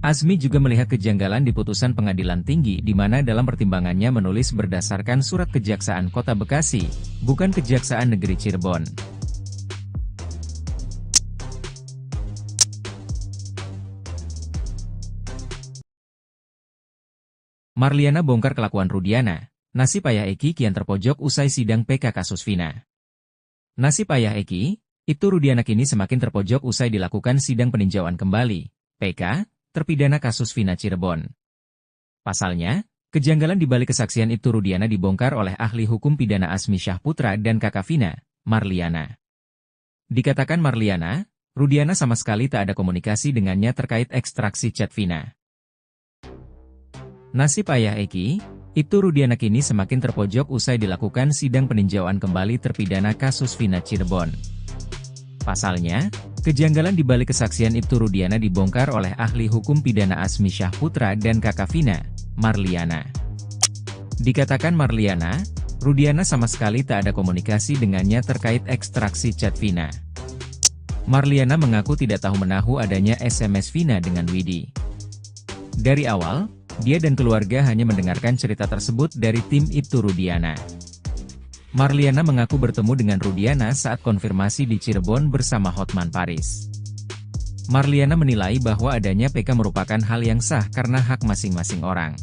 S1: Azmi juga melihat kejanggalan di putusan pengadilan tinggi di mana dalam pertimbangannya menulis berdasarkan surat Kejaksaan Kota Bekasi, bukan Kejaksaan Negeri Cirebon. Marliana bongkar kelakuan Rudiana. Nasib ayah Eki kian terpojok usai sidang PK kasus Vina. Nasib ayah Eki, Ibtu Rudiana kini semakin terpojok usai dilakukan sidang peninjauan kembali, PK, terpidana kasus Vina Cirebon. Pasalnya, kejanggalan di balik kesaksian Ibtu Rudiana dibongkar oleh ahli hukum pidana Asmi Syahputra dan kakak Vina, Marliana. Dikatakan Marliana, Rudiana sama sekali tak ada komunikasi dengannya terkait ekstraksi chat Vina. Nasib ayah Eki, Ibtu Rudiana kini semakin terpojok usai dilakukan sidang peninjauan kembali terpidana kasus Vina Cirebon. Pasalnya, kejanggalan di balik kesaksian Ibtu Rudiana dibongkar oleh ahli hukum pidana Asmi Syahputra dan kakak Vina, Marliana. Dikatakan Marliana, Rudiana sama sekali tak ada komunikasi dengannya terkait ekstraksi chat Vina. Marliana mengaku tidak tahu menahu adanya SMS Vina dengan Widi. Dari awal, dia dan keluarga hanya mendengarkan cerita tersebut dari tim Ibtu Rudiana. Marliana mengaku bertemu dengan Rudiana saat konfirmasi di Cirebon bersama Hotman Paris. Marliana menilai bahwa adanya PK merupakan hal yang sah karena hak masing-masing orang.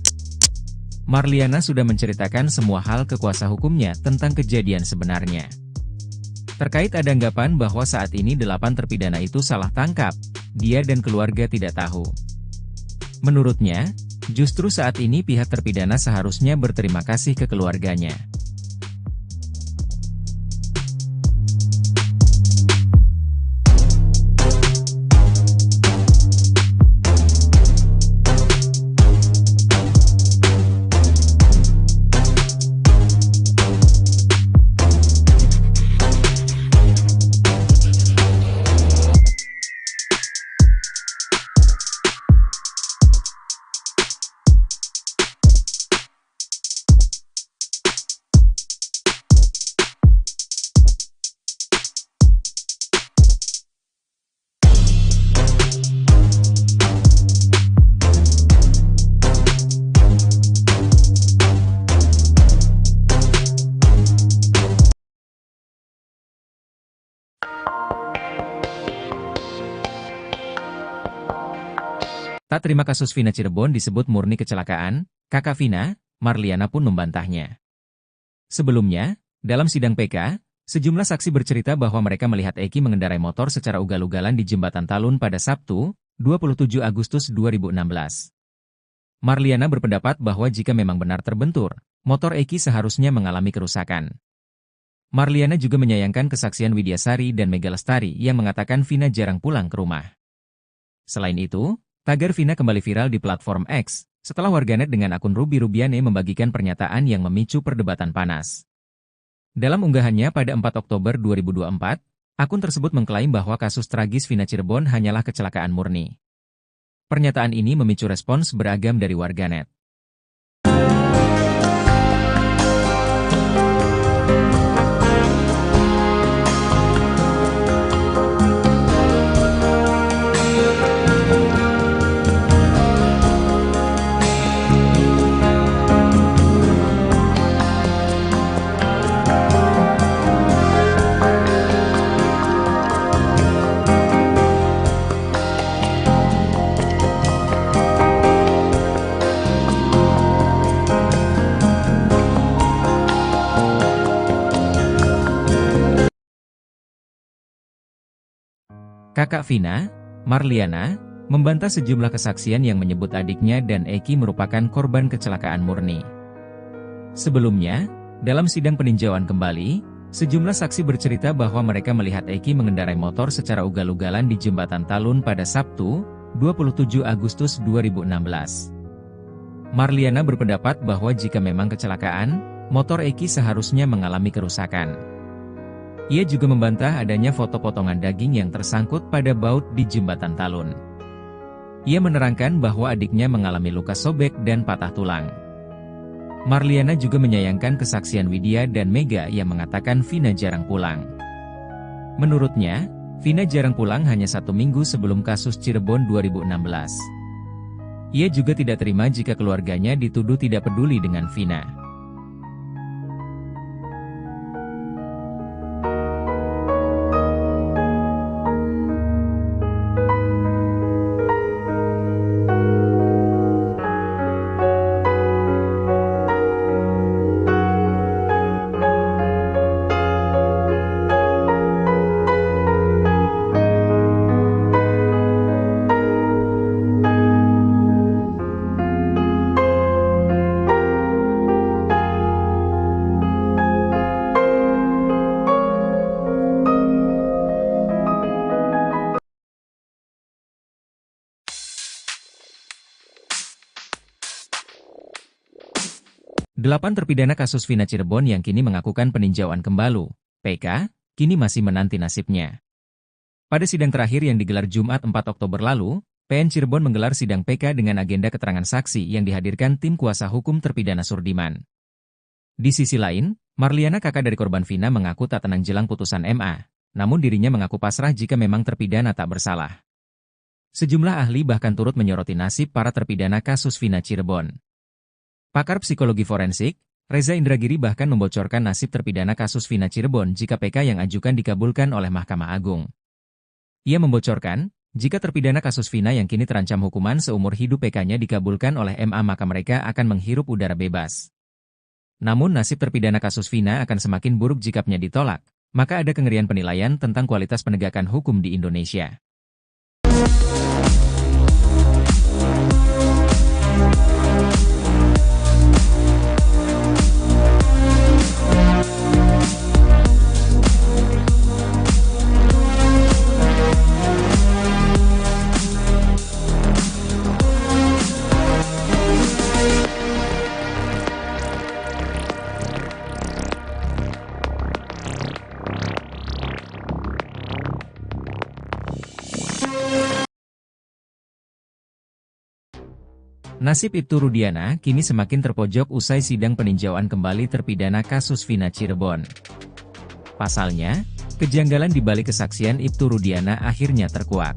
S1: Marliana sudah menceritakan semua hal ke kuasa hukumnya tentang kejadian sebenarnya. Terkait ada anggapan bahwa saat ini 8 terpidana itu salah tangkap, dia dan keluarga tidak tahu. Menurutnya, justru saat ini pihak terpidana seharusnya berterima kasih ke keluarganya. Tak terima kasus Vina Cirebon disebut murni kecelakaan, kakak Vina, Marliana pun membantahnya. Sebelumnya, dalam sidang PK, sejumlah saksi bercerita bahwa mereka melihat Eki mengendarai motor secara ugal-ugalan di Jembatan Talun pada Sabtu, 27 Agustus 2016. Marliana berpendapat bahwa jika memang benar terbentur, motor Eki seharusnya mengalami kerusakan. Marliana juga menyayangkan kesaksian Widyasari dan Mega Lestari yang mengatakan Vina jarang pulang ke rumah. Selain itu, tagar Vina kembali viral di platform X, setelah warganet dengan akun Ruby Rubiane membagikan pernyataan yang memicu perdebatan panas. Dalam unggahannya pada 4 Oktober 2024, akun tersebut mengklaim bahwa kasus tragis Vina Cirebon hanyalah kecelakaan murni. Pernyataan ini memicu respons beragam dari warganet. Kakak Vina, Marliana, membantah sejumlah kesaksian yang menyebut adiknya dan Eki merupakan korban kecelakaan murni. Sebelumnya, dalam sidang peninjauan kembali, sejumlah saksi bercerita bahwa mereka melihat Eki mengendarai motor secara ugal-ugalan di Jembatan Talun pada Sabtu, 27 Agustus 2016. Marliana berpendapat bahwa jika memang kecelakaan, motor Eki seharusnya mengalami kerusakan. Ia juga membantah adanya foto potongan daging yang tersangkut pada baut di Jembatan Talun. Ia menerangkan bahwa adiknya mengalami luka sobek dan patah tulang. Marliana juga menyayangkan kesaksian Widya dan Mega yang mengatakan Vina jarang pulang. Menurutnya, Vina jarang pulang hanya 1 minggu sebelum kasus Cirebon 2016. Ia juga tidak terima jika keluarganya dituduh tidak peduli dengan Vina. 8 terpidana kasus Vina Cirebon yang kini mengakukan peninjauan kembali, PK, kini masih menanti nasibnya. Pada sidang terakhir yang digelar Jumat 4 Oktober lalu, PN Cirebon menggelar sidang PK dengan agenda keterangan saksi yang dihadirkan tim kuasa hukum terpidana Surdiman. Di sisi lain, Marliana, kakak dari korban Vina, mengaku tak tenang jelang putusan MA, namun dirinya mengaku pasrah jika memang terpidana tak bersalah. Sejumlah ahli bahkan turut menyoroti nasib para terpidana kasus Vina Cirebon. Pakar psikologi forensik, Reza Indragiri bahkan membocorkan nasib terpidana kasus Vina Cirebon jika PK yang ajukan dikabulkan oleh Mahkamah Agung. Ia membocorkan, jika terpidana kasus Vina yang kini terancam hukuman seumur hidup PK-nya dikabulkan oleh MA maka mereka akan menghirup udara bebas. Namun nasib terpidana kasus Vina akan semakin buruk jika PN-nya ditolak, maka ada kengerian penilaian tentang kualitas penegakan hukum di Indonesia. Nasib Ibtu Rudiana kini semakin terpojok usai sidang peninjauan kembali terpidana kasus Vina Cirebon. Pasalnya, kejanggalan di balik kesaksian Ibtu Rudiana akhirnya terkuak.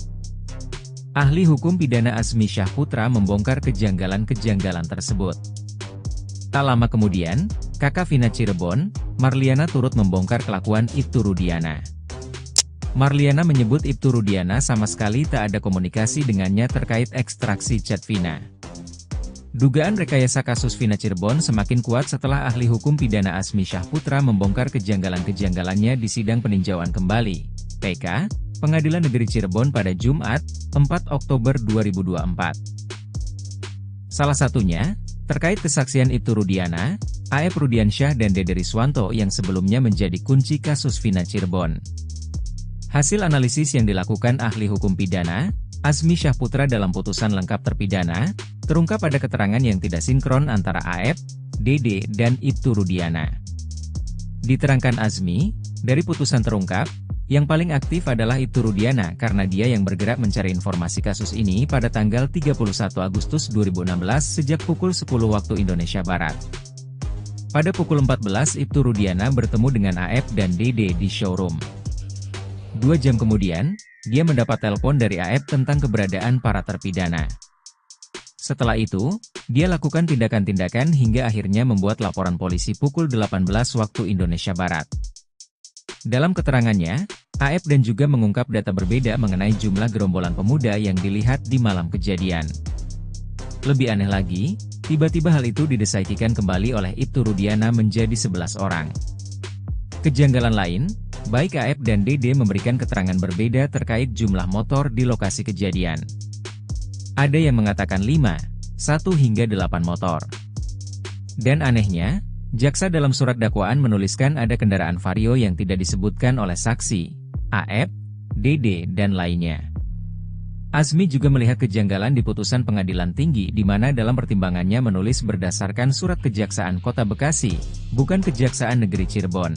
S1: Ahli hukum pidana Azmi Syahputra membongkar kejanggalan-kejanggalan tersebut. Tak lama kemudian, kakak Vina Cirebon, Marliana, turut membongkar kelakuan Ibtu Rudiana. Marliana menyebut Ibtu Rudiana sama sekali tak ada komunikasi dengannya terkait ekstraksi chat Vina. Dugaan rekayasa kasus Vina Cirebon semakin kuat setelah ahli hukum pidana Azmi Syahputra membongkar kejanggalan-kejanggalannya di sidang peninjauan kembali, PK, Pengadilan Negeri Cirebon pada Jumat, 4 Oktober 2024. Salah satunya, terkait kesaksian Ibtu Rudiana, A.F. Rudiansyah dan Dede Riswanto yang sebelumnya menjadi kunci kasus Vina Cirebon. Hasil analisis yang dilakukan ahli hukum pidana, Azmi Syahputra dalam putusan lengkap terpidana, terungkap pada keterangan yang tidak sinkron antara A.F., Dede, dan Ibtu Rudiana. Diterangkan Azmi, dari putusan terungkap, yang paling aktif adalah Ibtu Rudiana karena dia yang bergerak mencari informasi kasus ini pada tanggal 31 Agustus 2016 sejak pukul 10 waktu Indonesia Barat. Pada pukul 14 Ibtu Rudiana bertemu dengan A.F. dan Dede di showroom. 2 jam kemudian, dia mendapat telepon dari A.F. tentang keberadaan para terpidana. Setelah itu, dia lakukan tindakan-tindakan hingga akhirnya membuat laporan polisi pukul 18 waktu Indonesia Barat. Dalam keterangannya, A.F. dan juga mengungkap data berbeda mengenai jumlah gerombolan pemuda yang dilihat di malam kejadian. Lebih aneh lagi, tiba-tiba hal itu didesaikan kembali oleh Ibtu Rudiana menjadi 11 orang. Kejanggalan lain, baik A.F. dan Dede memberikan keterangan berbeda terkait jumlah motor di lokasi kejadian. Ada yang mengatakan 5, 1 hingga 8 motor. Dan anehnya, jaksa dalam surat dakwaan menuliskan ada kendaraan Vario yang tidak disebutkan oleh saksi, A.F., Dede, dan lainnya. Azmi juga melihat kejanggalan di putusan Pengadilan Tinggi di mana dalam pertimbangannya menulis berdasarkan surat Kejaksaan Kota Bekasi, bukan Kejaksaan Negeri Cirebon.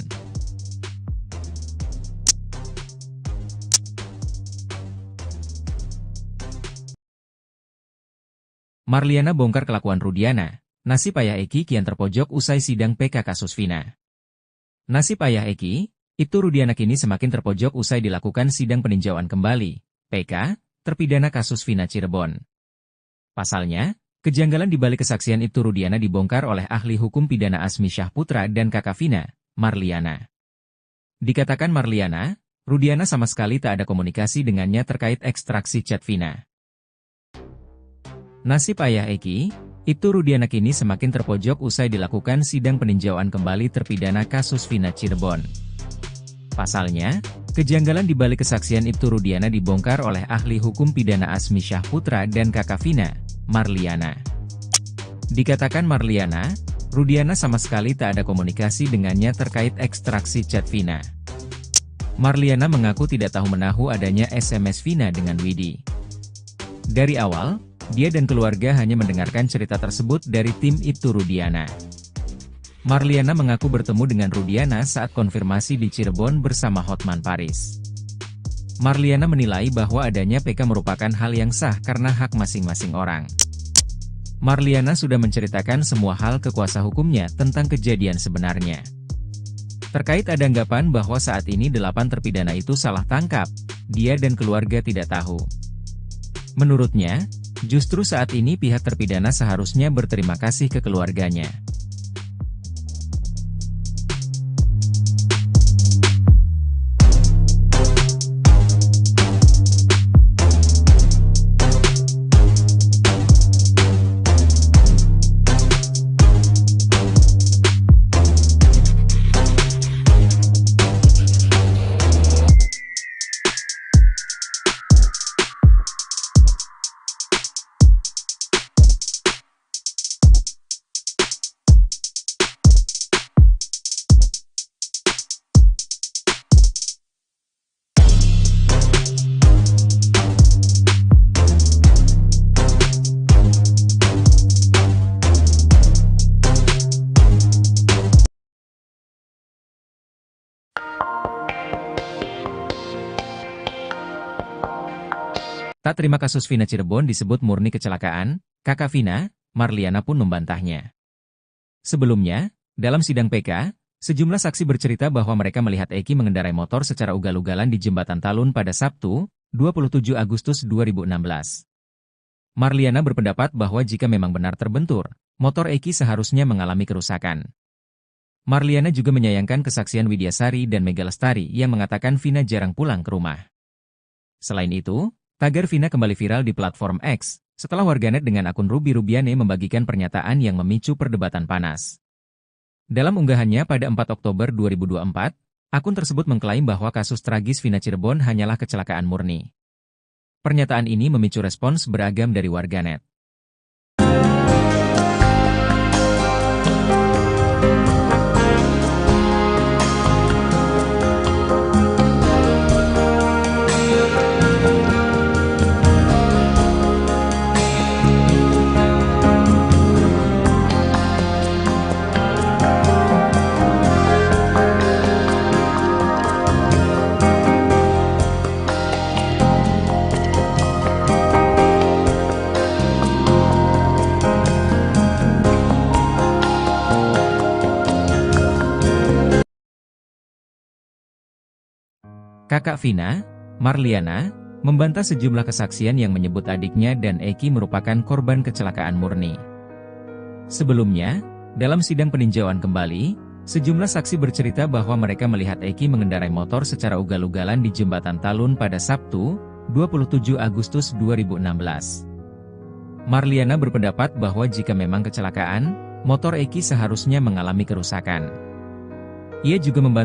S1: Marliana bongkar kelakuan Rudiana, nasib ayah Eki kian terpojok usai sidang PK kasus Vina. Nasib ayah Eki, Ibtu Rudiana kini semakin terpojok usai dilakukan sidang peninjauan kembali, PK, terpidana kasus Vina Cirebon. Pasalnya, kejanggalan di balik kesaksian Ibtu Rudiana dibongkar oleh ahli hukum pidana Azmi Syahputra dan kakak Vina, Marliana. Dikatakan Marliana, Rudiana sama sekali tak ada komunikasi dengannya terkait ekstraksi chat Vina. Nasib ayah Eki, Ibtu Rudiana kini semakin terpojok usai dilakukan sidang peninjauan kembali terpidana kasus Vina Cirebon. Pasalnya, kejanggalan di balik kesaksian Ibtu Rudiana dibongkar oleh ahli hukum pidana Azmi Syahputra dan kakak Vina, Marliana. Dikatakan Marliana, Rudiana sama sekali tak ada komunikasi dengannya terkait ekstraksi chat Vina. Marliana mengaku tidak tahu menahu adanya SMS Vina dengan Widi. Dari awal, dia dan keluarga hanya mendengarkan cerita tersebut dari tim Ibtu Rudiana. Marliana mengaku bertemu dengan Rudiana saat konfirmasi di Cirebon bersama Hotman Paris. Marliana menilai bahwa adanya PK merupakan hal yang sah karena hak masing-masing orang. Marliana sudah menceritakan semua hal ke kuasa hukumnya tentang kejadian sebenarnya. Terkait ada anggapan bahwa saat ini 8 terpidana itu salah tangkap, dia dan keluarga tidak tahu. Menurutnya, justru saat ini pihak terpidana seharusnya berterima kasih ke keluarganya. Tak terima kasus Vina Cirebon disebut murni kecelakaan, kakak Vina, Marliana pun membantahnya. Sebelumnya, dalam sidang PK, sejumlah saksi bercerita bahwa mereka melihat Eki mengendarai motor secara ugal-ugalan di Jembatan Talun pada Sabtu, 27 Agustus 2016. Marliana berpendapat bahwa jika memang benar terbentur, motor Eki seharusnya mengalami kerusakan. Marliana juga menyayangkan kesaksian Widyasari dan Mega Lestari yang mengatakan Vina jarang pulang ke rumah. Selain itu, tagar Vina kembali viral di platform X, setelah warganet dengan akun Ruby Rubiane membagikan pernyataan yang memicu perdebatan panas. Dalam unggahannya pada 4 Oktober 2024, akun tersebut mengklaim bahwa kasus tragis Vina Cirebon hanyalah kecelakaan murni. Pernyataan ini memicu respons beragam dari warganet. Kakak Vina, Marliana, membantah sejumlah kesaksian yang menyebut adiknya dan Eki merupakan korban kecelakaan murni. Sebelumnya, dalam sidang peninjauan kembali, sejumlah saksi bercerita bahwa mereka melihat Eki mengendarai motor secara ugal-ugalan di Jembatan Talun pada Sabtu, 27 Agustus 2016. Marliana berpendapat bahwa jika memang kecelakaan, motor Eki seharusnya mengalami kerusakan. Ia juga membantah